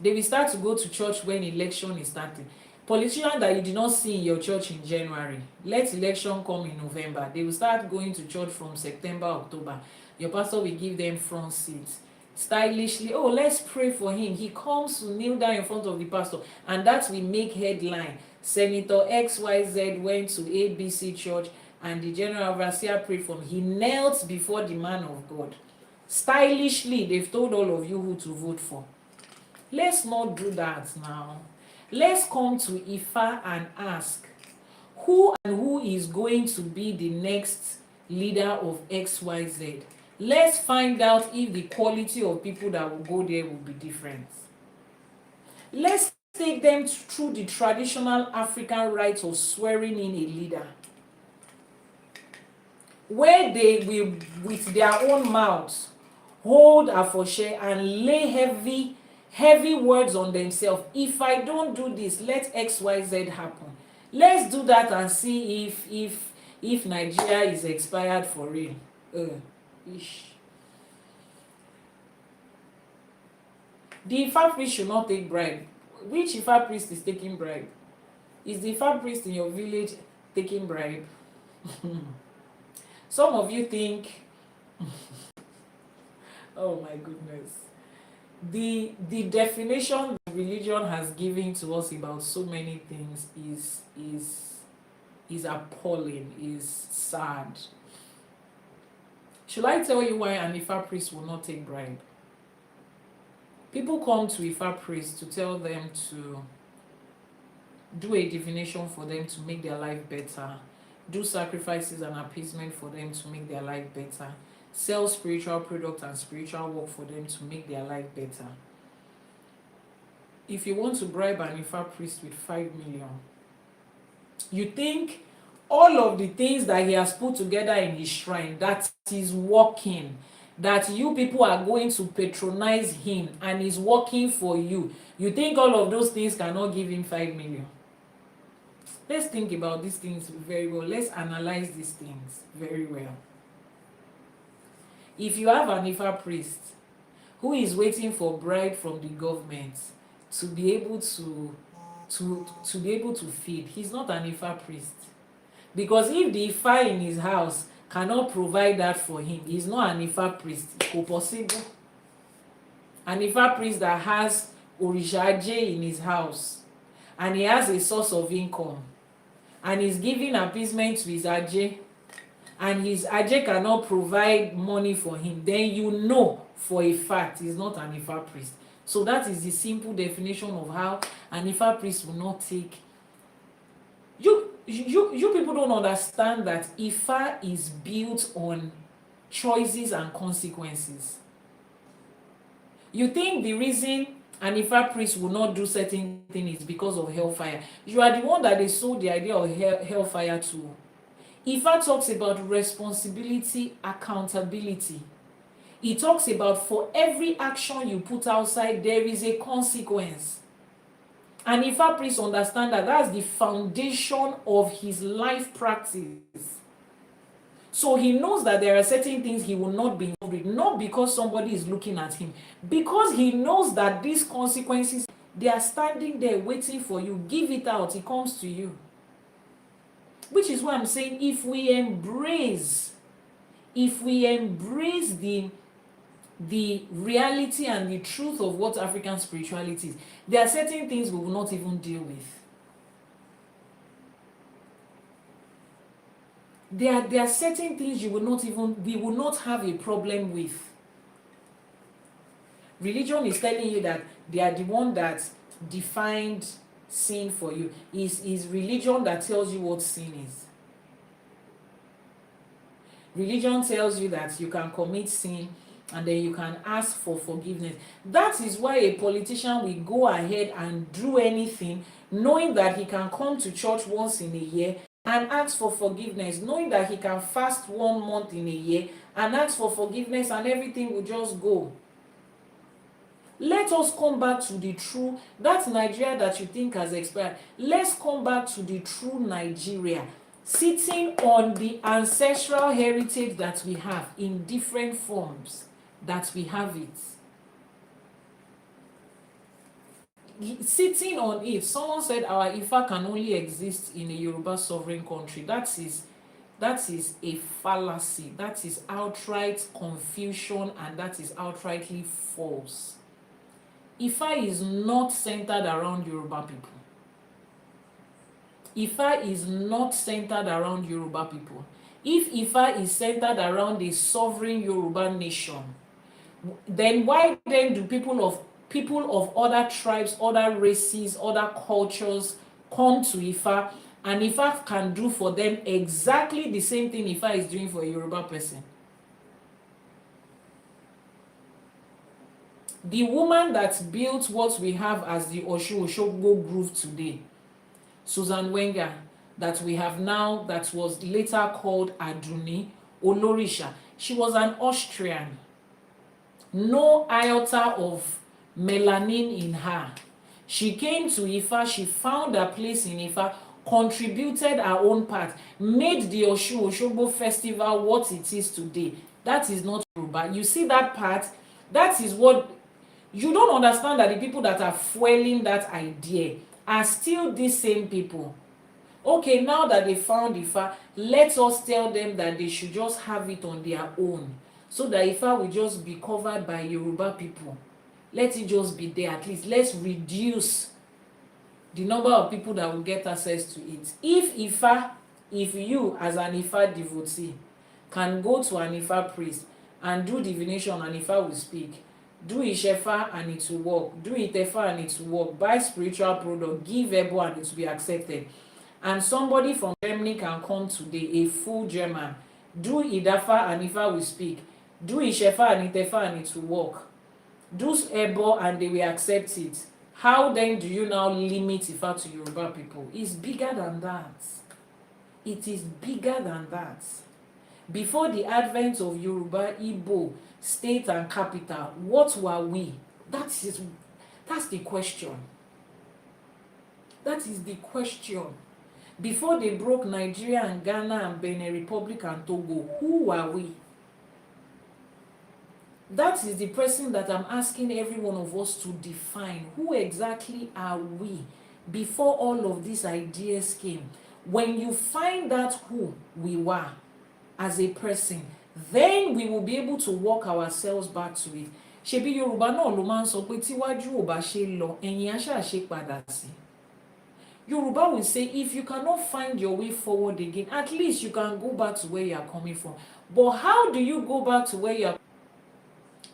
They will start to go to church when election is starting. Politicians that you did not see in your church in January, let election come in November. They will start going to church from September, October. Your pastor will give them front seats. Stylishly, let's pray for him. He comes to kneel down in front of the pastor, and that will make headline. Senator XYZ went to ABC church and the general overseer prayed for him. He knelt before the man of God. Stylishly, they've told all of you who to vote for. Let's not do that now. Let's come to Ifa and ask who is going to be the next leader of XYZ. Let's find out if the quality of people that will go there will be different. Let's take them through the traditional African rite of swearing in a leader, where they will, with their own mouths, hold Afoshe and lay heavy words on themselves. If I don't do this, let XYZ happen. Let's do that and see if Nigeria is expired for real. Ish. The Ifa priest should not take bribe. Which Ifa priest is taking bribe? Is the Ifa priest in your village taking bribe? Some of you think, oh my goodness. The definition religion has given to us about so many things is appalling, is sad. Should I tell you why an Ifa priest will not take bribe? People come to Ifa priests to tell them to do a divination for them to make their life better, do sacrifices and appeasement for them to make their life better, sell spiritual product and spiritual work for them to make their life better. If you want to bribe an Ifa priest with 5 million, you think all of the things that he has put together in his shrine, that is working, that you people are going to patronize him and is working for you, you think all of those things cannot give him 5 million? Let's think about these things very well. Let's analyze these things very well. If you have an Ifa priest who is waiting for bribe from the government to be able to be able to feed, he's not an Ifa priest. Because if the Ifa in his house cannot provide that for him, he's not an Ifa priest. It's possible. An Ifa priest that has Orishaje in his house and he has a source of income and he's giving appeasement to his Aje, and his Aje cannot provide money for him, then you know for a fact he's not an Ifa priest. So that is the simple definition of how an Ifa priest will not take. You people don't understand that Ifa is built on choices and consequences. You think the reason an Ifa priest will not do certain things is because of hellfire. You are the one that they sold the idea of hellfire to. Ifa talks about responsibility, accountability. He talks about for every action you put outside, there is a consequence. And Ifa priests understand that that's the foundation of his life practice. So he knows that there are certain things he will not be involved with, not because somebody is looking at him, because he knows that these consequences, they are standing there waiting for you. Give it out, it comes to you. Which is why I'm saying if we embrace the reality and the truth of what African spirituality is, there are certain things we will not even deal with. There are certain things we will not have a problem with. Religion is telling you that they are the one that defined sin for you. Is religion that tells you what sin is. Religion tells you that you can commit sin and then you can ask for forgiveness. That is why a politician will go ahead and do anything knowing that he can come to church once in a year and ask for forgiveness, knowing that he can fast 1 month in a year and ask for forgiveness and everything will just go. Let us come back to the true, that Nigeria that you think has expired. Let's come back to the true Nigeria, sitting on the ancestral heritage that we have in different forms, that we have it. Sitting on it, someone said our Ifa can only exist in a Yoruba sovereign country. That is a fallacy. That is outright confusion, and that is outrightly false. Ifa is not centered around Yoruba people. Ifa is not centered around Yoruba people. If Ifa is centered around a sovereign Yoruba nation, then why then do people of other tribes, other races, other cultures come to Ifa, and Ifa can do for them exactly the same thing Ifa is doing for a Yoruba person? The woman that built what we have as the Osun Osogbo Grove today, Susan Wenger, that we have now, that was later called Aduni Olorisha, she was an Austrian. No iota of melanin in her. She came to Ifa, she found a place in Ifa, contributed her own part, made the Osun Osogbo festival what it is today. That is not Yoruba. You see that part? That is what you don't understand, that the people that are fueling that idea are still these same people. Okay, now that they found Ifa, let us tell them that they should just have it on their own, so that Ifa will just be covered by Yoruba people. Let it just be there. At least let's reduce the number of people that will get access to it. If you as an Ifa devotee can go to an Ifa priest and do divination and Ifa will speak, do Ishefa and it will work, do Itefa and it will work, buy spiritual product, give Ebo and it will be accepted. And somebody from Germany can come today, a full German, do Idafa and Ifa will speak, do Ishefa and Itefa and it will work, do Ebo and they will accept it. How then do you now limit Ifa to Yoruba people? It's bigger than that. It is bigger than that. Before the advent of Yoruba, Igbo, state and capital, what were we? That's the question. That is the question. Before they broke Nigeria and Ghana and Benin Republic and Togo, who were we? That is the person that I'm asking every one of us to define. Who exactly are we before all of these ideas came? When you find out who we were as a person, then we will be able to walk ourselves back to it. Ṣebí Yorùbá náà ló máa ń sọ pé tíwájú ò bá ṣe lọ, ẹ̀yìn á ṣáà ṣe padà sí. Yoruba will say, if you cannot find your way forward again, at least you can go back to where you are coming from. But how do you go back to where you are?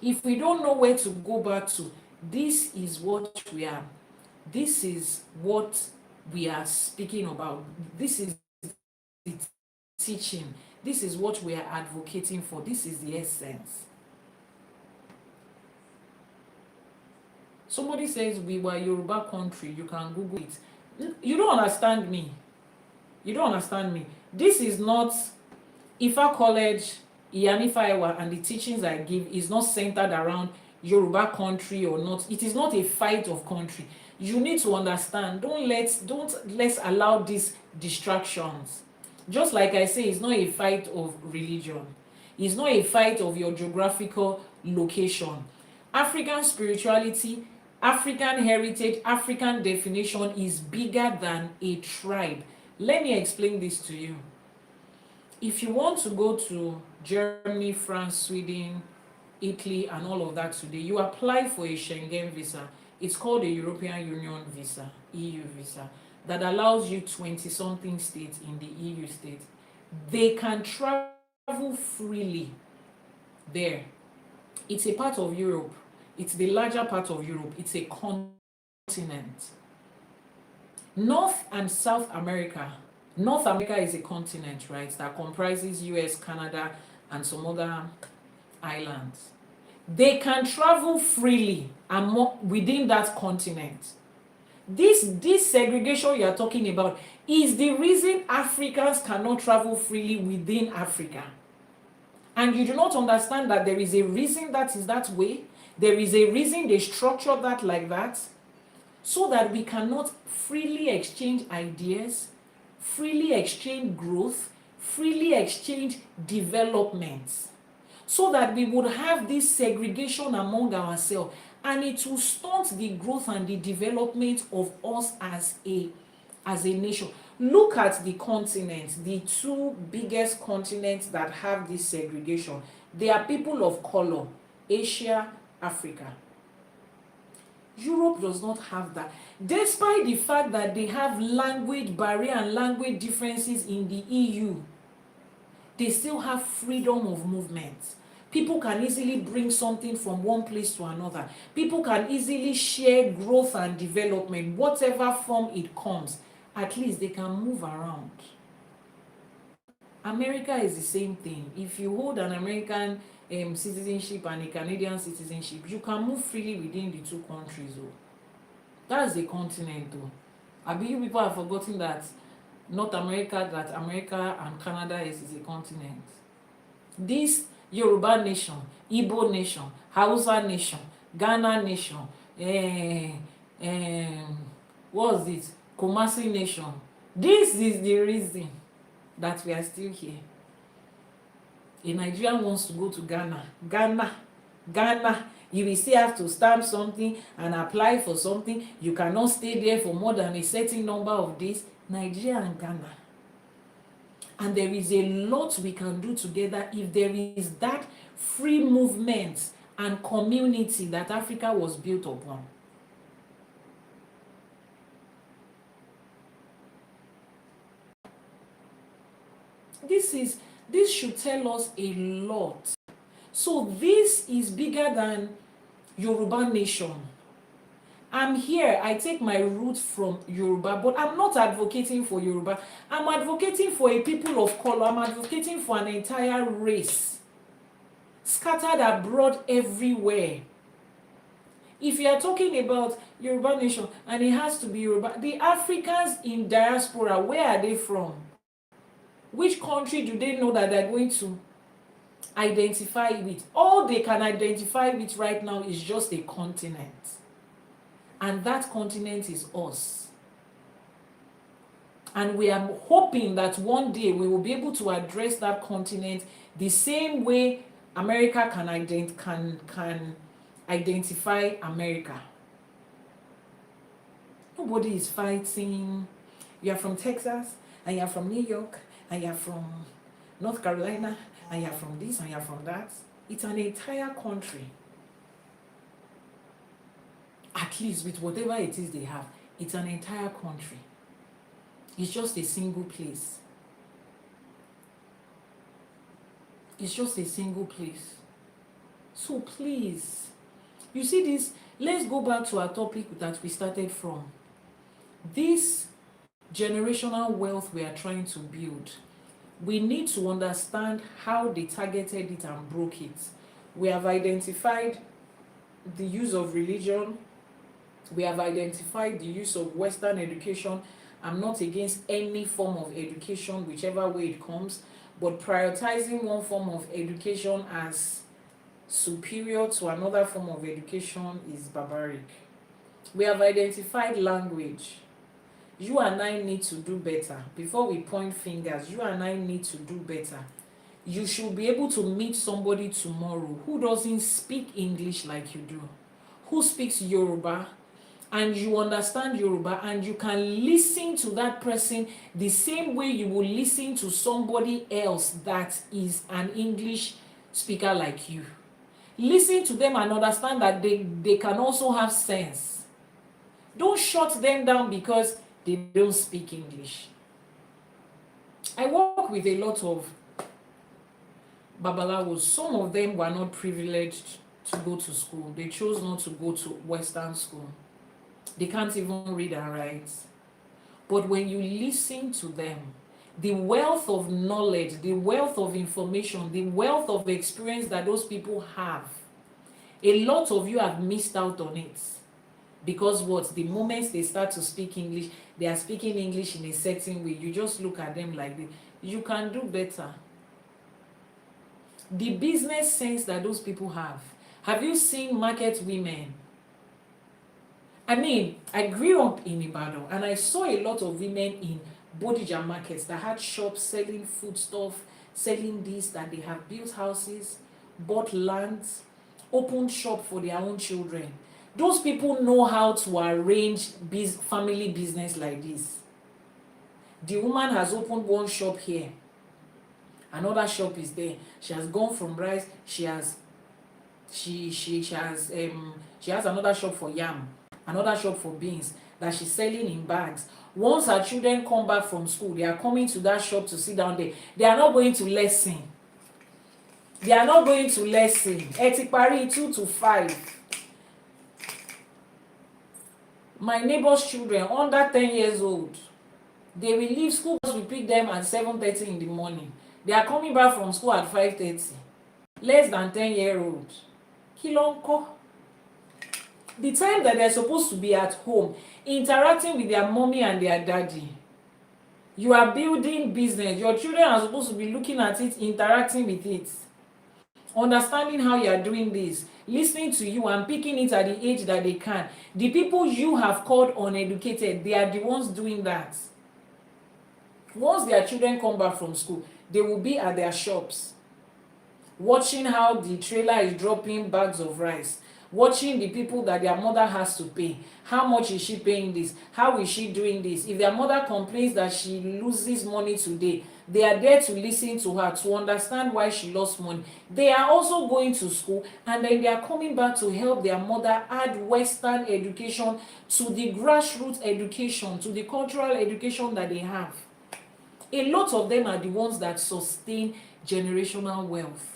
If we don't know where to go back to, this is what we are. This is what we are speaking about. This is the teaching. This is what we are advocating for. This is the essence. Somebody says we were Yoruba country. You can Google it. You don't understand me. You don't understand me. This is not Ifa College, Iyanifa Ewa, and the teachings I give is not centered around Yoruba country or not. It is not a fight of country. You need to understand. Let's allow these distractions. Just like I say, it's not a fight of religion. It's not a fight of your geographical location. African spirituality, African heritage, African definition is bigger than a tribe. Let me explain this to you. If you want to go to Germany, France, Sweden, Italy, and all of that today, you apply for a Schengen visa. It's called a European Union visa, EU visa, that allows you 20-something states in the EU state. They can travel freely there. It's a part of Europe. It's the larger part of Europe. It's a continent. North and South America. North America is a continent, right, that comprises US, Canada, and some other islands. They can travel freely within that continent. This segregation you're talking about is the reason Africans cannot travel freely within Africa. And you do not understand that there is a reason that is that way. There is a reason they structure that like that, so that we cannot freely exchange ideas, freely exchange growth, freely exchange developments, so that we would have this segregation among ourselves, and it will stunt the growth and the development of us as a nation. Look at the continents, the two biggest continents that have this segregation. They are people of color, Asia, Africa. Europe does not have that. Despite the fact that they have language barrier and language differences in the EU, they still have freedom of movement. People can easily bring something from one place to another. People can easily share growth and development, whatever form it comes. At least they can move around. America is the same thing. If you hold an American citizenship and a Canadian citizenship, you can move freely within the two countries. Oh, that's a continent. Though, I believe you people have forgotten that North America, that America and Canada is a continent. This Yoruba nation, Igbo nation, Hausa nation, Ghana nation, what's it? Kumasi nation. This is the reason that we are still here. A Nigerian wants to go to Ghana. You will still have to stamp something and apply for something. You cannot stay there for more than a certain number of days. Nigeria and Ghana. And there is a lot we can do together if there is that free movement and community that Africa was built upon. This should tell us a lot. So this is bigger than Yoruba nation. I'm here, I take my roots from Yoruba, but I'm not advocating for Yoruba. I'm advocating for a people of color. I'm advocating for an entire race, scattered abroad everywhere. If you are talking about Yoruba nation, and it has to be Yoruba, the Africans in diaspora, where are they from? Which country do they know that they're going to identify with? All they can identify with right now is just a continent. And that continent is us. And we are hoping that one day we will be able to address that continent the same way America can identify America. Nobody is fighting. You are from Texas, and you are from New York, and you are from North Carolina, and you are from this, and you are from that. It's an entire country. At least with whatever it is they have, it's an entire country. It's just a single place. It's just a single place. So please, you see this, let's go back to our topic that we started from. This generational wealth we are trying to build, we need to understand how they targeted it and broke it. We have identified the use of religion. We have identified the use of Western education. I'm not against any form of education, whichever way it comes, but prioritizing one form of education as superior to another form of education is barbaric. We have identified language. You and I need to do better. Before we point fingers, you and I need to do better. You should be able to meet somebody tomorrow who doesn't speak English like you do, who speaks Yoruba, and you understand Yoruba, and you can listen to that person the same way you will listen to somebody else that is an English speaker like you. Listen to them and understand that they can also have sense. Don't shut them down because they don't speak English. I work with a lot of Babalawos. Some of them were not privileged to go to school. They chose not to go to Western school. They can't even read and write. But when you listen to them, the wealth of knowledge, the wealth of information, the wealth of experience that those people have, a lot of you have missed out on it. Because what? The moment they start to speak English, they are speaking English in a certain way. You just look at them like this. You can do better. The business sense that those people have. Have you seen market women? I mean, I grew up in Ibadan and I saw a lot of women in Bodija markets that had shops selling food stuff, selling this, that they have built houses, bought lands, opened shop for their own children. Those people know how to arrange family business like this. The woman has opened one shop here. Another shop is there. She has gone from rice. She has another shop for yam, another shop for beans that she's selling in bags. Once her children come back from school, they are coming to that shop to sit down there. They are not going to lesson. They are not going to lesson. Etipari 2 to 5. My neighbor's children, under 10 years old, they will leave school. We pick them at 7:30 in the morning. They are coming back from school at 5:30. less than 10-year-old. Kí ló ń kọ́? The time that they're supposed to be at home, interacting with their mommy and their daddy. You are building business. Your children are supposed to be looking at it, interacting with it, understanding how you are doing this, listening to you and picking it at the age that they can. The people you have called uneducated, they are the ones doing that. Once their children come back from school, they will be at their shops, watching how the trailer is dropping bags of rice, watching the people that their mother has to pay. How much is she paying this? How is she doing this? If their mother complains that she loses money today, they are there to listen to her, to understand why she lost money. They are also going to school, and then they are coming back to help their mother add Western education to the grassroots education, to the cultural education that they have. A lot of them are the ones that sustain generational wealth.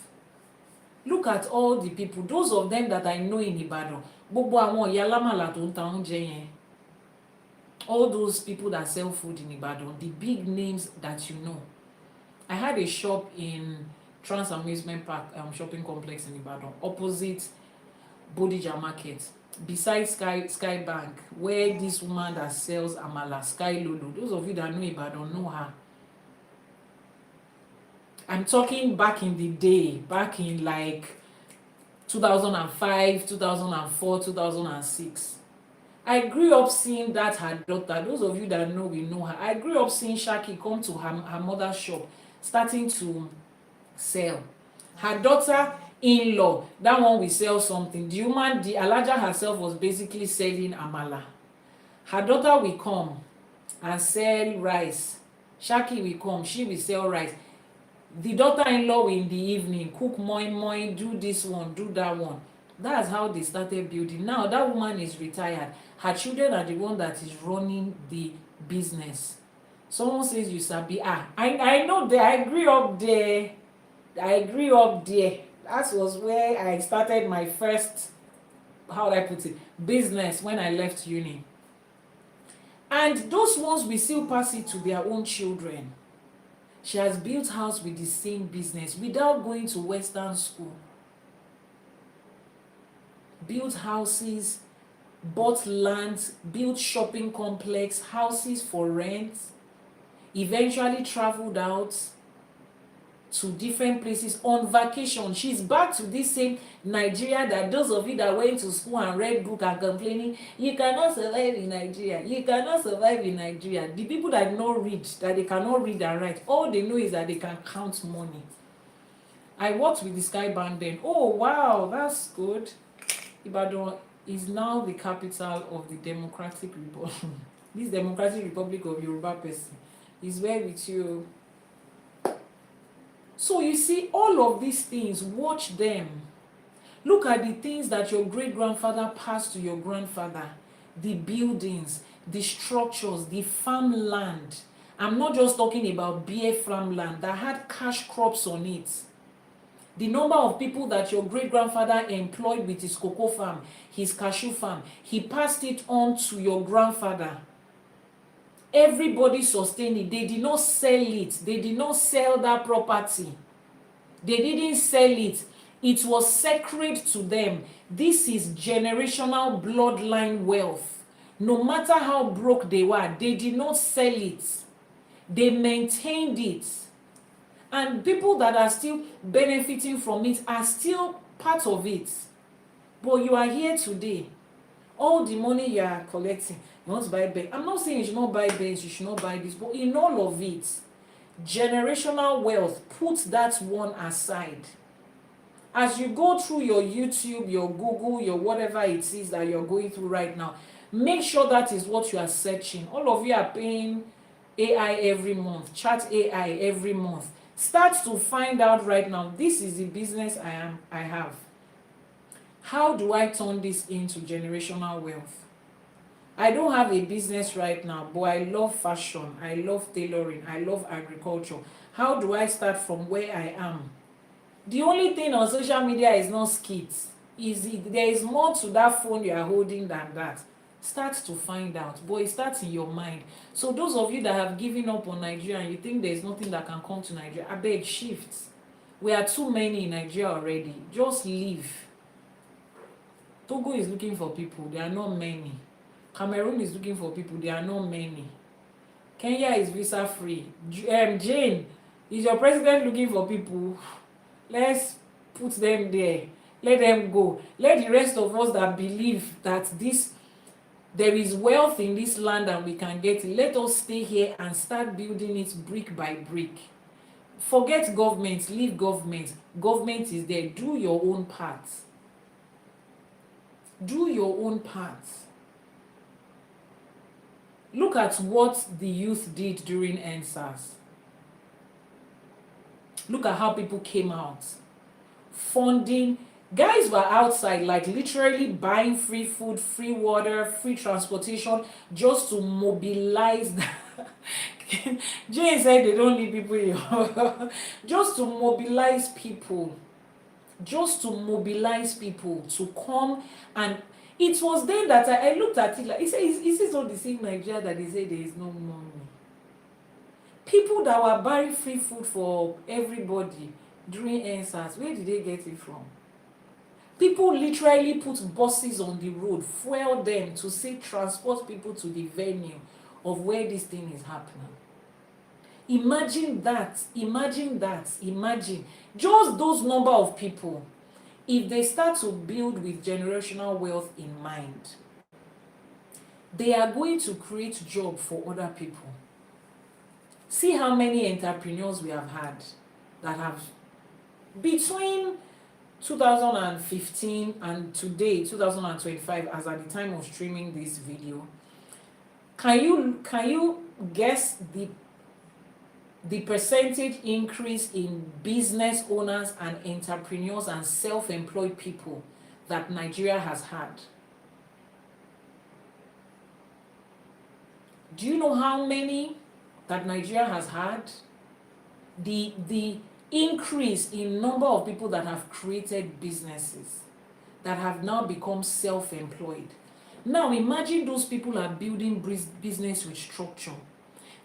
Look at all the people, those of them that I know in Ibadan. Gbogbo àwọn ìyá alámàlà tó ń ta oúnjẹ yẹn. All those people that sell food in Ibadan, the big names that you know. I had a shop in Trans Amusement Park shopping complex in Ibadan, opposite Bodija Market, beside Sky Bank, where this woman that sells amala, Sky Lolo. Those of you that know Ibadan know her. I'm talking back in the day, back in like 2005, 2004, 2006. I grew up seeing that her daughter, those of you that know, we know her. I grew up seeing Shaki come to her mother's shop, starting to sell. Her daughter-in-law, that one will sell something. The woman, the Alaja herself, was basically selling amala. Her daughter will come and sell rice. Shaki will come, she will sell rice. The daughter-in-law in the evening cook moi, do this one, do that one. That's how they started building. Now that woman is retired. Her children are the one that is running the business. Someone says you sabi. I know that. I grew up there. That was where I started my first, how would I put it, business when I left uni. And those ones will still pass it to their own children. She has built house with the same business without going to Western school. Built houses, bought lands, built shopping complex, houses for rent, eventually traveled out to different places on vacation. She's back to this same Nigeria that those of you that went to school and read book are complaining, you cannot survive in Nigeria. You cannot survive in Nigeria. The people that not read, that they cannot read and write, all they know is that they can count money. I worked with the Sky Band then. Oh, wow, that's good. Ibadan is now the capital of the Democratic Republic. This Democratic Republic of Yoruba person is where with you. So you see, all of these things, watch them. Look at the things that your great-grandfather passed to your grandfather. The buildings, the structures, the farmland. I'm not just talking about bare farmland that had cash crops on it. The number of people that your great-grandfather employed with his cocoa farm, his cashew farm, he passed it on to your grandfather. Everybody sustained it. They did not sell it. They did not sell that property. They didn't sell it. It was sacred to them. This is generational bloodline wealth. No matter how broke they were, they did not sell it. They maintained it. And people that are still benefiting from it are still part of it. But you are here today. All the money you are collecting, you want to buy Benz. I'm not saying you should not buy Benz, you should not buy this, but in all of it, generational wealth, put that one aside. As you go through your YouTube, your Google, your whatever it is that you're going through right now, make sure that is what you are searching. All of you are paying AI every month, chat AI every month. Start to find out right now, this is the business I have. How do I turn this into generational wealth? I don't have a business right now, but I love fashion, I love tailoring, I love agriculture. How do I start from where I am? The only thing on social media is not skits. There is more to that phone you are holding than that. Start to find out, but it starts in your mind. So those of you that have given up on Nigeria and you think there is nothing that can come to Nigeria, I beg, shift. We are too many in Nigeria already. Just leave. Togo is looking for people. There are not many. Cameroon is looking for people. There are not many. Kenya is visa free. Jane, is your president looking for people? Let's put them there. Let them go. Let the rest of us that believe that there is wealth in this land and we can get it, let us stay here and start building it brick by brick. Forget government, leave government. Government is there. Do your own part. Do your own part. Look at what the youth did during EndSARS. Look at how people came out. Funding. Guys were outside, like literally buying free food, free water, free transportation, just to mobilize. Jane said they don't need people here. Just to mobilize people. Just to mobilize people to come. And it was then that I looked at it like, he said, is this not the same Nigeria that they say there is no money? People that were buying free food for everybody during EndSARS, where did they get it from? People literally put buses on the road, fuel them to say transport people to the venue of where this thing is happening. Imagine that, imagine that, imagine. Just those number of people, if they start to build with generational wealth in mind, they are going to create job for other people. See how many entrepreneurs we have had that have, between 2015 and today, 2025, as at the time of streaming this video, can you guess the percentage increase in business owners and entrepreneurs and self-employed people that Nigeria has had? Do you know how many that Nigeria has had? The increase in number of people that have created businesses, that have now become self-employed. Now imagine those people are building business with structure.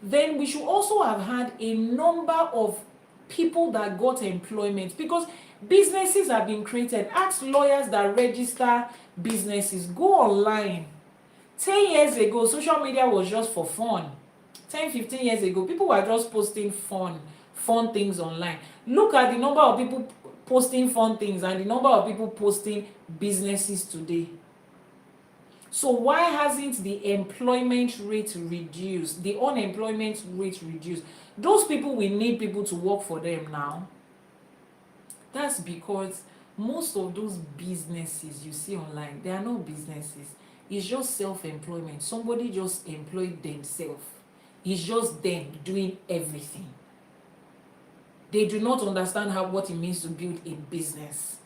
Then we should also have had a number of people that got employment, because businesses have been created. Ask lawyers that register businesses. Go online. 10 years ago, social media was just for fun. 10, 15 years ago, people were just posting fun things online. Look at the number of people posting fun things and the number of people posting businesses today. So why hasn't the employment rate reduced? The unemployment rate reduced? Those people, we need people to work for them now. That's because most of those businesses you see online, they are not businesses. It's just self-employment. Somebody just employed themselves. It's just them doing everything. They do not understand what it means to build a business.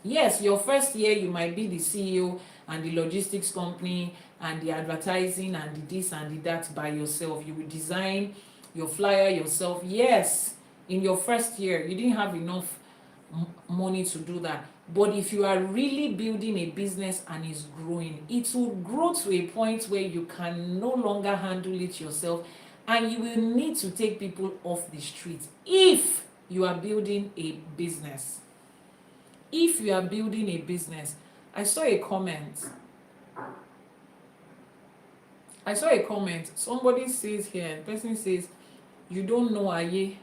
Yes, your first year you might be the CEO and the logistics company and the advertising and the this and the that by yourself. You will design your flyer yourself. Yes, in your first year, you didn't have enough money to do that. But if you are really building a business and it's growing, it will grow to a point where you can no longer handle it yourself, and you will need to take people off the street if you are building a business. If you are building a business, I saw a comment. Somebody says here, the person says, you don't know Aye.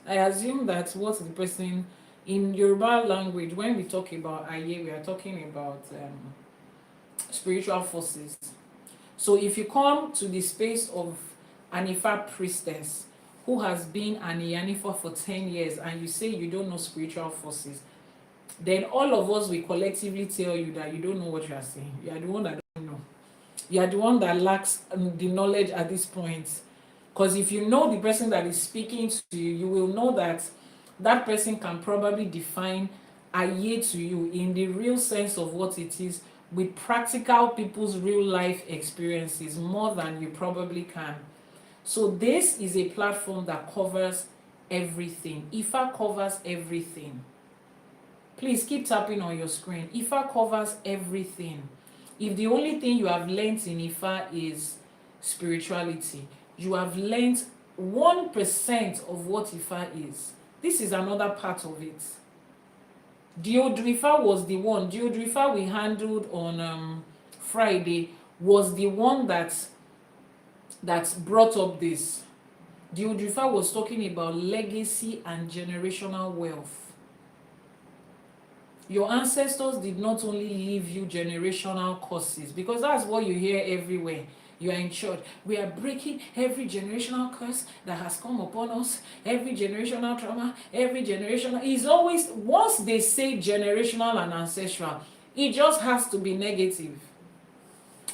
I assume that's what the person, in Yoruba language, when we talk about Aye, we are talking about spiritual forces. So if you come to the space of an Ifa priestess who has been an Iyanifa for 10 years and you say you don't know spiritual forces, then all of us will collectively tell you that you don't know what you are saying. You are the one that don't know. You are the one that lacks the knowledge at this point. Because if you know the person that is speaking to you, you will know that that person can probably define Aye to you in the real sense of what it is, with practical people's real life experiences, more than you probably can. So this is a platform that covers everything. Ifa covers everything. Please keep tapping on your screen. Ifa covers everything. If the only thing you have learnt in Ifa is spirituality, you have learnt 1% of what Ifa is. This is another part of it. The Odù Ifá was the one. The Odù Ifá we handled on Friday was the one that brought up this. The Odù Ifá was talking about legacy and generational wealth. Your ancestors did not only leave you generational curses, because that's what you hear everywhere. You are in church. We are breaking every generational curse that has come upon us, every generational trauma, every generational. It's always, once they say generational and ancestral, it just has to be negative.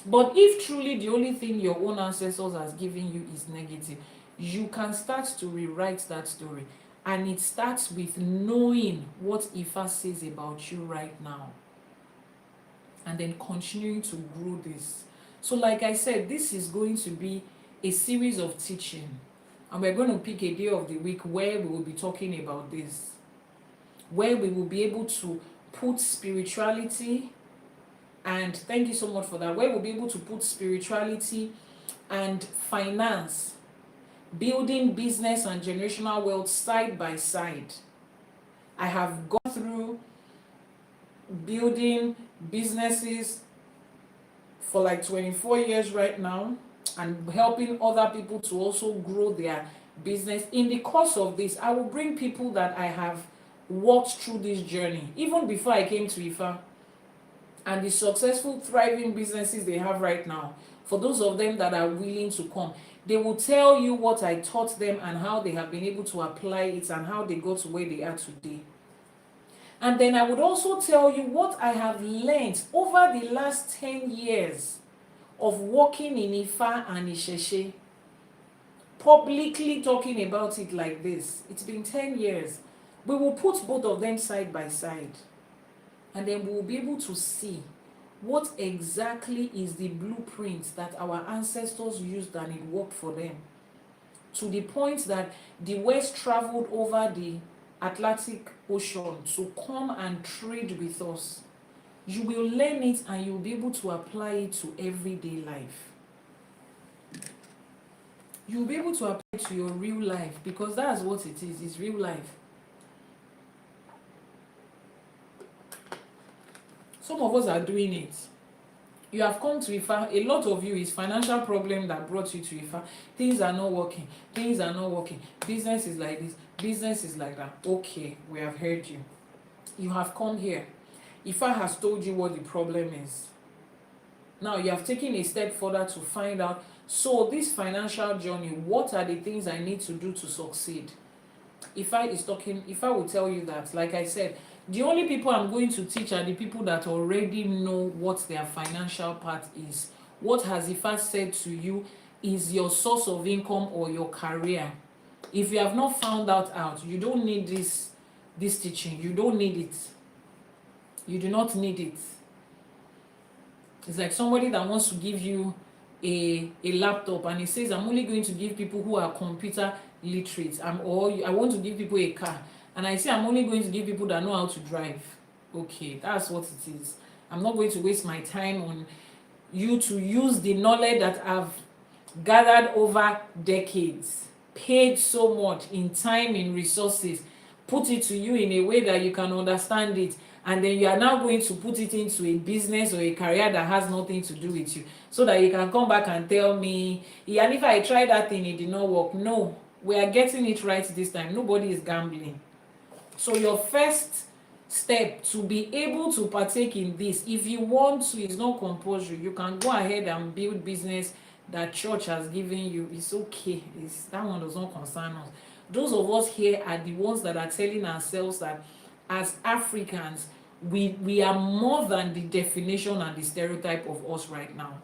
But if truly the only thing your own ancestors has given you is negative, you can start to rewrite that story. And it starts with knowing what Ifa says about you right now. And then continuing to grow this. So like I said, this is going to be a series of teaching. And we're going to pick a day of the week where we will be talking about this. Where we will be able to put spirituality, and thank you so much for that, where we'll be able to put spirituality and finance, building business and generational wealth side by side. I have gone through building businesses for like 24 years right now, and helping other people to also grow their business. In the course of this, I will bring people that I have walked through this journey, even before I came to Ifa, and the successful, thriving businesses they have right now. For those of them that are willing to come, they will tell you what I taught them and how they have been able to apply it and how they got to where they are today. And then I would also tell you what I have learned over the last 10 years of working in Ifa and ÌŞΕШE, publicly talking about it like this. It's been 10 years. We will put both of them side by side, and then we will be able to see what exactly is the blueprint that our ancestors used and it worked for them, to the point that the West traveled over the Atlantic Ocean to come and trade with us. You will learn it and you'll be able to apply it to everyday life. You'll be able to apply it to your real life, because that's what it is. It's real life. Some of us are doing it. You have come to Ifa. A lot of you, is financial problem that brought you to Ifa. Things are not working. Things are not working. Business is like this. Business is like that. Okay, we have heard you. You have come here. Ifa has told you what the problem is. Now you have taken a step further to find out, so this financial journey, what are the things I need to do to succeed? Ifa will tell you that, like I said, the only people I'm going to teach are the people that already know what their financial part is. What has Ifa said to you is your source of income or your career. If you have not found out, you don't need this teaching. You don't need it. You do not need it. It's like somebody that wants to give you a laptop and he says, I'm only going to give people who are computer literate, or I want to give people a car, and I say I'm only going to give people that know how to drive. Okay, that's what it is. I'm not going to waste my time on you to use the knowledge that I've gathered over decades, paid so much in time, in resources, put it to you in a way that you can understand it, and then you are now going to put it into a business or a career that has nothing to do with you, so that you can come back and tell me, Iyanifa, I tried that thing, it did not work. No, we are getting it right this time. Nobody is gambling. So your first step to be able to partake in this, if you want to, is not compulsory. You can go ahead and build business that church has given you. It's okay. That one does not concern us. Those of us here are the ones that are telling ourselves that as Africans, we are more than the definition and the stereotype of us right now.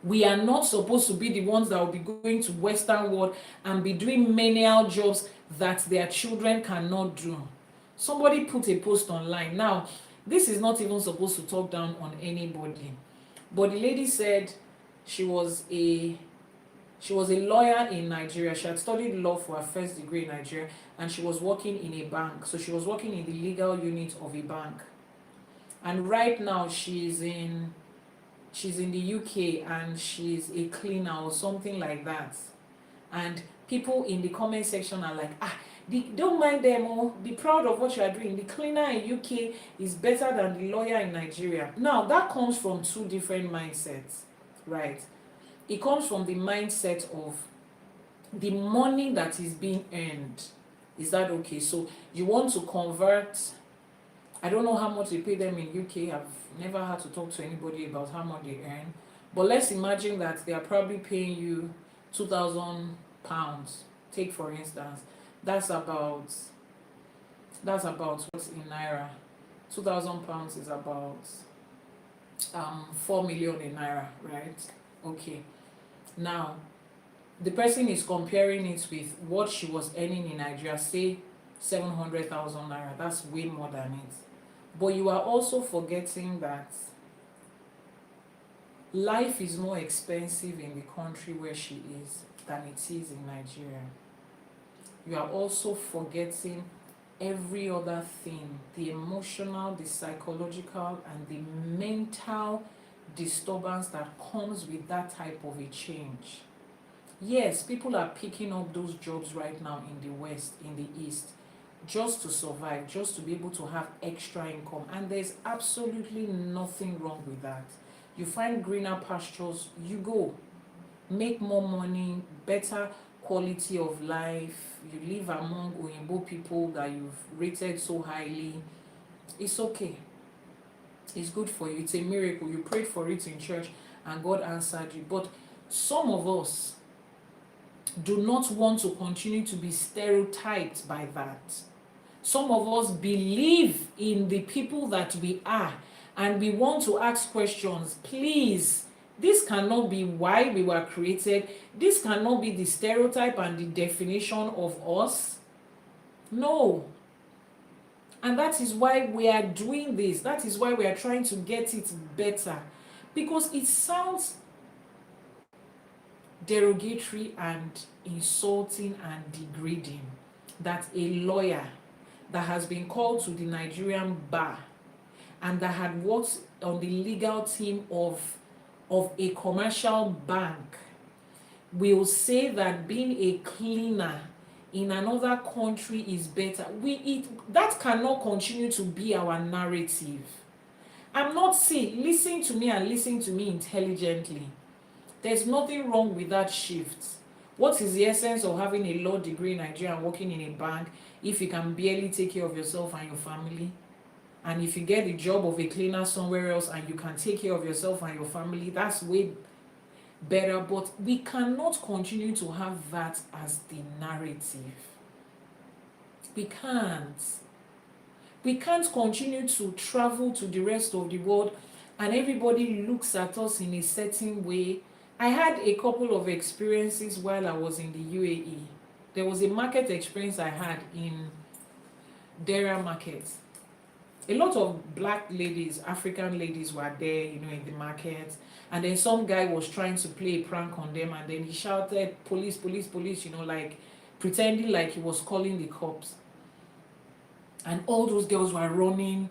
We are not supposed to be the ones that will be going to Western world and be doing menial jobs that their children cannot do. Somebody put a post online. Now, this is not even supposed to talk down on anybody, but the lady said she was a lawyer in Nigeria. She had studied law for her first degree in Nigeria, and she was working in a bank. So she was working in the legal unit of a bank. And right now she's in the UK and she's a cleaner or something like that. And people in the comment section are like, don't mind them, oh, be proud of what you are doing. The cleaner in UK is better than the lawyer in Nigeria. Now, that comes from two different mindsets, right? It comes from the mindset of the money that is being earned. Is that okay? So you want to convert, I don't know how much they pay them in UK. I've never had to talk to anybody about how much they earn. But let's imagine that they are probably paying you £2,000. Take for instance, that's about what's in naira. £2,000 is about 4 million in naira, right? Okay. Now, the person is comparing it with what she was earning in Nigeria, say 700,000 naira. That's way more than it. But you are also forgetting that life is more expensive in the country where she is than it is in Nigeria. You are also forgetting every other thing, the emotional, the psychological, and the mental disturbance that comes with that type of a change. Yes, people are picking up those jobs right now in the West, in the East, just to survive, just to be able to have extra income. And there's absolutely nothing wrong with that. You find greener pastures, you go. Make more money, better quality of life. You live among Oyinbo people that you've rated so highly. It's okay. It's good for you. It's a miracle. You prayed for it in church and God answered you. But some of us do not want to continue to be stereotyped by that. Some of us believe in the people that we are and we want to ask questions. Please, this cannot be why we were created. This cannot be the stereotype and the definition of us. No. And that is why we are doing this. That is why we are trying to get it better. Because it sounds derogatory and insulting and degrading that a lawyer that has been called to the Nigerian bar and that had worked on the legal team of a commercial bank will say that being a cleaner in another country is better. That cannot continue to be our narrative. Listen to me and listen to me intelligently. There's nothing wrong with that shift. What is the essence of having a law degree in Nigeria and working in a bank if you can barely take care of yourself and your family? And if you get the job of a cleaner somewhere else and you can take care of yourself and your family, that's way better. But we cannot continue to have that as the narrative. We can't. We can't continue to travel to the rest of the world and everybody looks at us in a certain way. I had a couple of experiences while I was in the UAE. There was a market experience I had in Dera Market. A lot of black ladies, African ladies were there, in the market. And then some guy was trying to play a prank on them and then he shouted, police, police, police, like pretending like he was calling the cops. And all those girls were running.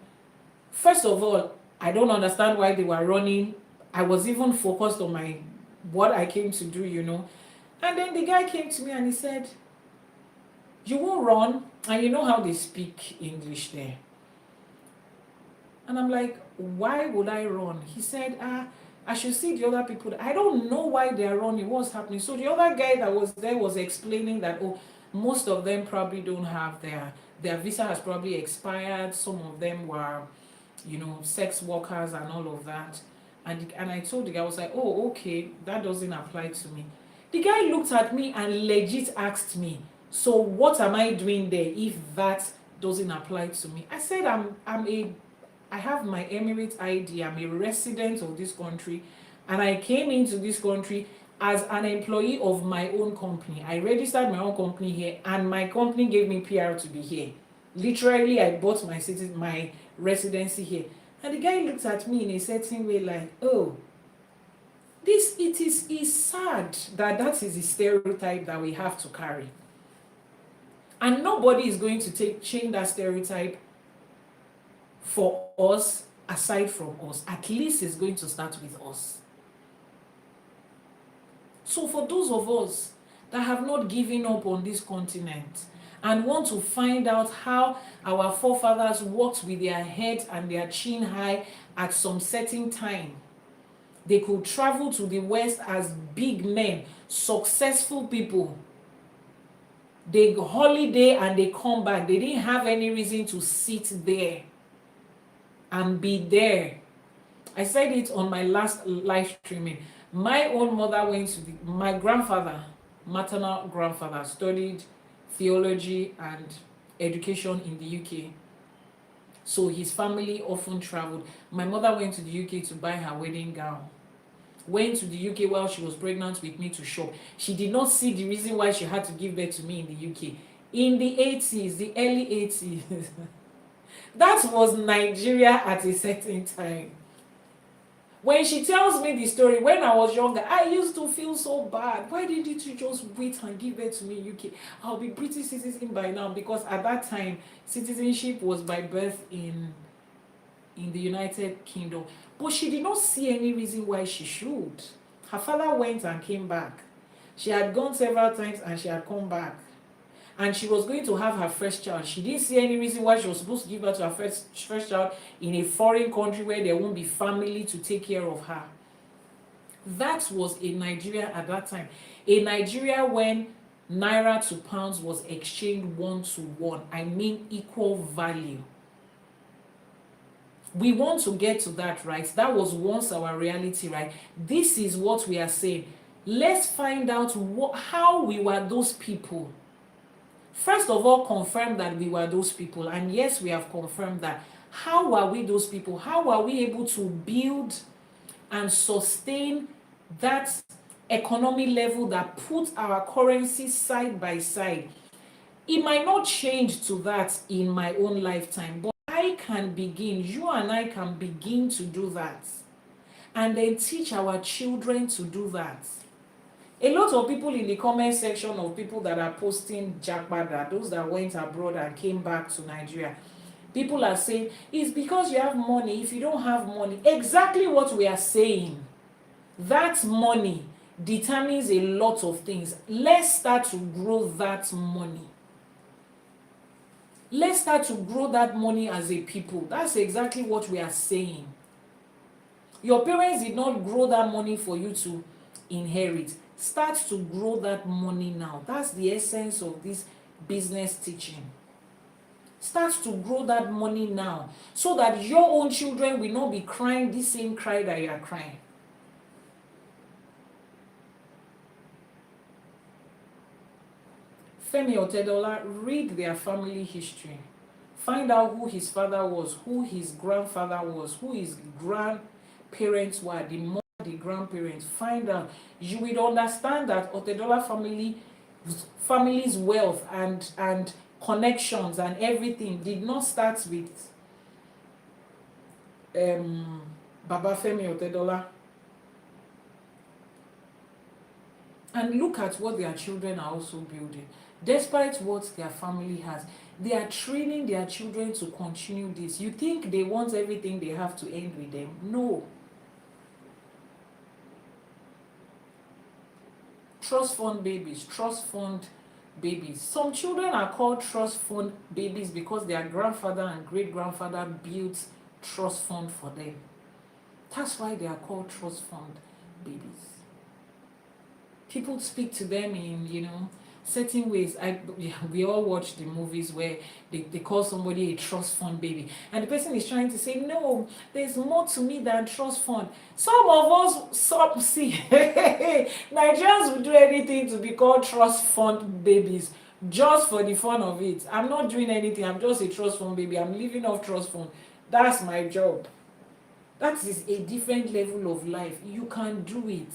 First of all, I don't understand why they were running. I was even focused on what I came to do, And then the guy came to me and he said, you won't run. And you know how they speak English there. And I'm like, why would I run? He said, I should see the other people. I don't know why they are running, what's happening. So the other guy that was there was explaining that, most of them probably don't have their visa has probably expired. Some of them were, sex workers and all of that. And I told the guy, I was like, oh, okay, that doesn't apply to me. The guy looked at me and legit asked me, so what am I doing there if that doesn't apply to me? I said, I have my Emirates ID, I'm a resident of this country, and I came into this country as an employee of my own company. I registered my own company here, and my company gave me PR to be here. Literally, I bought my residency here. And the guy looked at me in a certain way like, it is sad that is the stereotype that we have to carry. And nobody is going to change that stereotype for us aside from us. At least it's going to start with us. So for those of us that have not given up on this continent and want to find out how our forefathers walked with their heads and their chin high at some certain time. They could travel to the West as big men, successful people. They holiday and they come back. They didn't have any reason to sit there and be there. I said it on my last live streaming. My own mother went to my grandfather, maternal grandfather, studied theology and education in the UK. So his family often traveled. My mother went to the UK to buy her wedding gown. Went to the UK while she was pregnant with me to shop. She did not see the reason why she had to give birth to me in the UK. In the 80s, the early 80s, that was Nigeria at a certain time. When she tells me the story, when I was younger, I used to feel so bad. Why didn't you just wait and give birth to me in UK? I'll be British citizen by now, because at that time, citizenship was by birth in the United Kingdom. But she did not see any reason why she should. Her father went and came back. She had gone several times and she had come back. And she was going to have her first child. She didn't see any reason why she was supposed to give birth to her first child in a foreign country where there won't be family to take care of her. That was a Nigeria at that time. A Nigeria when naira to pounds was exchanged 1-to-1. I mean equal value. We want to get to that, right? That was once our reality, right? This is what we are saying. Let's find out how we were those people. First of all, confirm that we were those people. And yes, we have confirmed that. How were we those people? How were we able to build and sustain that economy level that put our currency side by side? It might not change to that in my own lifetime, but I can begin, you and I can begin to do that. And then teach our children to do that. A lot of people in the comment section of people that are posting jackpot, those that went abroad and came back to Nigeria, people are saying, it's because you have money. If you don't have money, exactly what we are saying. That money determines a lot of things. Let's start to grow that money. Let's start to grow that money as a people. That's exactly what we are saying. Your parents did not grow that money for you to inherit. Start to grow that money now. That's the essence of this business teaching. Start to grow that money now so that your own children will not be crying the same cry that you are crying. Femi Otedola, read their family history. Find out who his father was, who his grandfather was, who his grandparents were, the mother, the grandparents. Find out. You will understand that Otedola family's wealth and connections and everything did not start with Baba Femi Otedola. And look at what their children are also building. Despite what their family has, they are training their children to continue this. You think they want everything they have to end with them? No. Trust fund babies, trust fund babies. Some children are called trust fund babies because their grandfather and great-grandfather built trust fund for them. That's why they are called trust fund babies. People speak to them in, certain ways. We all watch the movies where they call somebody a trust fund baby. And the person is trying to say, no, there's more to me than trust fund. Some of us, Nigerians will do anything to be called trust fund babies just for the fun of it. I'm not doing anything. I'm just a trust fund baby. I'm living off trust fund. That's my job. That is a different level of life. You can do it.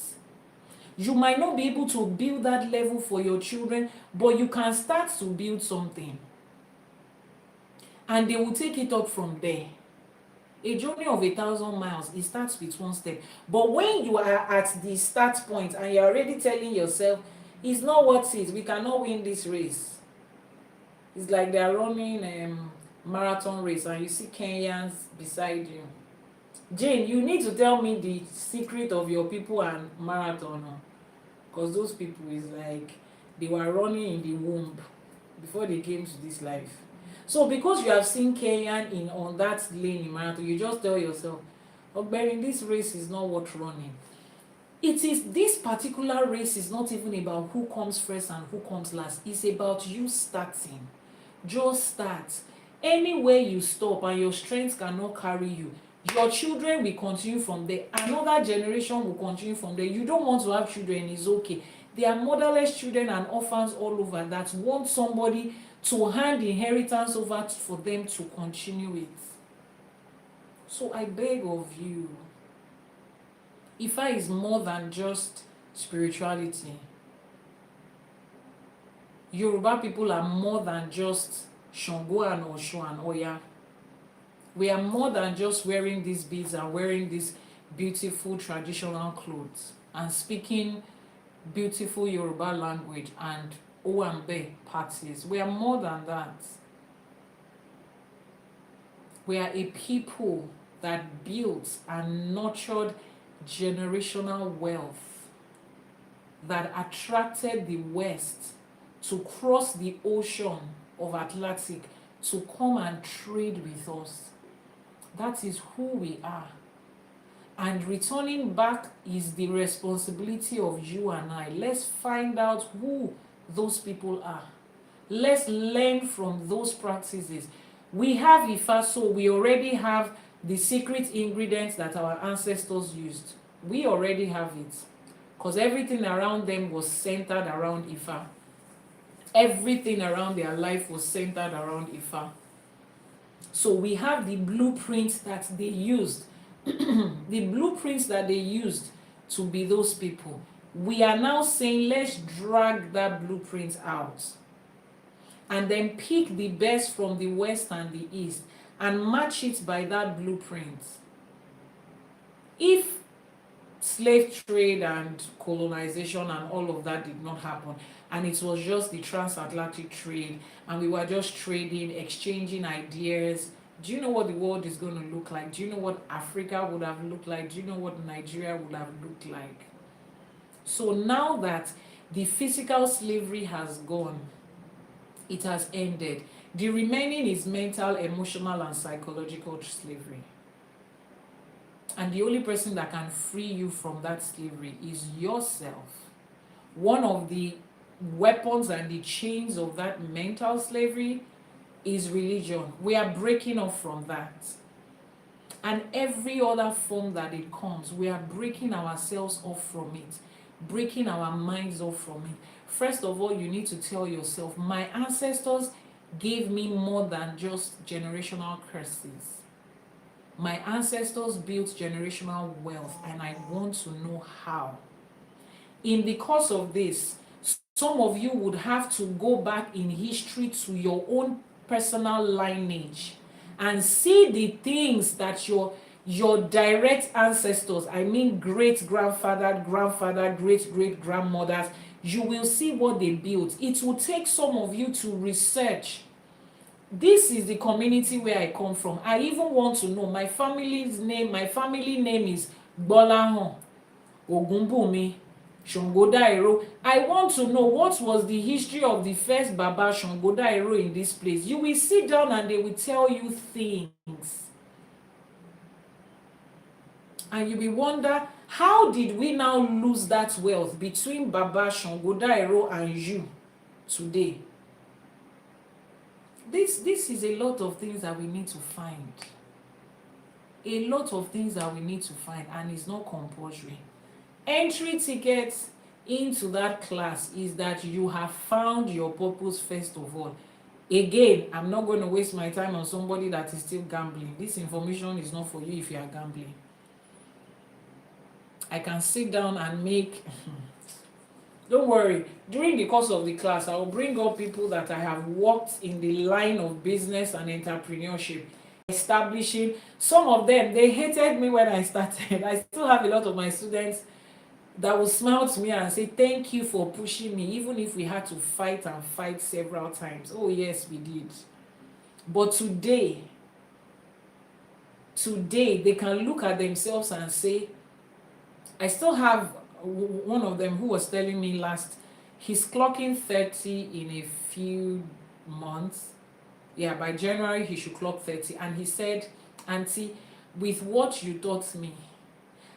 You might not be able to build that level for your children, but you can start to build something. And they will take it up from there. A journey of 1,000 miles, it starts with one step. But when you are at the start point and you're already telling yourself, it's not worth it, we cannot win this race. It's like they're running marathon race and you see Kenyans beside you. Jane, you need to tell me the secret of your people and marathon, because those people is like they were running in the womb before they came to this life. So because you have seen Kenyan in on that lane in marathon, you just tell yourself, oh, Berin, this race is not worth running. It is, this particular race is not even about who comes first and who comes last. It's about you starting. Just start. Anywhere you stop and your strength cannot carry you, your children will continue from there. Another generation will continue from there. You don't want to have children, it's okay. There are motherless children and orphans all over that want somebody to hand inheritance over for them to continue it. So I beg of you, Ifa is more than just spirituality. Yoruba people are more than just Shango and Osho and Oya. We are more than just wearing these beads and wearing these beautiful traditional clothes and speaking beautiful Yoruba language and Owambe parties. We are more than that. We are a people that built and nurtured generational wealth that attracted the West to cross the ocean of Atlantic to come and trade with us. That is who we are. And returning back is the responsibility of you and I. Let's find out who those people are. Let's learn from those practices. We have Ifa, so we already have the secret ingredients that our ancestors used. We already have it. Because everything around them was centered around Ifa. Everything around their life was centered around Ifa. So we have the blueprints that they used. The blueprints that they used to be those people. We are now saying, let's drag that blueprint out and then pick the best from the West and the East and match it by that blueprint. If slave trade and colonization and all of that did not happen, and it was just the transatlantic trade, and we were just trading, exchanging ideas, do you know what the world is going to look like? Do you know what Africa would have looked like? Do you know what Nigeria would have looked like? So now that the physical slavery has gone, it has ended. The remaining is mental, emotional, and psychological slavery. And the only person that can free you from that slavery is yourself. One of the weapons and the chains of that mental slavery is religion. We are breaking off from that. And every other form that it comes, we are breaking ourselves off from it, breaking our minds off from it. First of all, you need to tell yourself, my ancestors gave me more than just generational curses. My ancestors built generational wealth, and I want to know how. In the course of this, some of you would have to go back in history to your own personal lineage and see the things that your direct ancestors, I mean great-grandfather, grandfather, great-great-grandmothers, you will see what they built. It will take some of you to research. This is the community where I come from. I even want to know my family's name. My family name is Gbolahan, Ogunbumi, Shongodairo. I want to know what was the history of the first Baba Shongodairo in this place. You will sit down and they will tell you things. And you will wonder, how did we now lose that wealth between Baba Shongodairo and you today? This is a lot of things that we need to find. A lot of things that we need to find, and it's not compulsory. Entry tickets into that class is that you have found your purpose first of all. Again, I'm not going to waste my time on somebody that is still gambling. This information is not for you if you are gambling. I can sit down and make... Don't worry, during the course of the class, I will bring up people that I have worked in the line of business and entrepreneurship, establishing. Some of them, they hated me when I started. I still have a lot of my students that will smile to me and say, thank you for pushing me, even if we had to fight and fight several times. Oh yes, we did. But today, they can look at themselves and say, I still have one of them who was telling me last, He's clocking 30 in a few months. Yeah, by January he should clock 30. And he said, Auntie, with what you taught me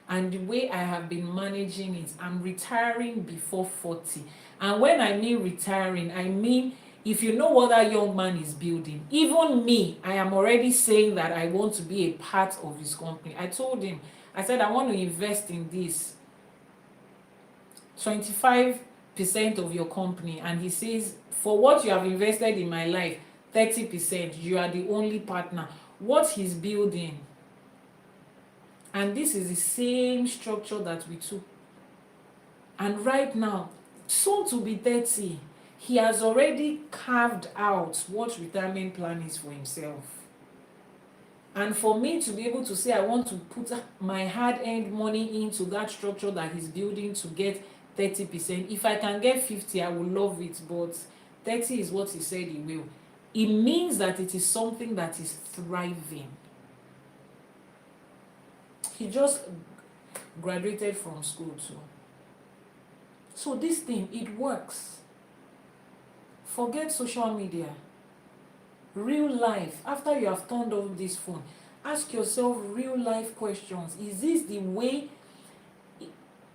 and the way I have been managing it, I'm retiring before 40. And when I mean retiring, I mean, if you know what that young man is building, even me, I am already saying that I want to be a part of his company. I told him, I said, I want to invest in this 25% of your company. And he says, for what you have invested in my life, 30%, you are the only partner. What he's building, and this is the same structure that we took. And right now, soon to be 30, he has already carved out what retirement plan is for himself. And for me to be able to say I want to put my hard-earned money into that structure that he's building to get 30%, if I can get 50, I will love it, but 30 is what he said he will. It means that it is something that is thriving. He just graduated from school too. So this thing, it works. Forget social media. Real life. After you have turned off this phone, ask yourself real life questions. Is this the way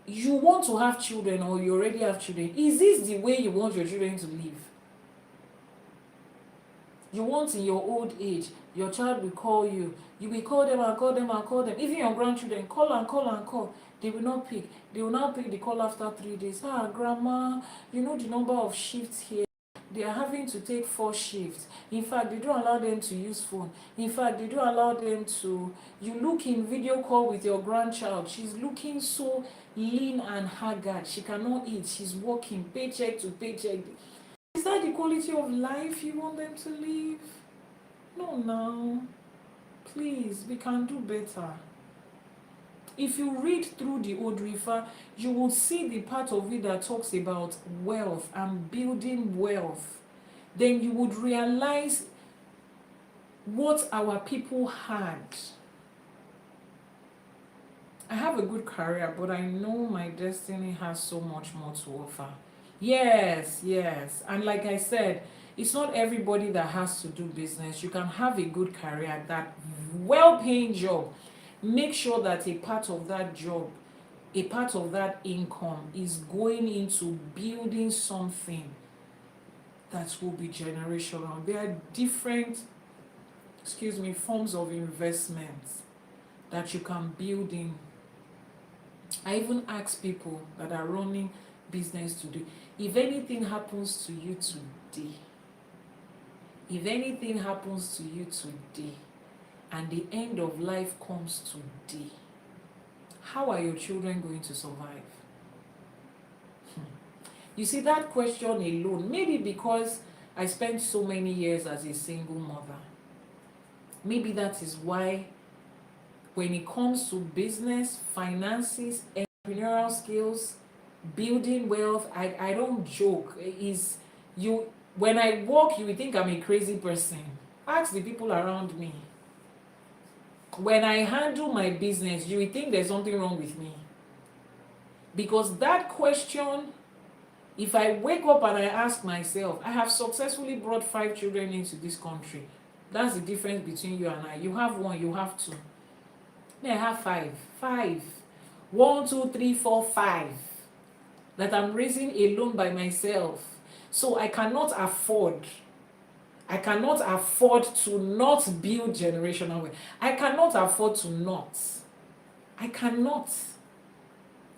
you want to have children, or you already have children? Is this the way you want your children to live? You want in your old age, your child will call you. You will call them and call them and call them. Even your grandchildren, call and call and call. They will not pick. They will now pick the call after 3 days. Grandma, you know the number of shifts here. They are having to take 4 shifts. In fact, they don't allow them to use phone. In fact, they don't allow them to... You look in video call with your grandchild. She's looking so lean and haggard. She cannot eat. She's working paycheck to paycheck. Is that the quality of life you want them to live? No. Please, we can do better. If you read through the Odù Ifá, you will see the part of it that talks about wealth and building wealth. Then you would realize what our people had. I have a good career, but I know my destiny has so much more to offer. Yes. And like I said, it's not everybody that has to do business. You can have a good career, that well-paying job. Make sure that a part of that job, a part of that income is going into building something that will be generational. There are different, forms of investments that you can build in. I even ask people that are running business today, if anything happens to you today, and the end of life comes today, how are your children going to survive? You see, that question alone, maybe because I spent so many years as a single mother, maybe that is why when it comes to business, finances, entrepreneurial skills, building wealth, I don't joke. When I walk, you will think I'm a crazy person. Ask the people around me. When I handle my business, you will think there's something wrong with me. Because that question, if I wake up and I ask myself, I have successfully brought 5 children into this country. That's the difference between you and I. You have 1, you have 2. Me, I have 5. 5. 1, 2, 3, 4, 5. That I'm raising alone by myself. So I cannot afford to not build generational wealth. I cannot afford to not. I cannot.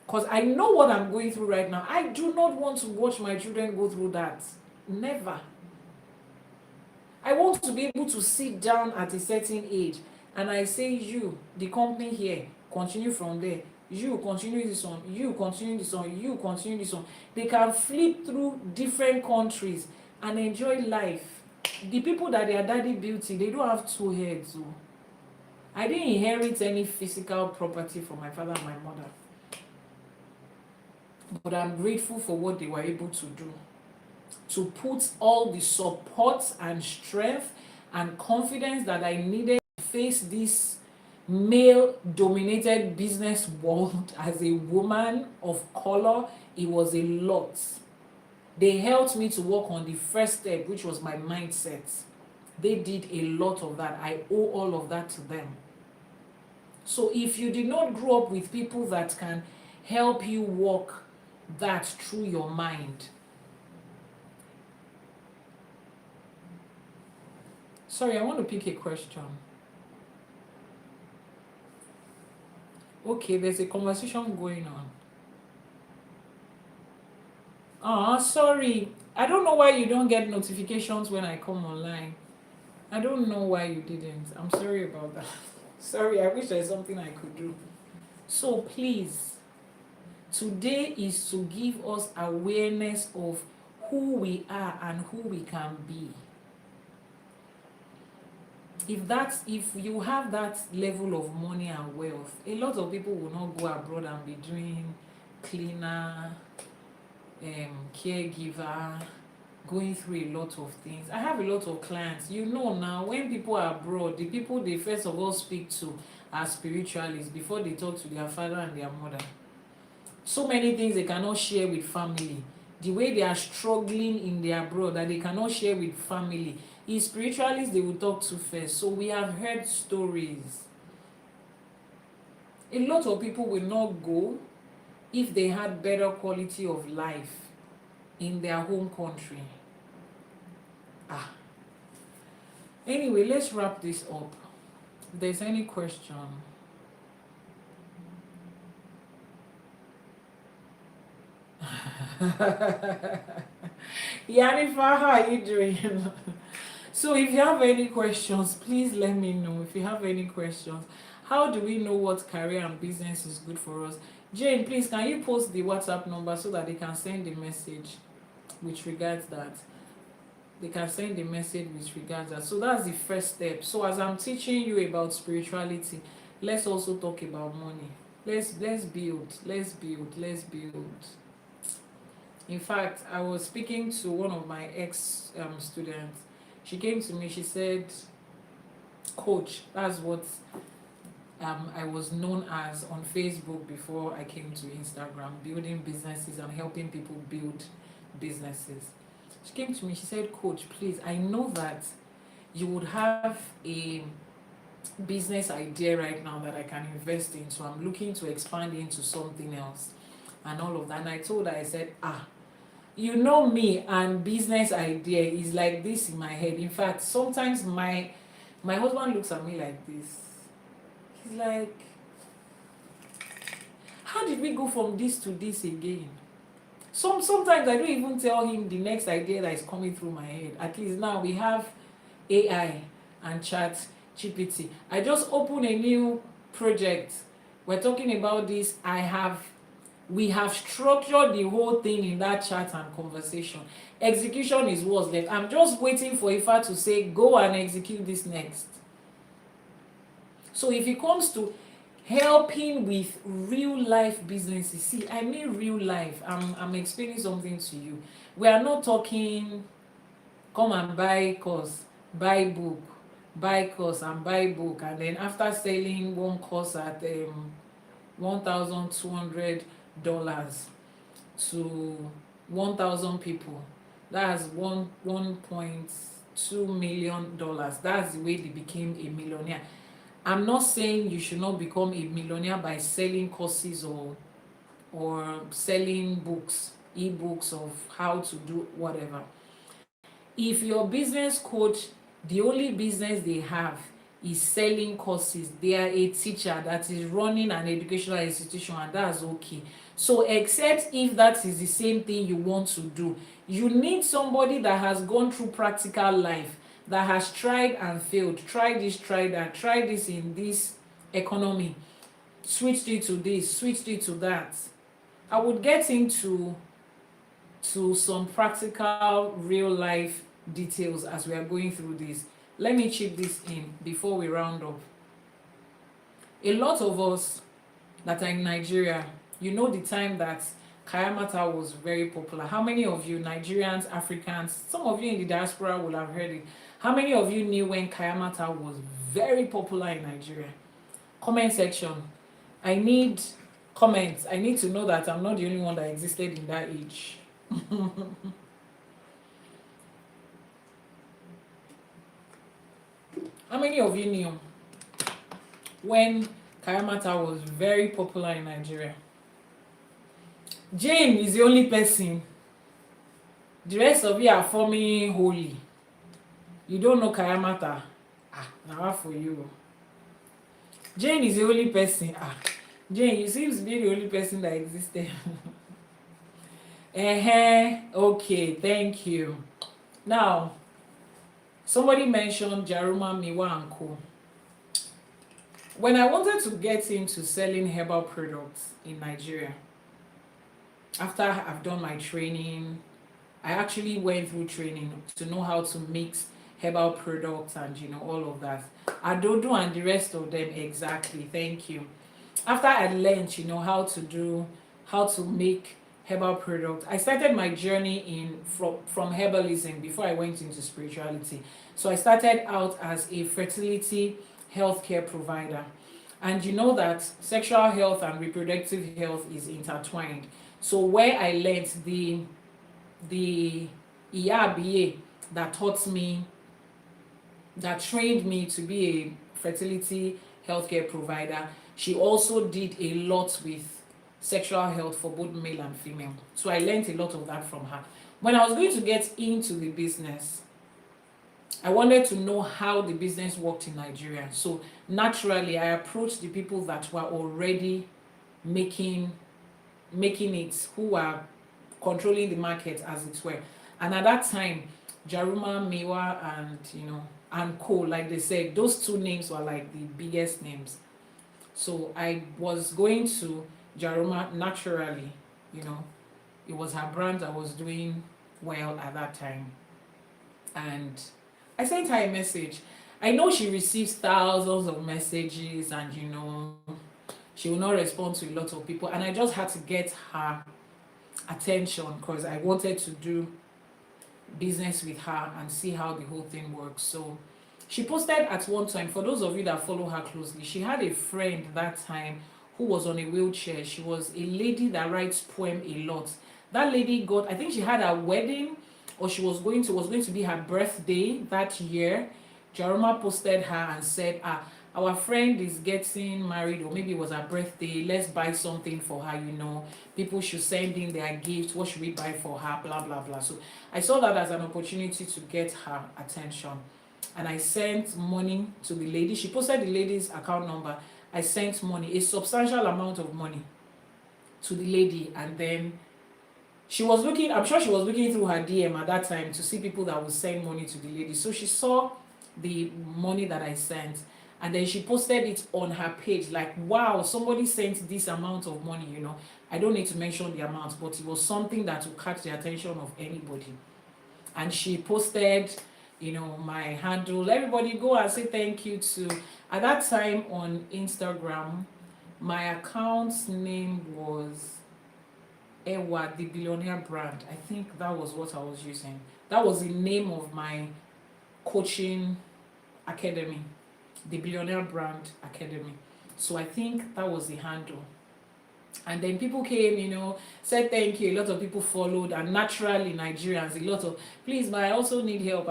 Because I know what I'm going through right now. I do not want to watch my children go through that. Never. I want to be able to sit down at a certain age and I say, you, the company here, continue from there. You continue this one, you continue this one, you continue this one. They can flip through different countries and enjoy life. The people that their daddy built, they don't have 2 heads. So I didn't inherit any physical property from my father and my mother. But I'm grateful for what they were able to do. To put all the support and strength and confidence that I needed to face this male-dominated business world as a woman of color. It was a lot. They helped me to work on the first step, which was my mindset. They did a lot of that. I owe all of that to them. So if you did not grow up with people that can help you walk that through your mind. Sorry, I want to pick a question. Okay, there's a conversation going on. Sorry. I don't know why you don't get notifications when I come online. I don't know why you didn't. I'm sorry about that. Sorry, I wish there's something I could do. So please, today is to give us awareness of who we are and who we can be. If you have that level of money and wealth, a lot of people will not go abroad and be doing cleaner, caregiver, going through a lot of things. I have a lot of clients. You know now, when people are abroad, the people they first of all speak to are spiritualists before they talk to their father and their mother. So many things they cannot share with family. The way they are struggling in their abroad that they cannot share with family. Is spiritualists they will talk to first. So we have heard stories. A lot of people will not go if they had better quality of life in their home country. Anyway, let's wrap this up. If there's any question. Iyanifa, how are you doing? So if you have any questions, please let me know. If you have any questions, how do we know what career and business is good for us? Jane, please, can you post the WhatsApp number so that they can send the message with regards that? They can send the message with regards that. So that's the first step. So as I'm teaching you about spirituality, let's also talk about money. Let's build. In fact, I was speaking to one of my ex students. She came to me, she said, Coach, that's what I was known as on Facebook before I came to Instagram, building businesses and helping people build businesses. She came to me, she said, Coach, please, I know that you would have a business idea right now that I can invest in, so I'm looking to expand into something else and all of that. And I told her, I said, you know me, and business idea is like this in my head. In fact, sometimes my husband looks at me like this. He's like, how did we go from this to this again? Sometimes I don't even tell him the next idea that is coming through my head. At least now we have AI and chat GPT. I just opened a new project. We're talking about this. We have structured the whole thing in that chat and conversation. Execution is what's left. I'm just waiting for Ifa to say, go and execute this next. So if it comes to helping with real life businesses, see, I mean real life. I'm explaining something to you. We are not talking, come and buy course, buy book, buy course and buy book, and then after selling one course at $1,200 to 1,000 people, that's $1.2 million. That's the way they became a millionaire. I'm not saying you should not become a millionaire by selling courses or selling books, ebooks of how to do whatever. If your business coach, the only business they have is selling courses, they are a teacher that is running an educational institution, and that's okay. So except if that is the same thing you want to do, you need somebody that has gone through practical life, that has tried and failed, try this, try that, try this in this economy, switched it to this, switched it to that. I would get into some practical real life details as we are going through this. Let me chip this in before we round up. A lot of us that are in Nigeria, you know the time that Kayamata was very popular. How many of you Nigerians, Africans, some of you in the diaspora will have heard it. How many of you knew when Kayamata was very popular in Nigeria? Comment section. I need comments. I need to know that I'm not the only one that existed in that age. How many of you knew when Kayamata was very popular in Nigeria? Jane is the only person. The rest of you are forming holy. You don't know Kayamata. Now for you. Jane is the only person. Jane, you seem to be the only person that existed. Okay, thank you. Now, somebody mentioned Jaruma Miwa and Co. When I wanted to get into selling herbal products in Nigeria, after I've done my training, I actually went through training to know how to mix herbal products and all of that. Adodo and the rest of them, exactly. Thank you. After I learned how to make herbal products, I started my journey from herbalism before I went into spirituality. So I started out as a fertility healthcare provider, and you know that sexual health and reproductive health is intertwined. So where I learned the Iyabiye that trained me to be a fertility healthcare provider, she also did a lot with sexual health for both male and female. So I learned a lot of that from her. When I was going to get into the business, I wanted to know how the business worked in Nigeria. So naturally, I approached the people that were already making it, who are controlling the market, as it were. And at that time, Jaruma, Miwa, and Co, like they said, those two names were like the biggest names. So I was going to Jaruma naturally, it was her brand that was doing well at that time. And I sent her a message. I know she receives thousands of messages, and she will not respond to a lot of people. And I just had to get her attention because I wanted to do business with her and see how the whole thing works. So she posted at one time, for those of you that follow her closely, she had a friend that time who was on a wheelchair. She was a lady that writes poem a lot. That lady I think she had a wedding, or was going to be her birthday that year. Jaruma posted her and said, our friend is getting married, or maybe it was her birthday, let's buy something for her, people should send in their gift, what should we buy for her, blah blah blah. So I saw that as an opportunity to get her attention, and I sent money to the lady. She posted the lady's account number. I sent money, a substantial amount of money, to the lady, and then I'm sure she was looking through her DM at that time to see people that would send money to the lady. So she saw the money that I sent, and then she posted it on her page, like, wow, somebody sent this amount of money. I don't need to mention the amount, but it was something that would catch the attention of anybody. And she posted my handle. Everybody go and say thank you to. At that time on Instagram, my account's name was Ewa, the billionaire brand. I think that was what I was using. That was the name of my coaching academy, the Billionaire Brand Academy. So I think that was the handle. And then people came, said thank you. A lot of people followed, and naturally Nigerians, a lot of, please, but I also need help,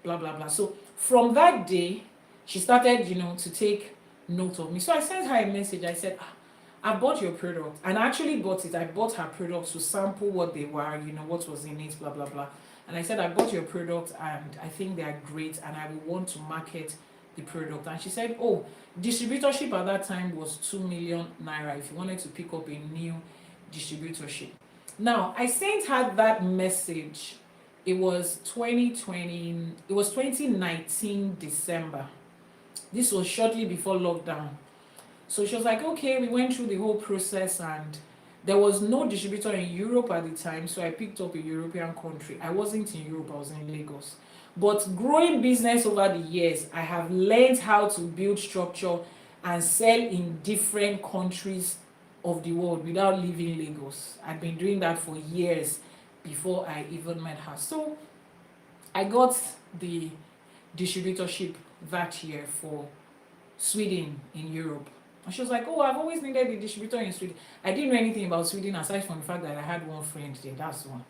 blah blah blah. So from that day, she started to take note of me. So I sent her a message. I said, I bought your product, and I actually bought it. I bought her product to sample what they were, what was in it, blah blah blah. And I said, I bought your product and I think they are great, and I will want to market the product. And she said, oh, distributorship at that time was 2 million naira if you wanted to pick up a new distributorship. Now, I sent her that message. It was 2019 December. This was shortly before lockdown. So she was like, okay, we went through the whole process, and there was no distributor in Europe at the time, so I picked up a European country. I wasn't in Europe, I was in Lagos. But growing business over the years, I have learned how to build structure and sell in different countries of the world without leaving Lagos. I've been doing that for years before I even met her. So I got the distributorship that year for Sweden in Europe. And she was like, oh, I've always needed a distributor in Sweden. I didn't know anything about Sweden aside from the fact that I had one friend there. That's one.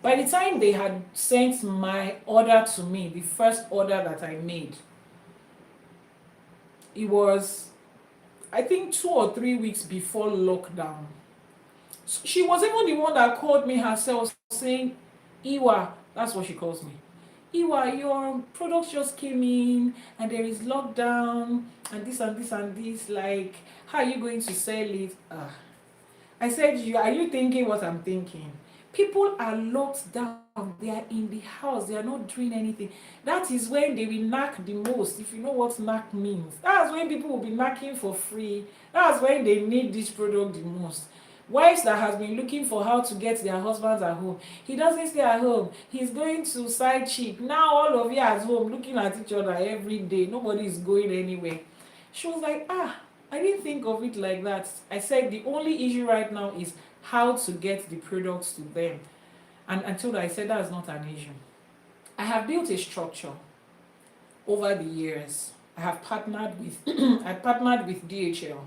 By the time they had sent my order to me, the first order that I made, it was, I think, 2 or 3 weeks before lockdown. She was even the one that called me herself saying, Iwa, that's what she calls me. Iwa, your products just came in and there is lockdown and this and this and this. Like, how are you going to sell it? I said, are you thinking what I'm thinking? People are locked down. They are in the house. They are not doing anything. That is when they will knack the most. If you know what knack means, that's when people will be knacking for free. That's when they need this product the most. Wives that has been looking for how to get their husbands at home. He doesn't stay at home. He's going to side chick. Now all of you at home looking at each other every day. Nobody is going anywhere. She was like, I didn't think of it like that. I said the only issue right now is how to get the products to them. And I told her, I said that's not an issue. I have built a structure over the years. I have partnered with I partnered with DHL.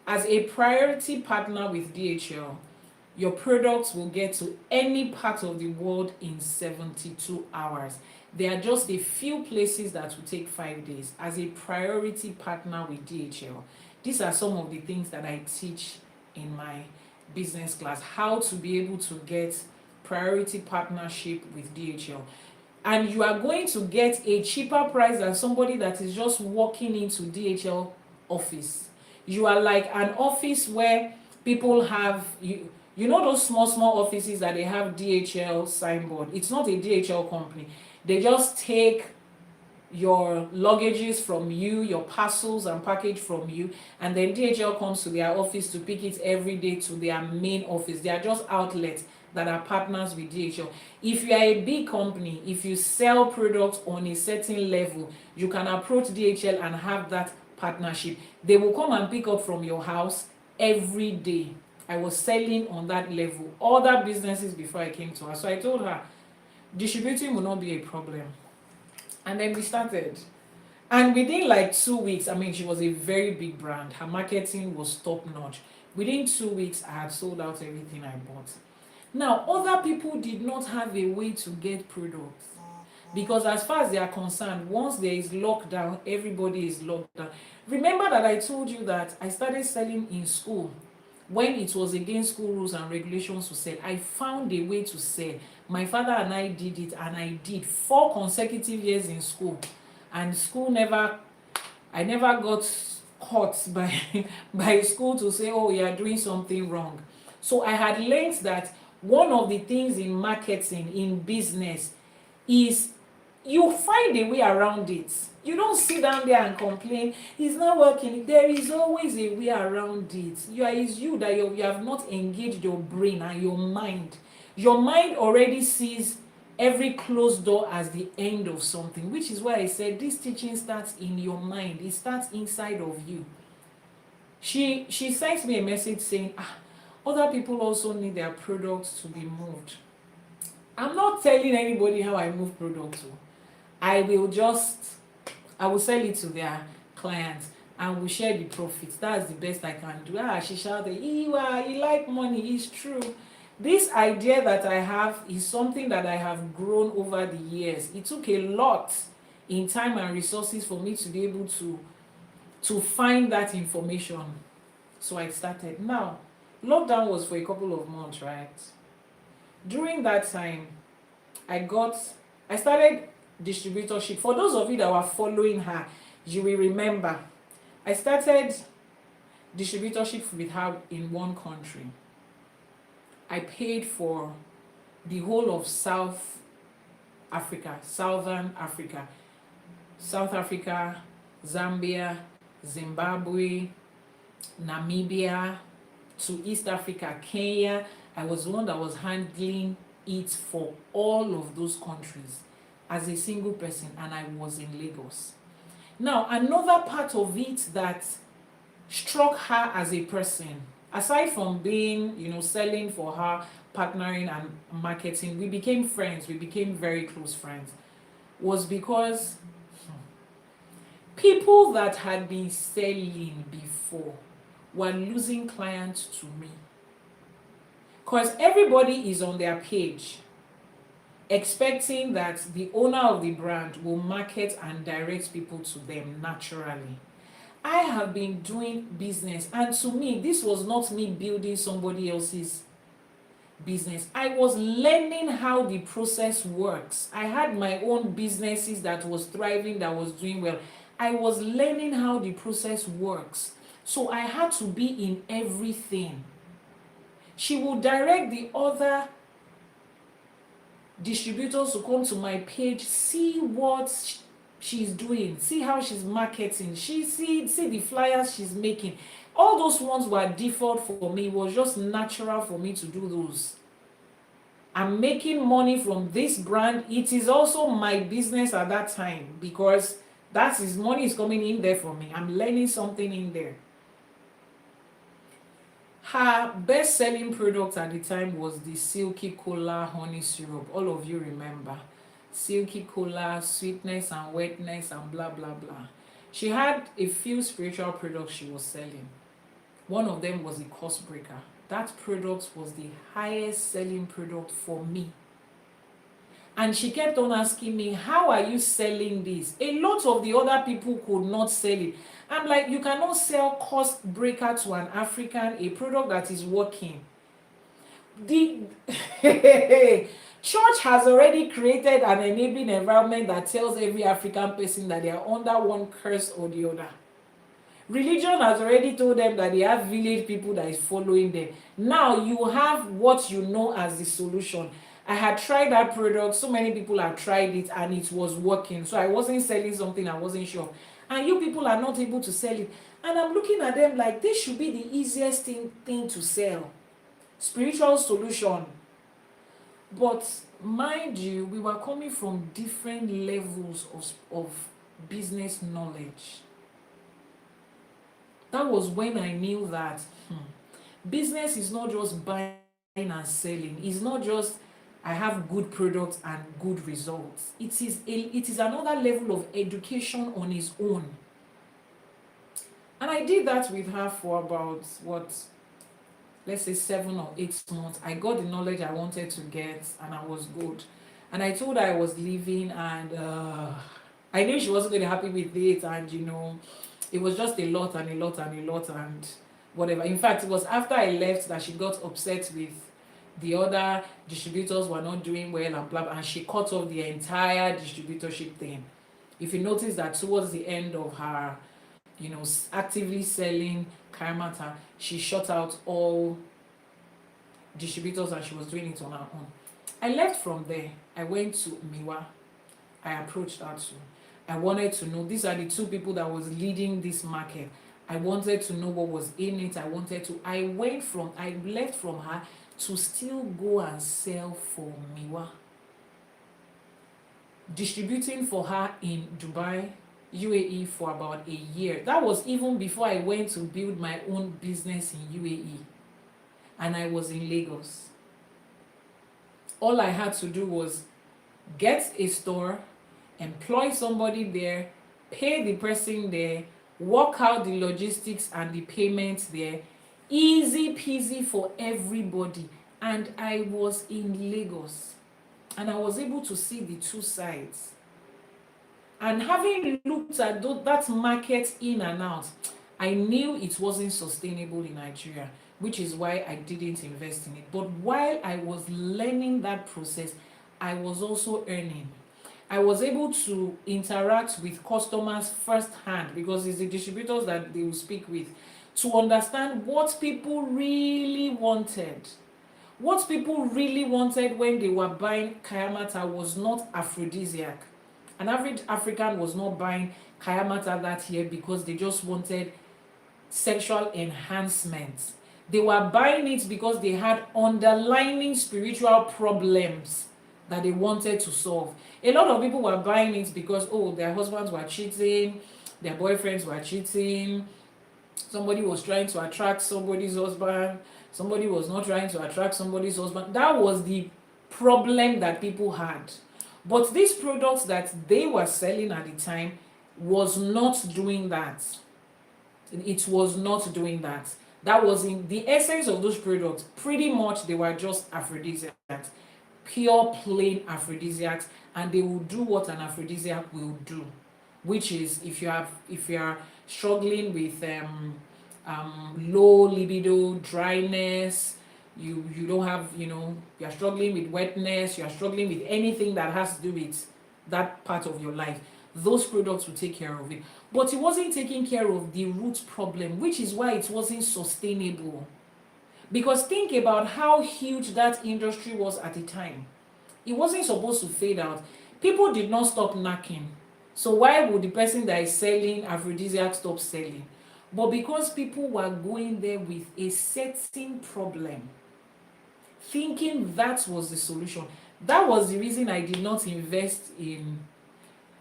As a priority partner with DHL, your products will get to any part of the world in 72 hours. There are just a few places that will take 5 days. As a priority partner with DHL, these are some of the things that I teach in my business class, how to be able to get priority partnership with DHL. And you are going to get a cheaper price than somebody that is just walking into DHL office. You are like an office where people have, you know those small offices that they have DHL signboard. It's not a DHL company. They just take your luggages from you, your parcels and package from you, and then DHL comes to their office to pick it every day to their main office. They are just outlets that are partners with DHL. If you are a big company, if you sell products on a certain level, you can approach DHL and have that partnership. They will come and pick up from your house every day. I was selling on that level. Other businesses before I came to her. So I told her, distributing will not be a problem. And then we started. And within like 2 weeks, I mean, she was a very big brand. Her marketing was top notch. Within 2 weeks, I had sold out everything I bought. Now, other people did not have a way to get products. Because as far as they are concerned, once there is lockdown, everybody is locked down. Remember that I told you that I started selling in school when it was against school rules and regulations to sell. I found a way to sell. My father and I did it, and I did 4 consecutive years in school. And school I never got caught by school to say, oh, you are doing something wrong. So I had learned that one of the things in marketing, in business, is you find a way around it. You don't sit down there and complain, it's not working. There is always a way around it. It's you that you have not engaged your brain and your mind. Your mind already sees every closed door as the end of something, which is why I said this teaching starts in your mind. It starts inside of you. She sent me a message saying, other people also need their products to be moved. I'm not telling anybody how I move products. I will sell it to their clients and we'll share the profits. That's the best I can do. She shouted, Iwa, you like money. It's true. This idea that I have is something that I have grown over the years. It took a lot in time and resources for me to be able to find that information. So I started. Now, lockdown was for a couple of months, right? During that time, I started distributorship. For those of you that were following her, you will remember I started distributorship with her in one country. I paid for the whole of Southern Africa, South Africa, Zambia, Zimbabwe, Namibia, to East Africa, Kenya. I was the one that was handling it for all of those countries as a single person, and I was in Lagos. Now, another part of it that struck her as a person, aside from being, selling for her, partnering and marketing, we became friends, we became very close friends, was because people that had been selling before were losing clients to me. Because everybody is on their page expecting that the owner of the brand will market and direct people to them naturally. I have been doing business, and to me, this was not me building somebody else's business. I was learning how the process works. I had my own businesses that was thriving, that was doing well. I was learning how the process works. So I had to be in everything. She will direct the other distributors to come to my page, see what she's doing, see how she's marketing, see the flyers she's making. All those ones were default for me. It was just natural for me to do those. I'm making money from this brand. It is also my business at that time, because that is money is coming in there for me. I'm learning something in there. Her best-selling product at the time was the Silky Cola honey syrup. All of you remember. Silky Cola, sweetness and wetness and blah, blah, blah. She had a few spiritual products she was selling. One of them was a cost breaker. That product was the highest selling product for me. And she kept on asking me, how are you selling this? A lot of the other people could not sell it. I'm like, you cannot sell cost breaker to an African, a product that is working. The church has already created an enabling environment that tells every African person that they are under one curse or the other. Religion has already told them that they have village people that is following them. Now you have what you know as the solution. I had tried that product. So many people have tried it and it was working. So I wasn't selling something I wasn't sure. And you people are not able to sell it. And I'm looking at them like this should be the easiest thing to sell. Spiritual solution. But mind you, we were coming from different levels of business knowledge. That was when I knew that business is not just buying and selling. It's not just I have good products and good results. It is another level of education on its own. And I did that with her for about, let's say 7 or 8 months. I got the knowledge I wanted to get and I was good. And I told her I was leaving, and I knew she wasn't going to be happy with it, and it was just a lot and whatever. In fact, it was after I left that she got upset with the other distributors were not doing well and blah, blah, and she cut off the entire distributorship thing. If you notice that towards the end of her, actively selling Kaimata, she shut out all distributors and she was doing it on her own. I left from there. I went to Miwa. I approached her too. I wanted to know, these are the two people that was leading this market. I wanted to know what was in it. I left from her to still go and sell for Miwa. Distributing for her in Dubai, UAE for about a year. That was even before I went to build my own business in UAE. And I was in Lagos. All I had to do was get a store, employ somebody there, pay the person there, work out the logistics and the payments there. Easy peasy for everybody. And I was in Lagos. And I was able to see the two sides. And having looked at that market in and out, I knew it wasn't sustainable in Nigeria, which is why I didn't invest in it. But while I was learning that process, I was also earning. I was able to interact with customers firsthand, because it's the distributors that they will speak with, to understand what people really wanted. What people really wanted when they were buying Kayamata was not aphrodisiac. An average African was not buying Kayamata that year because they just wanted sexual enhancement. They were buying it because they had underlying spiritual problems that they wanted to solve. A lot of people were buying it because, their husbands were cheating, their boyfriends were cheating, somebody was trying to attract somebody's husband, somebody was not trying to attract somebody's husband. That was the problem that people had. But these products that they were selling at the time was not doing that. It was not doing that. That was in the essence of those products. Pretty much they were just aphrodisiacs, pure plain aphrodisiacs, and they will do what an aphrodisiac will do. which is if you are struggling with low libido, dryness, you don't have, you're struggling with wetness, you're struggling with anything that has to do with that part of your life, those products will take care of it. But it wasn't taking care of the root problem, which is why it wasn't sustainable. Because think about how huge that industry was at the time. It wasn't supposed to fade out. People did not stop knacking. So why would the person that is selling aphrodisiac stop selling? But because people were going there with a certain problem, thinking that was the solution. That was the reason I did not invest in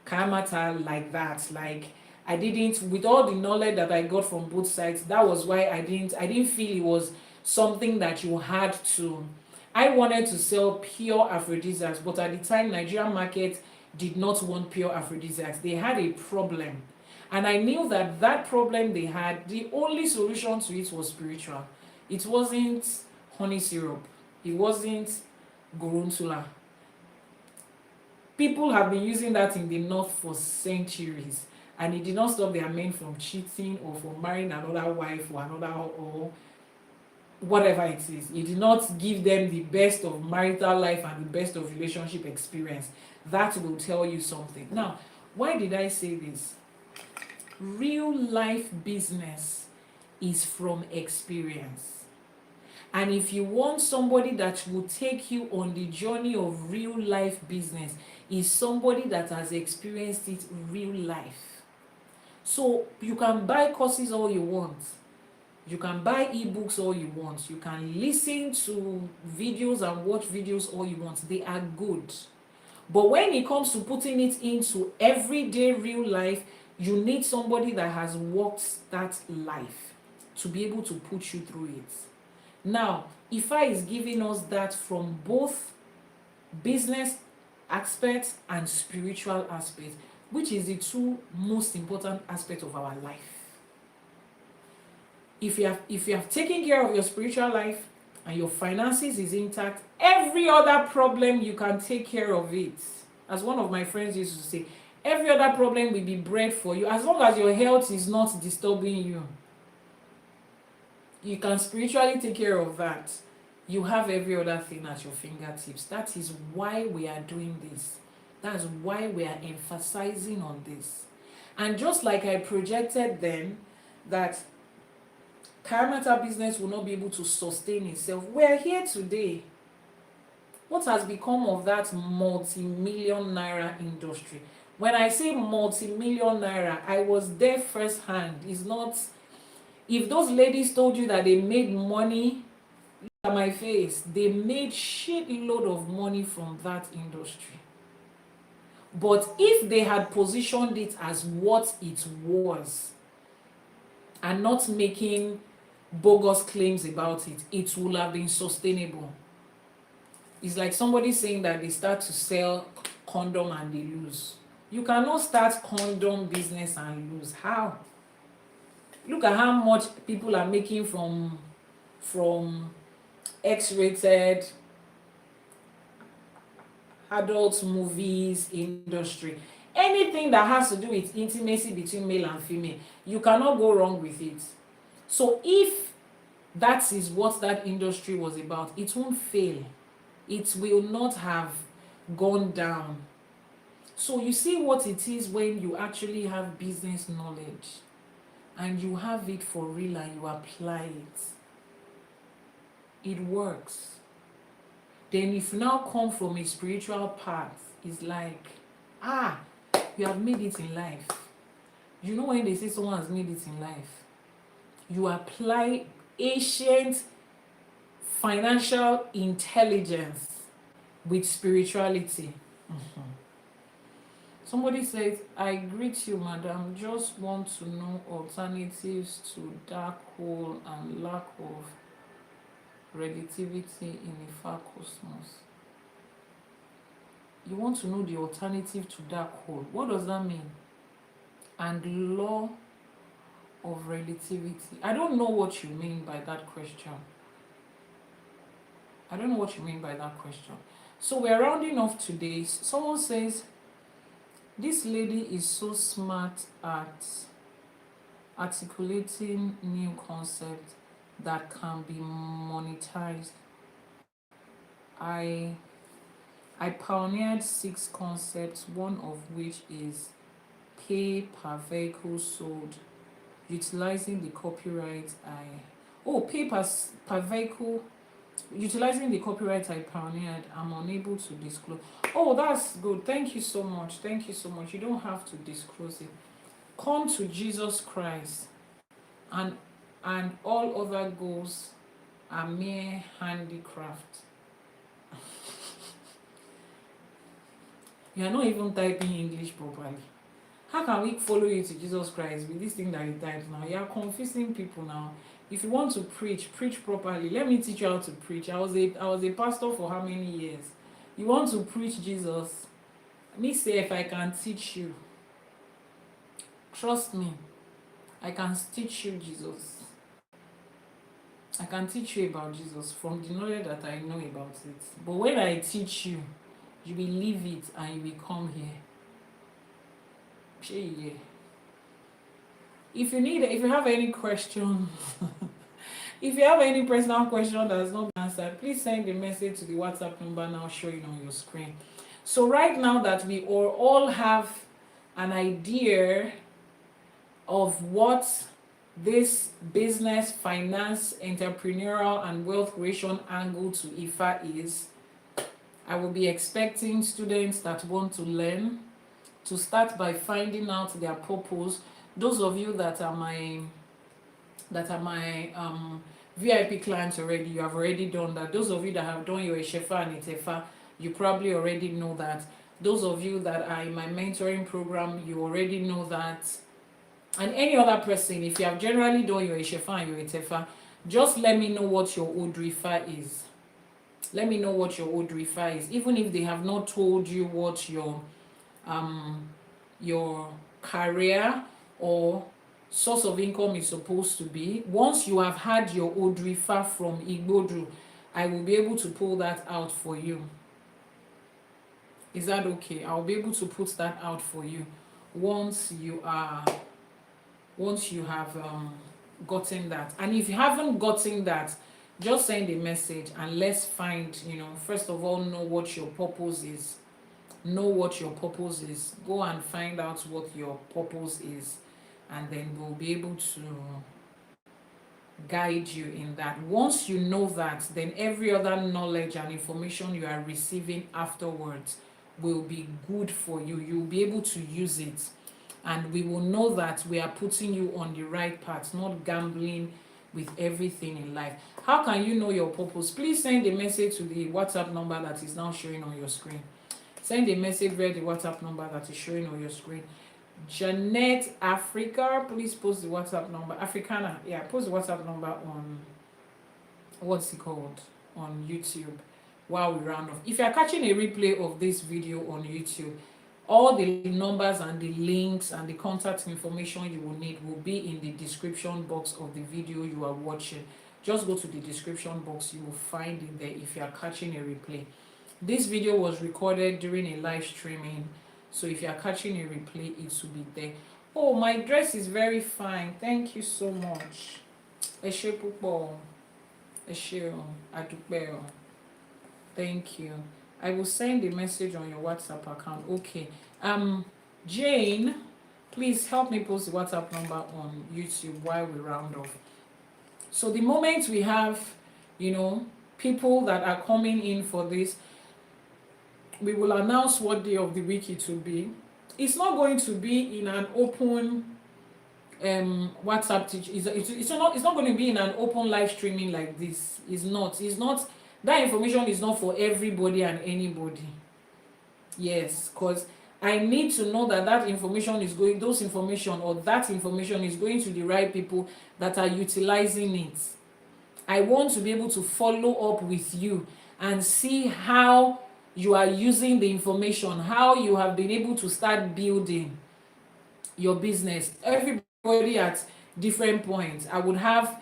Kamata like that. Like, I didn't, with all the knowledge that I got from both sides, that was why I didn't feel it was something that you had to. I wanted to sell pure aphrodisiacs, but at the time, Nigerian market did not want pure aphrodisiacs. They had a problem. And I knew that that problem they had, the only solution to it was spiritual. It wasn't honey syrup. It wasn't Goruntula. People have been using that in the north for centuries, and it did not stop their men from cheating or from marrying another wife or another, or whatever it is. It did not give them the best of marital life and the best of relationship experience. That will tell you something. Now, why did I say this? Real life business is from experience. And if you want somebody that will take you on the journey of real life business, is somebody that has experienced it real life. So you can buy courses all you want. You can buy ebooks all you want. You can listen to videos and watch videos all you want. They are good. But when it comes to putting it into everyday real life, you need somebody that has walked that life to be able to put you through it. Now, Ifa is giving us that from both business aspects and spiritual aspects, which is the two most important aspects of our life. If you have taken care of your spiritual life and your finances is intact, every other problem you can take care of it. As one of my friends used to say, every other problem will be bred for you as long as your health is not disturbing you. You can spiritually take care of that. You have every other thing at your fingertips. That is why we are doing this. That's why we are emphasizing on this. And just like I projected then that Karamata business will not be able to sustain itself, we're here today. What has become of that multi-million naira industry? When I say multi-million naira, I was there firsthand. It's not, if those ladies told you that they made money, look at my face, they made shitload of money from that industry. But if they had positioned it as what it was and not making bogus claims about it, it would have been sustainable. It's like somebody saying that they start to sell condom and they lose. You cannot start condom business and lose. How? Look at how much people are making from X-rated adult movies industry. Anything that has to do with intimacy between male and female, you cannot go wrong with it. So if that is what that industry was about, it won't fail. It will not have gone down. So you see what it is when you actually have business knowledge and you have it for real and you apply it. It works. Then if you now come from a spiritual path, it's like, you have made it in life. You know when they say someone has made it in life, you apply ancient financial intelligence with spirituality. Somebody says, I greet you, madam. Just want to know alternatives to dark hole and lack of relativity in Ifa cosmos. You want to know the alternative to dark hole. What does that mean? And law of relativity. I don't know what you mean by that question. I don't know what you mean by that question. So we're rounding off today. Someone says, This lady is so smart at articulating new concepts that can be monetized. I pioneered 6 concepts, one of which is pay per vehicle sold, utilizing the copyright per vehicle, utilizing the copyright I pioneered. I'm unable to disclose. Oh, that's good. Thank you so much. Thank you so much. You don't have to disclose it. Come to Jesus Christ, and all other goals are mere handicraft. You are not even typing English properly. How can we follow you to Jesus Christ with this thing that you type now? You are confusing people now. If you want to preach properly. Let me teach you how to preach. I was a pastor for how many years? You want to preach Jesus? Me say if I can teach you. Trust me. I can teach you Jesus. I can teach you about Jesus from the knowledge that I know about it. But when I teach you, you will leave it and you will come here. If you have any question, if you have any personal question that has not been answered, please send a message to the WhatsApp number now showing on your screen. So right now that we all have an idea of what this business, finance, entrepreneurial, and wealth creation angle to Ifa is, I will be expecting students that want to learn to start by finding out their purpose. Those of you that are my VIP clients already, you have already done that. Those of you that have done your Iyanifa and Itefa, you probably already know that. Those of you that are in my mentoring program, you already know that. And any other person, if you have generally done your Iyanifa and your Itefa, just let me know what your Odù Ifá is. Let me know what your Odù Ifá is. Even if they have not told you what your career or source of income is supposed to be, once you have had your Odù Ifá from Igbodu, I will be able to pull that out for you. Is that okay? I'll be able to put that out for you once you have gotten that. And if you haven't gotten that, just send a message and let's find, first of all, know what your purpose is. Know what your purpose is. Go and find out what your purpose is, and then we'll be able to guide you in that. Once you know that, then every other knowledge and information you are receiving afterwards will be good for you. You'll be able to use it, and we will know that we are putting you on the right path, not gambling with everything in life. How can you know your purpose? Please send a message to the WhatsApp number that is now showing on your screen. Send a message via the WhatsApp number that is showing on your screen. Janet Africa, please post the WhatsApp number. Africana, yeah, post the WhatsApp number on what's it called, on YouTube while we round off. If you are catching a replay of this video on YouTube, all the numbers and the links and the contact information you will need will be in the description box of the video you are watching. Just go to the description box, you will find it there if you are catching a replay. This video was recorded during a live streaming, so if you are catching a replay, it will be there. Oh, my dress is very fine. Thank you so much. Ẹ ṣé púpọ̀. Ẹ ṣé o. A dúpẹ́ o. Thank you. I will send a message on your WhatsApp account. Okay. Jane, please help me post the WhatsApp number on YouTube while we round off. So the moment we have, people that are coming in for this, we will announce what day of the week it will be. It's not going to be in an open WhatsApp teach. It's not going to be in an open live streaming like this. It's not. That information is not for everybody and anybody. Yes, because I need to know that information is going to the right people that are utilizing it. I want to be able to follow up with you and see how you are using the information, how you have been able to start building your business. Everybody at different points. I would have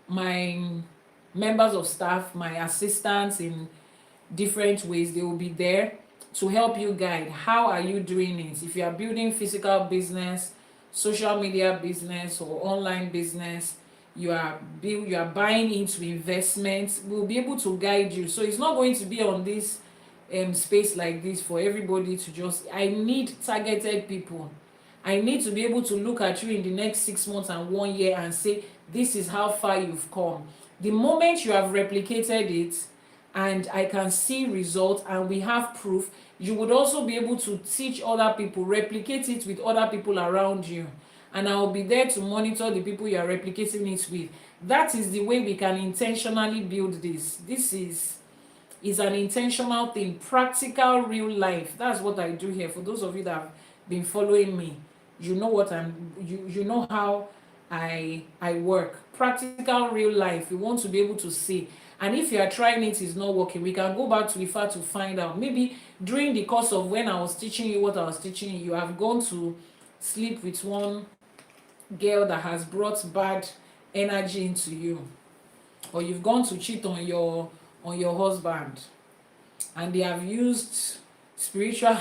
my members of staff, my assistants in different ways. They will be there. to help you guide. How are you doing it? If you are building physical business, social media business, or online business, you are buying into investments, we'll be able to guide you. So it's not going to be on this space like this for everybody to just, I need targeted people. I need to be able to look at you in the next 6 months and 1 year and say, this is how far you've come. The moment you have replicated it and I can see results and we have proof, you would also be able to teach other people, replicate it with other people around you. And I'll be there to monitor the people you are replicating it with. That is the way we can intentionally build this. This is an intentional thing, practical, real life. That's what I do here. For those of you that have been following me, you know what you know how I work. Practical, real life. We want to be able to see. And if you are trying it, it's not working, we can go back to Ifa to find out. Maybe during the course of when I was teaching you what I was teaching you, you have gone to sleep with one girl that has brought bad energy into you, or you've gone to cheat on your husband, and they have used spiritual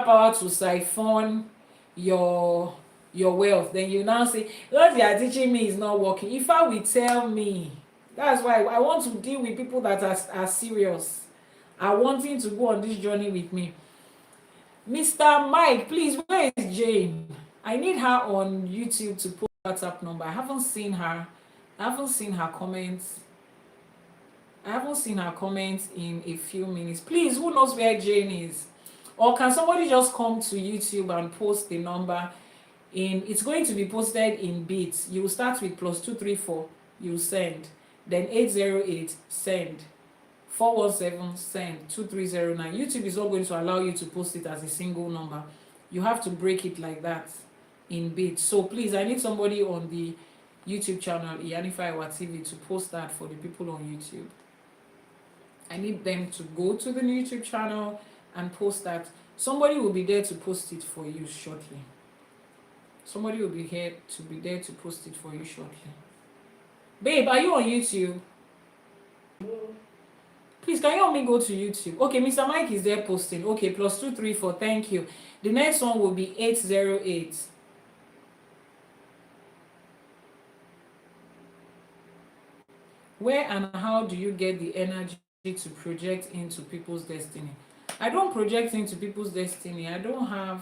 power to siphon your wealth. Then you now say, what you are teaching me is not working. If I will tell me, that's why I want to deal with people that are serious, are wanting to go on this journey with me. Mr. Mike, please, where is Jane? I need her on YouTube to post WhatsApp number. I haven't seen her comments. I haven't seen her comments in a few minutes. Please, who knows where Jane is? Or can somebody just come to YouTube and post the number? It's going to be posted in bits. You will start with +234, you send, then 808, send, 417, send, 2309. YouTube is not going to allow you to post it as a single number. You have to break it like that in bits. So please, I need somebody on the YouTube channel Iyanifa Ewa TV to post that for the people on YouTube. I need them to go to the YouTube channel and post that. Somebody will be there to post it for you shortly. Somebody will be there to post it for you shortly. Babe, are you on YouTube? Please, can you help me go to YouTube? Okay, Mr. Mike is there posting. Okay, +234, thank you. The next one will be 808. Where and how do you get the energy to project into people's destiny? I don't project into people's destiny. I don't have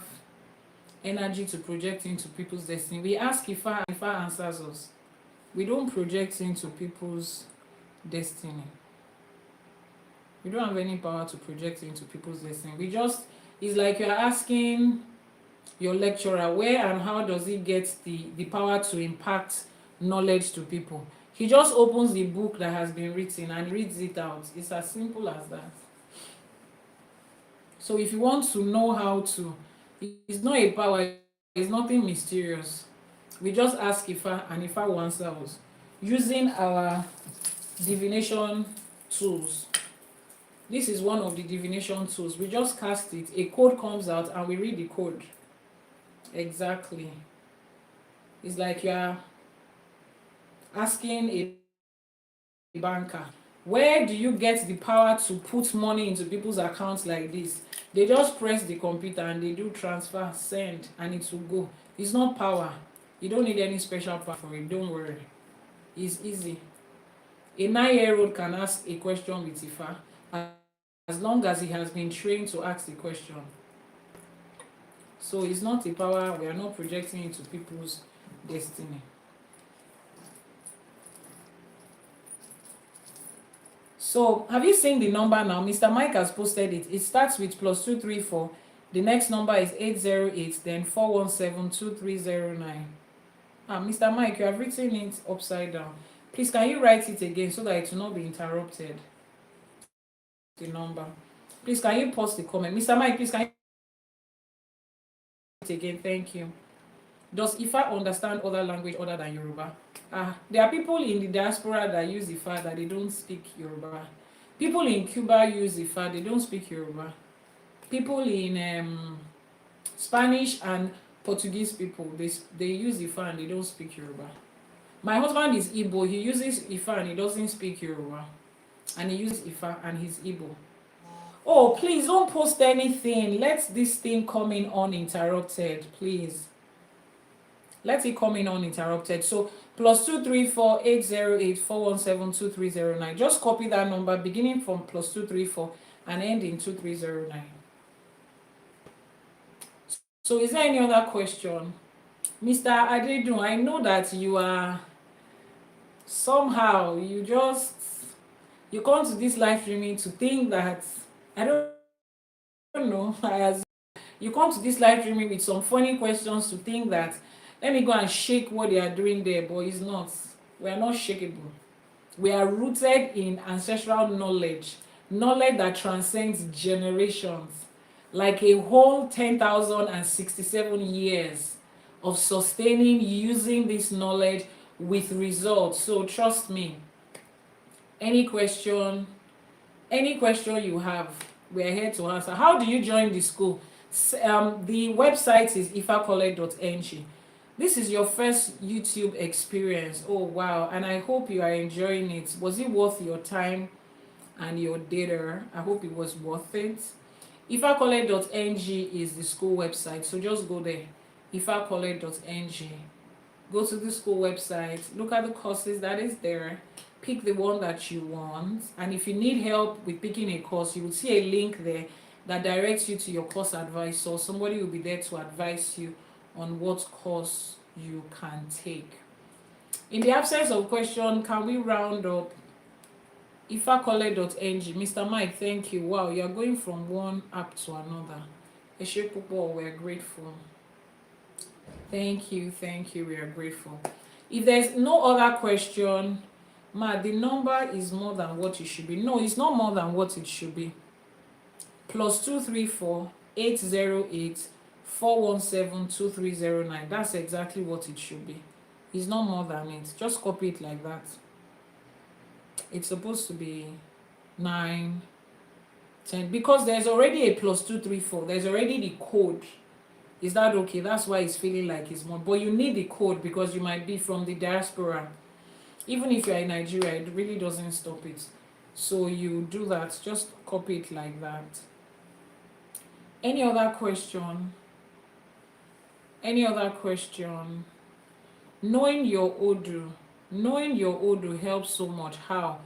energy to project into people's destiny. We ask Ifa answers us. We don't project into people's destiny. We don't have any power to project into people's destiny. It's like you're asking your lecturer, where and how does he get the power to impact knowledge to people? He just opens the book that has been written and reads it out. It's as simple as that. So if you want to know how to, it's not a power, it's nothing mysterious. We just ask Ifa and Ifa will answer us using our divination tools. This is one of the divination tools. We just cast it, a code comes out and we read the code. Exactly. It's like you are asking a banker, where do you get the power to put money into people's accounts like this? They just press the computer and they do transfer, send, and it will go. It's not power. You don't need any special power for it. Don't worry. It's easy. A 9-year-old can ask a question with Ifa as long as he has been trained to ask the question. So it's not a power. We are not projecting into people's destiny. So have you seen the number now? Mr. Mike has posted it. It starts with +234. The next number is 808, then 417-2309. Mr. Mike, you have written it upside down. Please, can you write it again so that it will not be interrupted? The number. Please, can you post the comment? Mr. Mike, please, can you write it again? Thank you. Does Ifa understand other language other than Yoruba? There are people in the diaspora that use Ifa that they don't speak Yoruba. People in Cuba use Ifa, they don't speak Yoruba. People in Spanish and Portuguese people, they use Ifa and they don't speak Yoruba. My husband is Igbo, he uses Ifa and he doesn't speak Yoruba. And he uses Ifa and he's Igbo. Oh, please don't post anything. Let this thing come in uninterrupted, please. Let it come in uninterrupted. So +234-808-417-2309. Just copy that number beginning from +234 and ending 2309. So is there any other question? Mr. Adedun, I know that you are somehow, you come to this live streaming to think that, I don't know, you come to this live streaming with some funny questions to think that, let me go and shake what they are doing there, but it's not. We are not shakeable. We are rooted in ancestral knowledge that transcends generations, like a whole 10,067 years of sustaining using this knowledge with results. So trust me, any question you have, we are here to answer. How do you join the school? The website is ifacollege.ng. This is your first YouTube experience. Oh wow, and I hope you are enjoying it. Was it worth your time and your data? I hope it was worth it. ifacollege.ng is the school website, so just go there. ifacollege.ng. Go to the school website, look at the courses that is there, pick the one that you want, and if you need help with picking a course, you will see a link there that directs you to your course advisor. Somebody will be there to advise you on what course you can take. In the absence of question, can we round up? ifacollege.ng. Mr. Mike, thank you. Wow, you are going from one app to another. Eshe Pupo, we are grateful. Thank you, we are grateful. If there's no other question, the number is more than what it should be. No, it's not more than what it should be. +234-808-417-2309. That's exactly what it should be. It's not more than it. Just copy it like that. It's supposed to be 9, 10, because there's already a +234. There's already the code. Is that okay? That's why it's feeling like it's more. But you need the code because you might be from the diaspora. Even if you're in Nigeria, it really doesn't stop it. So you do that. Just copy it like that. Any other question? Knowing your Odù helps so much. How?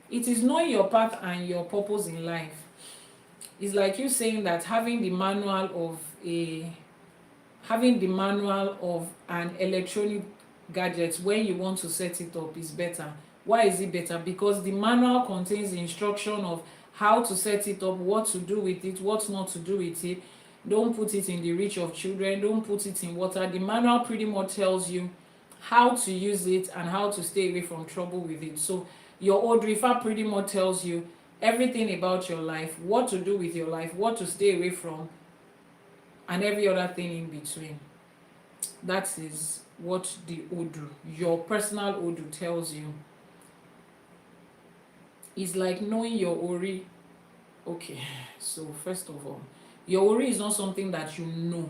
It is knowing your path and your purpose in life. It's like you saying that having the manual of an electronic gadget when you want to set it up is better. Why is it better? Because the manual contains the instruction of how to set it up, what to do with it, what not to do with it. Don't put it in the reach of children, don't put it in water. The manual pretty much tells you how to use it and how to stay away from trouble with it. So your Odù Ifá pretty much tells you everything about your life, what to do with your life, what to stay away from, and every other thing in between. That is what the Odù, your personal Odù, tells you. It's like knowing your Ori. Okay, so first of all, your Ori is not something that you know.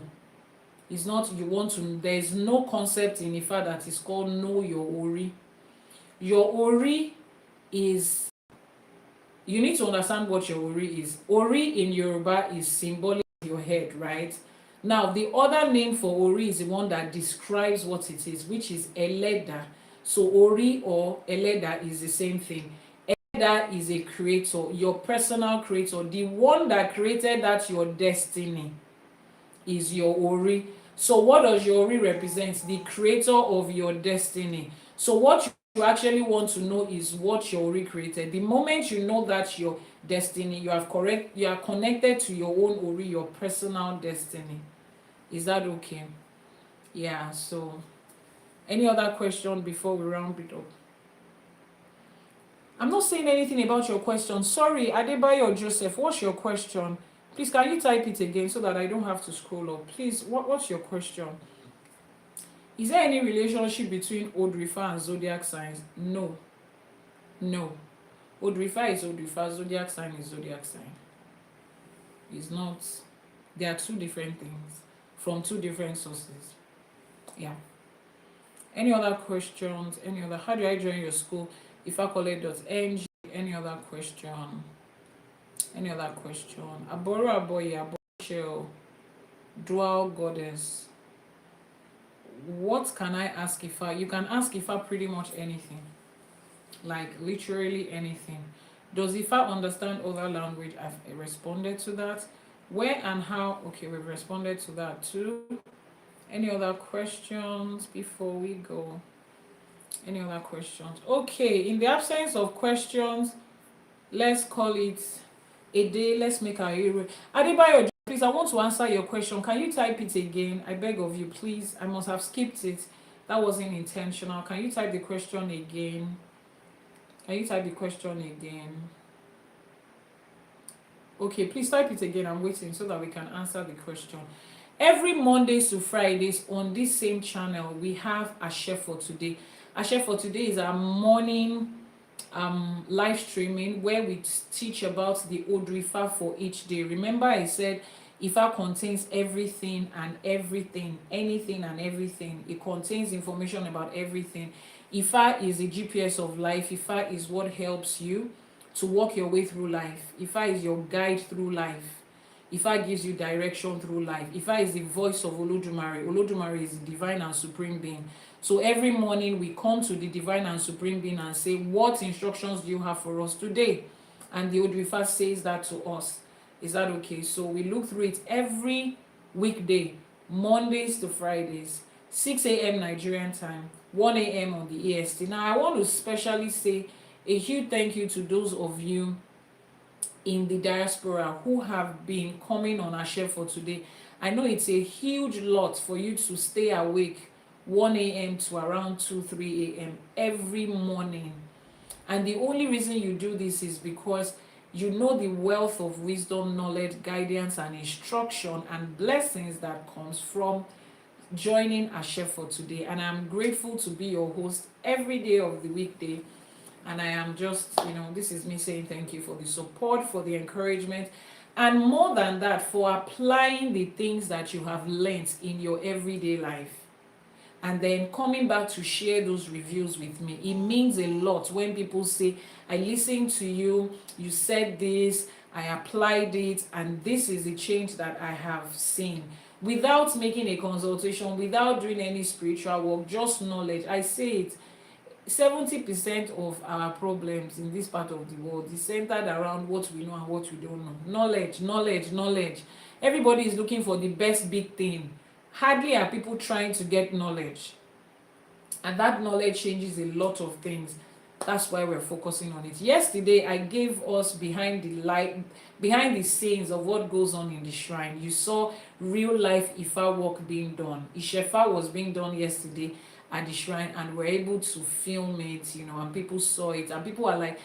It's not you want to. There is no concept in Ifa that is called know your Ori. Your Ori is, you need to understand what your Ori is. Ori in Yoruba is symbolic of your head, right? Now, the other name for Ori is the one that describes what it is, which is Eleda. So Ori or Eleda is the same thing. Eleda is a creator, your personal creator. The one that created that, your destiny, is your Ori. So what does your Ori represent? The creator of your destiny. So what you actually want to know is what your Ori created. The moment you know that your destiny, you are connected to your own Ori, your personal destiny. Is that okay? Yeah, so any other question before we round it up? I'm not saying anything about your question. Sorry, Adebayo Joseph, what's your question? Please, can you type it again so that I don't have to scroll up? Please, what's your question? Is there any relationship between Odù Ifá and zodiac signs? No. Odù Ifá is Odù Ifá, zodiac sign is zodiac sign. It's not. They are two different things from two different sources. Yeah. Any other questions? How do I join your school? ifacollege.ng. Any other question? Any other question? Àbọrú, Àbọyè, Àbọṣíṣẹ, dual goddess. What can I ask Ifa? You can ask Ifa pretty much anything. Like literally anything. Does Ifa understand other language? I've responded to that. Where and how? Okay, we've responded to that too. Any other questions before we go? Any other questions? Okay, in the absence of questions, let's call it a day. Let's make our hero. Adebayo, please, I want to answer your question. Can you type it again? I beg of you, please. I must have skipped it. That wasn't intentional. Can you type the question again? Can you type the question again? Okay, please type it again. I'm waiting so that we can answer the question. Every Mondays to Fridays on this same channel, we have Àṣẹ for Today. Àṣẹ for Today is our morning live streaming where we teach about the Odù Ifá for each day. Remember I said Ifa contains everything and everything, anything and everything. It contains information about everything. Ifa is a GPS of life. Ifa is what helps you to walk your way through life. Ifa is your guide through life. Ifa gives you direction through life. Ifa is the voice of Olódùmarè. Olódùmarè is the divine and supreme being. So every morning we come to the divine and supreme being and say, what instructions do you have for us today? And the Odù Ifá says that to us. Is that okay? So we look through it every weekday, Mondays to Fridays, 6 a.m. Nigerian time, 1 a.m. on the EST. Now I want to specially say a huge thank you to those of you in the diaspora who have been coming on Àṣẹ for Today. I know it's a huge lot for you to stay awake 1 a.m. to around 2-3 a.m. every morning. And the only reason you do this is because you know the wealth of wisdom, knowledge, guidance, and instruction and blessings that comes from joining Àṣẹ for Today. And I'm grateful to be your host every day of the weekday. And I am just, this is me saying thank you for the support, for the encouragement, and more than that, for applying the things that you have learned in your everyday life. And then coming back to share those reviews with me. It means a lot when people say, I listened to you, you said this, I applied it, and this is the change that I have seen. Without making a consultation, without doing any spiritual work, just knowledge. I say it, 70% of our problems in this part of the world is centered around what we know and what we don't know. Knowledge, knowledge, knowledge. Everybody is looking for the best big thing. Hardly are people trying to get knowledge. And that knowledge changes a lot of things. That's why we're focusing on it. Yesterday, I gave us behind the scenes of what goes on in the shrine. You saw real life Ifa work being done. Ìṣẹ̀ṣe was being done yesterday at the shrine, and we're able to film it, and people saw it, and people are like,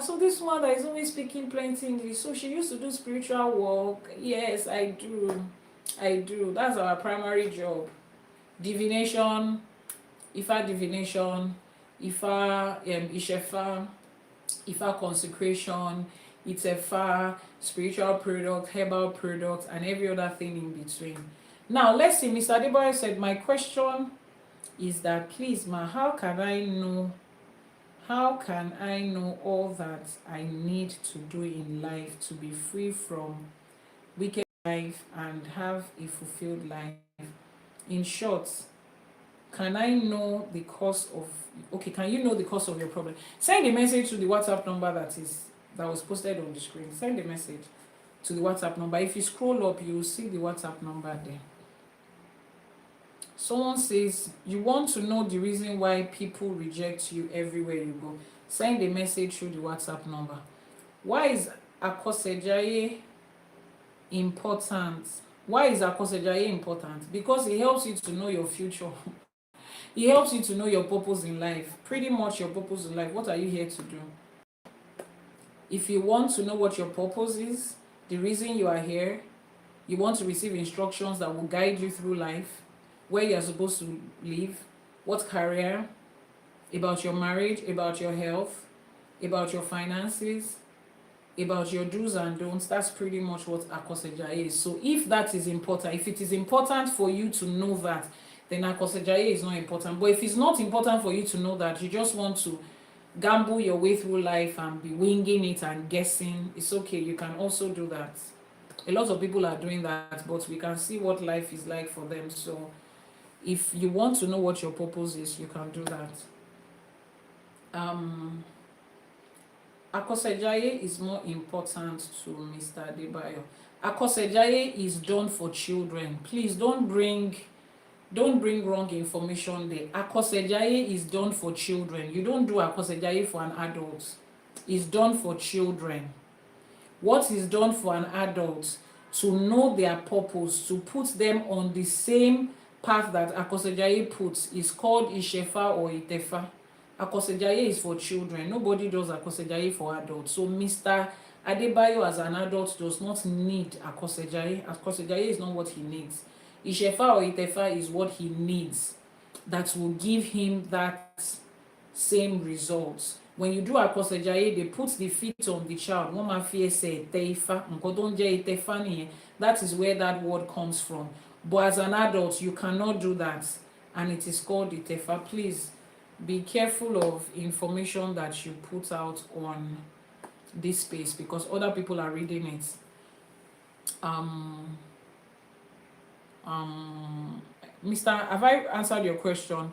so this one that is always speaking plenty English, so she used to do spiritual work. Yes, I do. That's our primary job. Divination, Ifa divination, Ifa Ìṣẹ̀ṣe, Ifa consecration, Itefa, spiritual product, herbal product, and every other thing in between. Now let's see. Mr. Adebayo said, my question is that, please ma, how can I know all that I need to do in life to be free from wicked life and have a fulfilled life? In short, can you know the cause of your problem? Send a message to the WhatsApp number that was posted on the screen. Send a message to the WhatsApp number. If you scroll up, you will see the WhatsApp number there. Someone says, you want to know the reason why people reject you everywhere you go. Send a message through the WhatsApp number. Why is Àkọsẹ̀jayé important? Because it helps you to know your future. It helps you to know your purpose in life. Pretty much your purpose in life. What are you here to do? If you want to know what your purpose is, the reason you are here, you want to receive instructions that will guide you through life, where you're supposed to live, what career, about your marriage, about your health, about your finances, about your do's and don'ts. That's pretty much what Àkọsẹ̀jayé is. So if that is important, if it is important for you to know that, then Àkọsẹ̀jayé is not important. But if it's not important for you to know that, you just want to gamble your way through life and be winging it and guessing. It's okay, you can also do that. A lot of people are doing that, but we can see what life is like for them. So if you want to know what your purpose is, you can do that. Akosejaye is more important to Mr. Adebayo. Akosejaye is done for children. Please don't bring wrong information there. Akosejaye is done for children. You don't do Akosejaye for an adult. It's done for children. What is done for an adult? To know their purpose, to put them on the same path that Akosejaye puts, is called Ishefa or Itefa. Akosejaye is for children. Nobody does Akosejaye for adults. So Mr. Adebayo as an adult does not need Akosejaye. Akosejaye is not what he needs. Ishefa or Itefa is what he needs that will give him that same results. When you do Akosejaye, they put the feet on the child. One fear say Teifa, that is where that word comes from. But as an adult, you cannot do that, and it is called Itefa. Please be careful of information that you put out on this space because other people are reading it. Mr. Have I answered your question?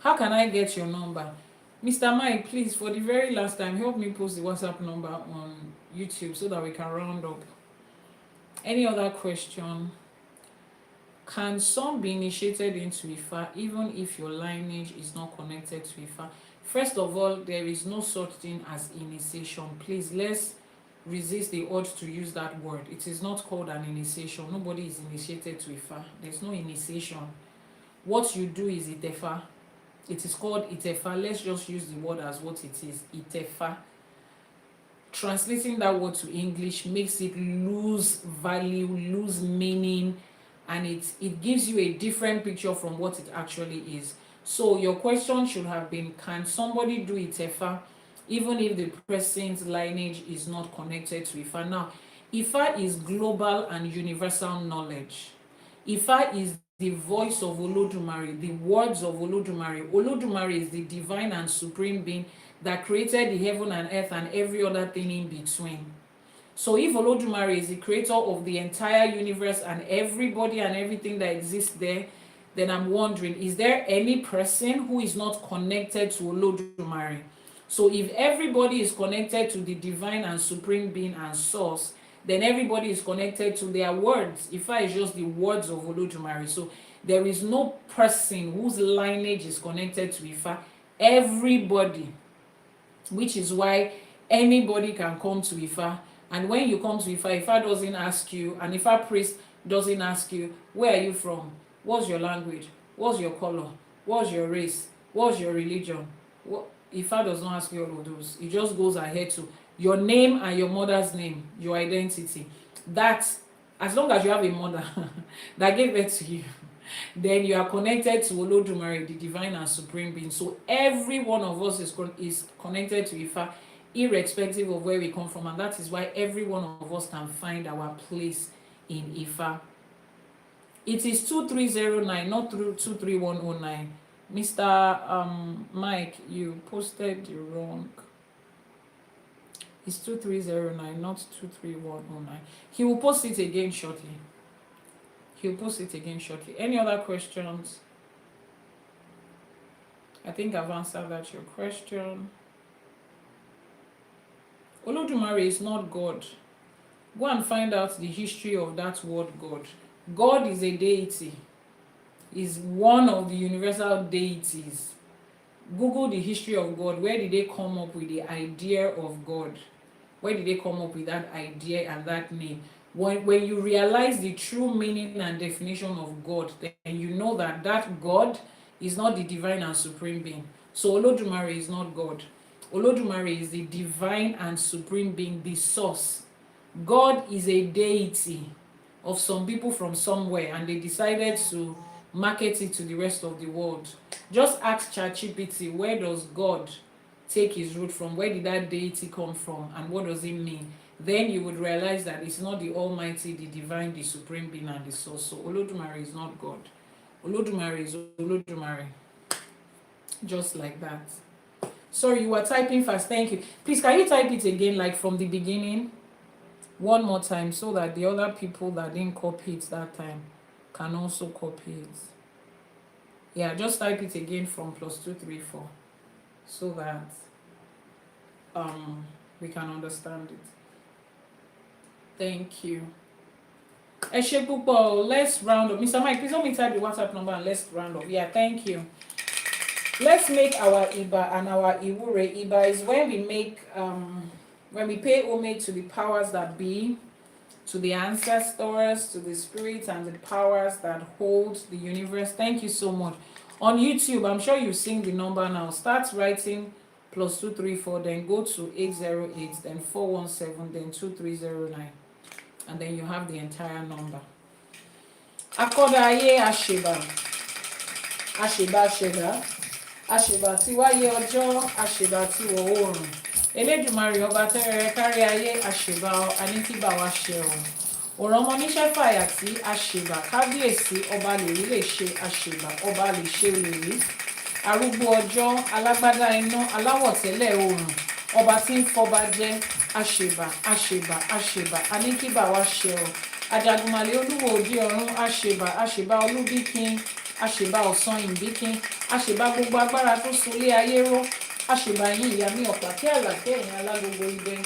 How can I get your number? Mr. Mike, please, for the very last time, help me post the WhatsApp number on YouTube so that we can round up. Any other question? Can some be initiated into Ifa even if your lineage is not connected to Ifa? First of all, there is no such thing as initiation. Please, let's resist the urge to use that word. It is not called an initiation. Nobody is initiated to Ifa. There's no initiation. What you do is Itefa. It is called Itefa. Let's just use the word as what it is, Itefa. Translating that word to English makes it lose value, lose meaning, and it gives you a different picture from what it actually is. So your question should have been, can somebody do Itefa even if the person's lineage is not connected to Ifa? Now, Ifa is global and universal knowledge. Ifa is the voice of Olódùmarè, the words of Olódùmarè. Olódùmarè is the divine and supreme being that created the heaven and earth and every other thing in between. So if Olódùmarè is the creator of the entire universe and everybody and everything that exists there, then I'm wondering, is there any person who is not connected to Olódùmarè? So if everybody is connected to the divine and supreme being and source, then everybody is connected to their words. Ifa is just the words of Olódùmarè. So there is no person whose lineage is connected to Ifa. Everybody, which is why anybody can come to Ifa. And when you come to Ifa, Ifa doesn't ask you, and Ifa priest doesn't ask you, where are you from? What's your language? What's your color? What's your race? What's your religion? Ifa does not ask you all of those. It just goes ahead to your name and your mother's name, your identity. That, as long as you have a mother that gave birth to you, then you are connected to Olódùmarè, the divine and supreme being. So every one of us is connected to Ifa, irrespective of where we come from, and that is why every one of us can find our place in Ifa. It is 2309, not through 23109. Mr. Mike, you posted the wrong. It's 2309, not 23109. He will post it again shortly. Any other questions? I think I've answered that your question. Olódùmarè is not God. Go and find out the history of that word God. God is a deity. Is one of the universal deities. Google the history of God. Where did they come up with the idea of God? Where did they come up with that idea and that name? When you realize the true meaning and definition of God, then you know that that God is not the divine and supreme being. So Olódùmarè is not God. Olódùmarè is the divine and supreme being, the source. God is a deity of some people from somewhere, and they decided to market it to the rest of the world. Just ask ChatGPT, where does God take his root from? Where did that deity come from? And what does it mean? Then you would realize that it's not the Almighty, the divine, the supreme being, and the source. So Olódùmarè is not God. Olódùmarè is Olódùmarè. Just like that. Sorry, you were typing fast. Thank you. Please, can you type it again, like from the beginning, one more time, so that the other people that didn't copy it that time can also copy it. Yeah, just type it again from +234, so that we can understand it. Thank you. Eshe púpọ̀, let's round up. Mr. Mike, please help me type the WhatsApp number and let's round up. Yeah, thank you. Let's make our Iba and our Iwure. Iba is when we make when we pay homage to the powers that be, to the ancestors, to the spirits and the powers that hold the universe. Thank you so much. On YouTube, I'm sure you've seen the number now. Start writing +234, then go to 808, then 417, then 2309, and then you have the entire number. Akodaye Asheba. Asheba Asheba. Àṣèbà tí wáyé ọjọ́, àṣèbà tí wọ̀ oòrùn. Elédùmarè ọba tẹ́rẹrẹ kárí ayé, àṣèbà aníkíbà wa ṣe ọ̀run. Òràn ọmọ níṣẹ́ fàyà tí àṣèbà kábíyèsí ọba lèrí lè ṣe àṣèbà ọba lè ṣe lèrí. Arúgbó ọjọ́, alágbádá iná, aláwọ̀ tẹ́lẹ̀ oòrùn. Ọba tí ń fọba jẹ́ àṣèbà àṣèbà àṣèbà aníkíbà wa ṣe ọ̀run. Àjàgùnmàlè olúwo òde ọ̀run, àṣèbà àṣèbà olúbíkin. Àṣèbà ọ̀sán ìbíkin, àṣèbà gbogbo agbára tó solé ayé ró, àṣèbà ẹ̀yin ìyá mi ọ̀pá kí àlàkẹ́ ẹ̀yin alágogo ibẹ̀,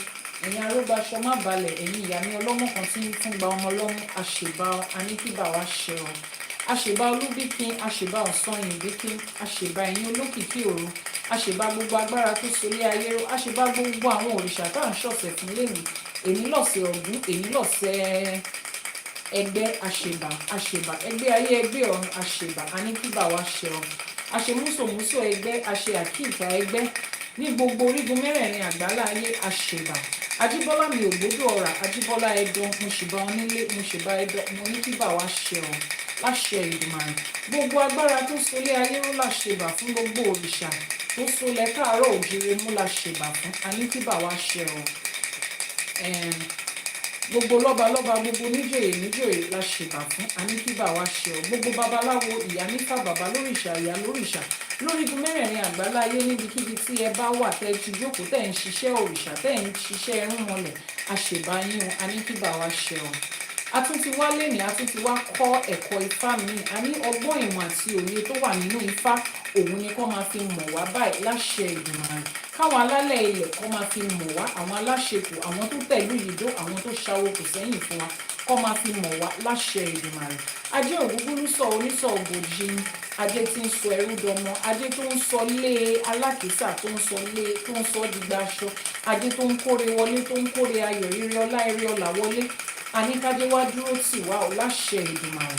ẹ̀yin arógbáṣọ má balẹ̀, ẹ̀yin ìyá mi ọlọ́mọ kan tí ń fún gba ọmọ lọ́mú, àṣèbà aníkíbà wa ṣe ọ̀. Àṣèbà olúbíkin, àṣèbà ọ̀sán ìbíkin, àṣèbà ẹ̀yin olókìkí òru, àṣèbà gbogbo agbára tó solé ayé ró, àṣèbà gbogbo àwọn òrìṣà tá à ń ṣọ̀sẹ̀ fún lẹ́yìn, èyí lọ̀sẹ̀ Ògún, èyí lọ̀sẹ̀ ẹgbẹ́ àṣèbà àṣèbà ẹgbẹ́ ayé ẹgbẹ́ ọ̀run àṣèbà aníkíbà wa ṣe ọ̀run àṣemúsòmúsò ẹgbẹ́ àṣe àkíìkà ẹgbẹ́ ní gbogbo orígun mẹ́rẹ̀ẹ̀rin àgbálá ayé àṣèbà ajíbọ́lá mi ògbódò ọ̀rà ajíbọ́lá ẹdun mo ṣìbà onílé mo ṣìbà ẹdun mo níkíbà wa ṣe ọ̀run láṣẹ Èdùmàrè gbogbo agbára tó solé ayé ró láṣèbà fún gbogbo òrìṣà tó solẹ̀ káàárọ̀ òjìrè mú láṣèbà fún aníkíbà wa ṣe ọ̀run gbogbo lọ́balọ́ba gbogbo níjòyè níjòyè la ṣèbà fún aníkíbà wa ṣe ọ́ gbogbo babaláwo Iyanifa bàbá lóríṣà ìyá lóríṣà lórígun mẹ́rẹ̀ẹ̀rin àgbáláyé níbikíbi tí ẹ bá wà tẹ́ ti jókòó tẹ́ ń ṣiṣẹ́ òrìṣà tẹ́ ń ṣiṣẹ́ irúnmọlẹ̀ àṣèbà yín aníkíbà wa ṣe ọ́ a tún ti wá lẹ́nìí a tún ti wá kọ́ ẹ̀kọ́ ifá mi a ní ọgbọ́n ìmọ̀ àti òye tó wà nínú ifá òun ni kó máa fi mọ̀ wá báyìí láṣẹ Èdùmàrè káwọn alálẹ̀ ilẹ̀ kó máa fi mọ̀ wá àwọn aláṣekù àwọn tó tẹ̀lú ìdó àwọn tó ṣàwó kò sẹ́yìn fún wa kó máa fi mọ̀ wá láṣẹ Èdùmàrè ajé ògúngúrú sọ onísọ òbòjì ni ajé tí ń sọ ẹrú dọmọ ajé tó ń sọ lé alákìísà tó ń sọ lé tó ń sọ dìgbà aṣọ ajé tó ń kóre wọlé tó ń kóre ayọ̀ ire ọlá ire ọlà wọlé àníkájé wá dúró tì wá ọ láṣẹ Èdùmàrè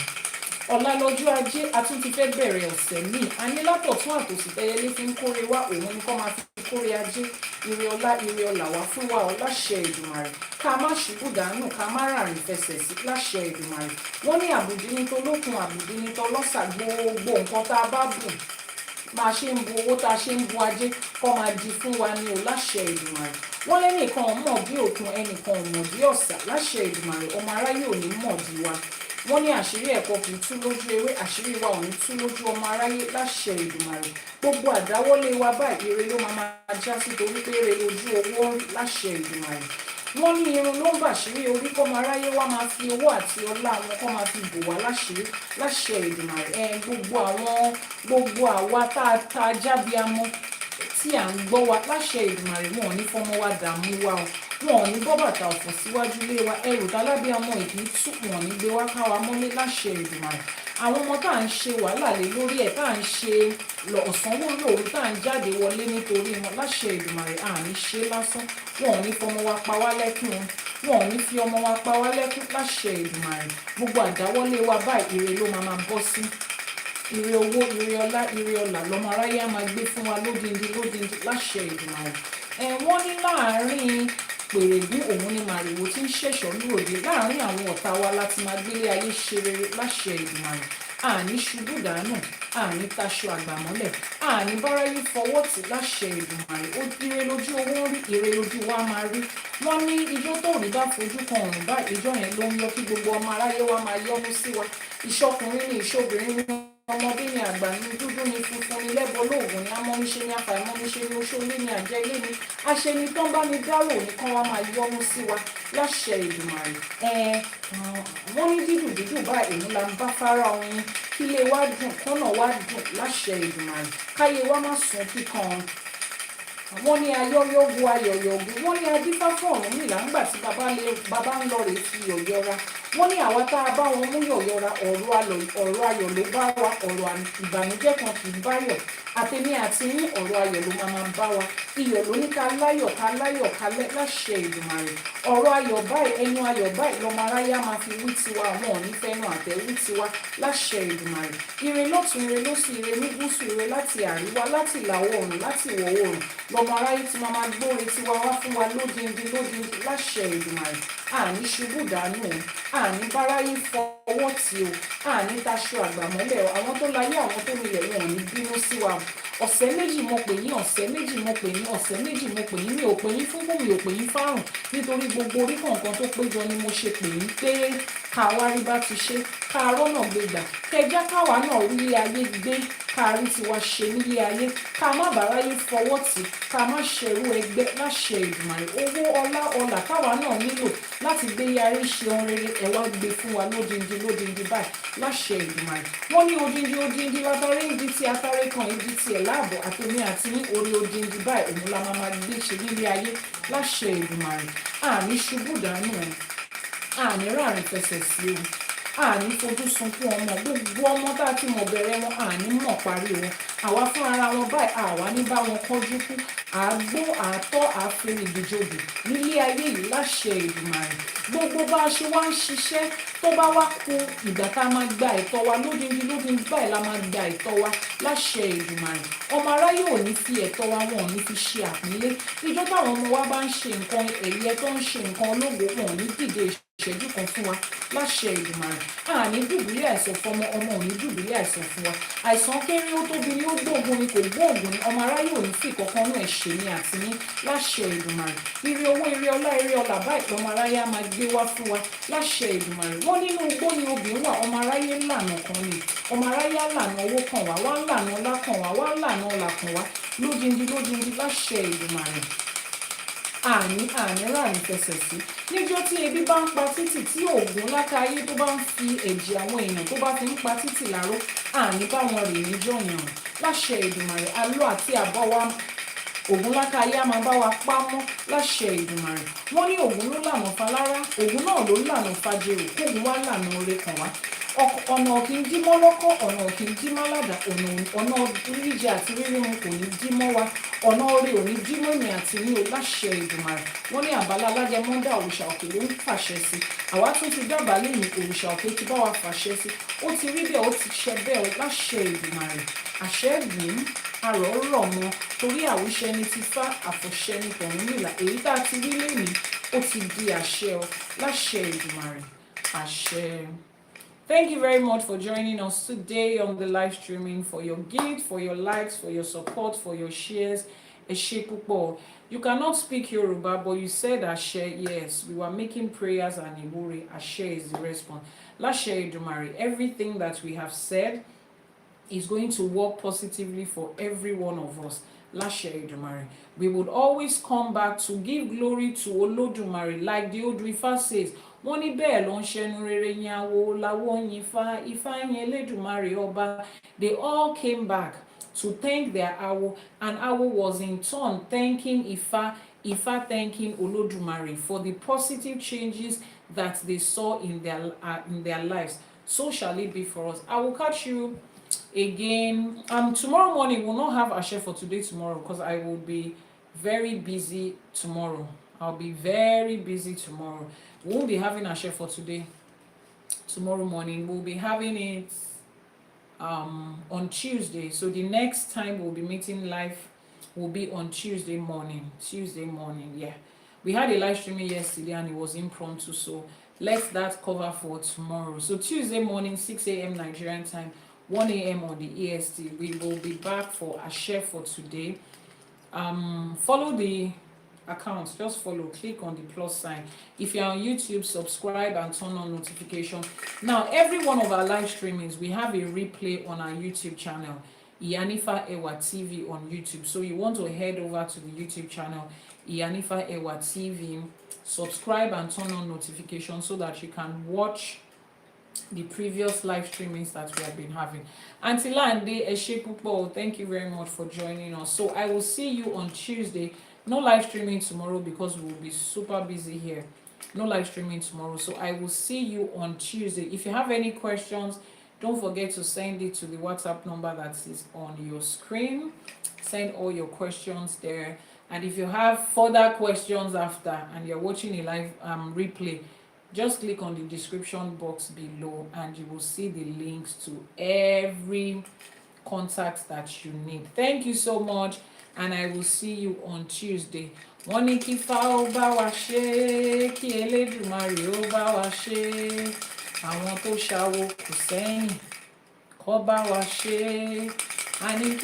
ọ̀la lọ́jọ́ ajé a tún ti fẹ́ bẹ̀rẹ̀ ọ̀sẹ̀ míì a ní látọ̀tún àtòsí tẹ́yẹlé fi ń kórè wá òun ni kọ́ máa fi kórè ajé ire ọlá ire ọlà wá fún wa ọ láṣẹ Èdùmàrè ká má ṣubú dànù ká má ràrìn fẹsẹ̀ sí láṣẹ Èdùmàrè wọ́n ní àbùdí ní tolókun àbùdí ní tọlọ́sà gbogbo nǹkan tá a bá bù máa ṣe ń bu owó tá a ṣe ń bu ajé kọ́ máa di fún wa ní o láṣẹ Èdùmàrè wọ́n lẹ́nìkan mọ̀ bí òkun ẹnìkan mọ̀ bí ọ̀sà láṣẹ Èdùmàrè ọmọ aráyé ò ní mọ̀ bí wa wọ́n ní àṣírí ẹ̀kọ́ kì í tú lójú ewé àṣírí wa ò ní tú lójú ọmọ aráyé láṣẹ Èdùmàrè gbogbo àdáwọ́lé wa báyìí ire ló máa já sí torí pé ire lójú owó láṣẹ Èdùmàrè wọ́n ní irun ló ń bàṣírí orí kọ́mọ aráyé wá máa fi owó àti ọlá wọn kọ́ máa fi bò wá láṣírí láṣẹ Èdùmàrè gbogbo àwa tá a jábíamọ tí à ń gbọ́ wa láṣẹ Èdùmàrè wọn ò ní fọmọ wa dààmú wa o wọn ò ní bọ́ bàtà ọ̀fọ̀ síwájú ilé wa ẹrù tálábíàmọ ìdí tú wọn ní gbé wá káwa mọ́lé láṣẹ Èdùmàrè àwọn ọmọ tá à ń ṣe wàhálà lé lórí ẹ̀ tá à ń ṣe ọ̀sán lóru tá à ń jáde wọlé nítorí wọn láṣẹ Èdùmàrè à ní ṣe lásán wọn ò ní fọmọ wa pa wá lẹ́kún wọn ò ní fi ọmọ wa pa wá lẹ́kún láṣẹ Èdùmàrè gbogbo àdáwọ́lé wa báyìí ire ló máa bọ́ sí ire owó ire ọlá ire ọlà lọmọ aráyé á máa gbé fún wa lódindi láṣẹ Èdùmàrè wọ́n ní láàárín pèrègún òun ni màrìwò tí ń ṣẹ̀ṣọ́ lóde láàárín àwọn ọ̀tá wa láti máa gbélé ayé ṣe rere láṣẹ Èdùmàrè àní ṣubú dànù àní taṣọ àgbàmọ́lẹ̀ àní báráyé fọwọ́ tì láṣẹ Èdùmàrè ó ire lójú owó rí ire lójú wa máa rí wọ́n ní ijó tó rí bá fojú kan ọ̀run bá ìjọ yẹn ló ń lọ kí gbogbo ọmọ aráyé wa máa yọ́nú sí wa ìṣọkùnrin ní ìṣobìnrin ní ọmọdé ni àgbà ní dúdú ni funfun ni lẹ́bọ lóògùn ni amọ́niṣe ni afàìmọ́niṣe ni oṣoolé ni àjẹlé ni aṣeni tán bá ní dárò nìkan wá máa yọ́nú sí wa láṣẹ Èdùmàrè. Wọ́n ní dídùn dídùn bá èmi la ń bá fárá oyin kílé wa dùn kọ́nà wa dùn láṣẹ Èdùmàrè káyé wa má sùn kíkan. Wọ́n ní ayọ́yọ́gu ayọ̀yọ̀gu wọ́n ní adífá fún Ọ̀rúnmìlà ńgbà tí bàbá ń lọ rè fi yọ̀yọ́ra wọ́n ní àwa tá a bá wọn mú yọ̀yọ́ra ọ̀rọ̀ ayọ̀ ló bá wa ọ̀rọ̀ ìbànújẹ́ kan kì í báyọ̀ àtẹ̀mí àti yín ọ̀rọ̀ ayọ̀ ló máa bá wa iyọ̀ ló ní ká láyọ̀ láṣẹ Èdùmàrè ọ̀rọ̀ ayọ̀ báyìí ẹnu ayọ̀ báyìí lọ́mọ aráyá máa fi wí tiwa àwọn ò ní fẹ́nu àtẹ̀ wí tiwa láṣẹ Èdùmàrè ire lọ́tún ire lósì ire ní gúúsù ire láti àríwá láti ìlà oòrùn láti ìwọ̀ oòrùn lọ́mọ aráyé tí máa gbóore tiwa wá fún wa lódindi láṣẹ Èdùmàrè àní ṣubú dànù àní báráyé fọwọ́ tí o àní taṣọ àgbàmọ́lẹ̀ àwọn tó láyé àwọn tó nílẹ̀ wọn ò ní bínú sí wa ọ̀sẹ̀ méjì mo pè yín ọ̀sẹ̀ méjì mo pè yín ọ̀sẹ̀ méjì mo pè yín mi ò pè yín fún mi ò pè yín fárùn nítorí gbogbo orí kọ̀ọ̀kan tó péjọ ni mo ṣe pè yín pé ká wá rí bá ti ṣe ká rọ́nà gbégbà kẹjá káwa náà rí ayé gbé ká rí tiwa ṣe nílé ayé ká má bàráyé fọwọ́ tì ká má ṣẹ̀rú ẹgbẹ́ láṣẹ Èdùmàrè owó ọlá káwa náà nílò láti gbé yarí ṣe ohun rere ẹ wá gbé fún wa lódindi báyìí láṣẹ Èdùmàrè wọ́n ní odindi látàrí ń di ti atáré kan ibi tiẹ̀ láàbọ̀ àtẹ̀mí àti ní orí odindi báyìí òun la máa gbé ṣe nílé ayé láṣẹ Èdùmàrè àní ṣubú dànù àní ráàrin fẹsẹ̀ sí o àní fojú sunkún ọmọ gbogbo ọmọ tá a ti mọ̀ bẹ̀rẹ̀ wọn àní mọ̀ parí wọn àwa fún ara wọn báyìí àwa ní bá wọn kọjú kú àgbó àtọ́ àfẹ́rẹ́ ìdíjọ́bì nílé ayé yìí láṣẹ Èdùmàrè gbogbo bá a ṣe wá ń ṣiṣẹ́ tó bá wá kù ìgbà tá a máa gba ẹ̀tọ́ wa lódindi báyìí la máa gba ẹ̀tọ́ wa láṣẹ Èdùmàrè ọmọ aráyé ò ní fi ẹ̀tọ́ wa wọn ò ní fi ṣe àpínlé ìjọ táwọn ọmọ wa bá ń ṣe nǹkan ẹ̀yẹ tó ń ṣe nǹkan ológo wọn ò ní dìde ìṣẹ́jú kan fún wa láṣẹ Èdùmàrè àní dùbúlẹ̀ àìsàn fọmọ ọmọ ò ní dùbúlẹ̀ àìsàn fún wa àìsàn kéré ó tóbi ni ó gbóògùn ni kò gbóògùn ni ọmọ aráyé ò ní fi ìkọ̀kan náà ṣe ní àti ní láṣẹ Èdùmàrè ire owó ire ọlá báyìí ọmọ aráyé á máa gbé wá fún wa láṣẹ Èdùmàrè wọ́n nínú igbó ni obìnrin wà ọmọ aráyé lànà kan ni ọmọ aráyé á lànà owó kan wá wá lànà ọlá kan wá wá lànà ọlà kan wá lódindi láṣẹ Èdùmàrè àní ráàní fẹsẹ̀ sí níjọ́ tí ebi bá ń pa títì tí oògùn lákàáyé tó bá ń fi ẹ̀jẹ̀ àwọn èèyàn tó bá fi ń pa títì láró àní báwọn rè níjọ́ yẹn láṣẹ Èdùmàrè alọ́ àti àbọ̀ wa ògùn lákàáyé á máa bá wa pamọ́ láṣẹ Èdùmàrè wọ́n ní ògùn ló lànà falára ògùn náà ló lànà fàjèrò kóògùn wá lànà oore kan wá ọ̀nà kì í dí mọ́ lọ́kọ́ ọ̀nà kì í dí mọ́ ládàá ọ̀nà ríjẹ àti rírí mu kò ní dí mọ́ wa ọ̀nà orí ò ní dí mọ́ èmi àti ní o láṣẹ Èdùmàrè wọ́n ní àbálá alágẹmọ́dá òrìṣà òkè ló ń fàṣẹ sí àwa tún ti dábàá lẹ́yìn òrìṣà òkè ti bá wa fàṣẹ sí ó ti rí bẹ́ẹ̀ ó ti ṣẹ bẹ́ẹ̀ láṣẹ Èdùmàrè àṣẹ gbìn àrọ̀ rọ̀ mọ́ torí àwíṣẹ ni ti fá àfọ̀ṣẹ ni tọ̀húnmìlà èyí tá a ti rí lẹ́yìn ó ti di àṣẹ ọ láṣẹ Èdùmàrè àṣẹ. Thank you very much for joining us today on the live streaming, for your gift, for your likes, for your support, for your shares. Ẹ púpọ̀. You cannot speak Yoruba, but you said Ashe. Yes, we were making prayers and Iwuri. Ashe is the response. Láṣẹ Èdùmàrè, everything that we have said is going to work positively for every one of us. Láṣẹ Èdùmàrè. We would always come back to give glory to Olódùmarè, like the Odù Ifá says. Wọ́n ní bẹ́ẹ̀ ló ń ṣẹnu rere yín awo láwo yin Ifá yin Elédùmarè ọba. They all came back to thank their awo, and awo was in turn thanking Ifa thanking Olódùmarè for the positive changes that they saw in their lives. So shall it be for us. I will catch you again. Tomorrow morning we'll not have Ashe for today tomorrow because I will be very busy tomorrow. I'll be very busy tomorrow. We won't be having Ashe for today. Tomorrow morning we'll be having it on Tuesday. So the next time we'll be meeting live will be on Tuesday morning. Yeah. We had a live streaming yesterday and it was impromptu, so let that cover for tomorrow. So Tuesday morning, 6 a.m. Nigerian time, 1 a.m. on the EST. We will be back for Ashe for today. Follow the accounts, just follow, click on the plus sign. If you're on YouTube, subscribe and turn on notification. Now, every one of our live streamings, we have a replay on our YouTube channel, Iyanifa Ewa TV on YouTube. So you want to head over to the YouTube channel, Iyanifa Ewa TV, subscribe and turn on notifications so that you can watch the previous live streamings that we have been having. Until Ande, thank you very much for joining us. So I will see you on Tuesday. No live streaming tomorrow because we will be super busy here. No live streaming tomorrow. So I will see you on Tuesday. If you have any questions, don't forget to send it to the WhatsApp number that is on your screen. Send all your questions there. And if you have further questions after and you're watching a live replay, just click on the description box below and you will see the links to every contact that you need. Thank you so much, and I will see you on Tuesday. Wọ́n ní kí Ifá ó bá wa ṣe, kí Elédùmarè ó bá wa ṣe, àwọn tó ṣàwo kò sẹ́yìn kó bá wa ṣe. A ní kí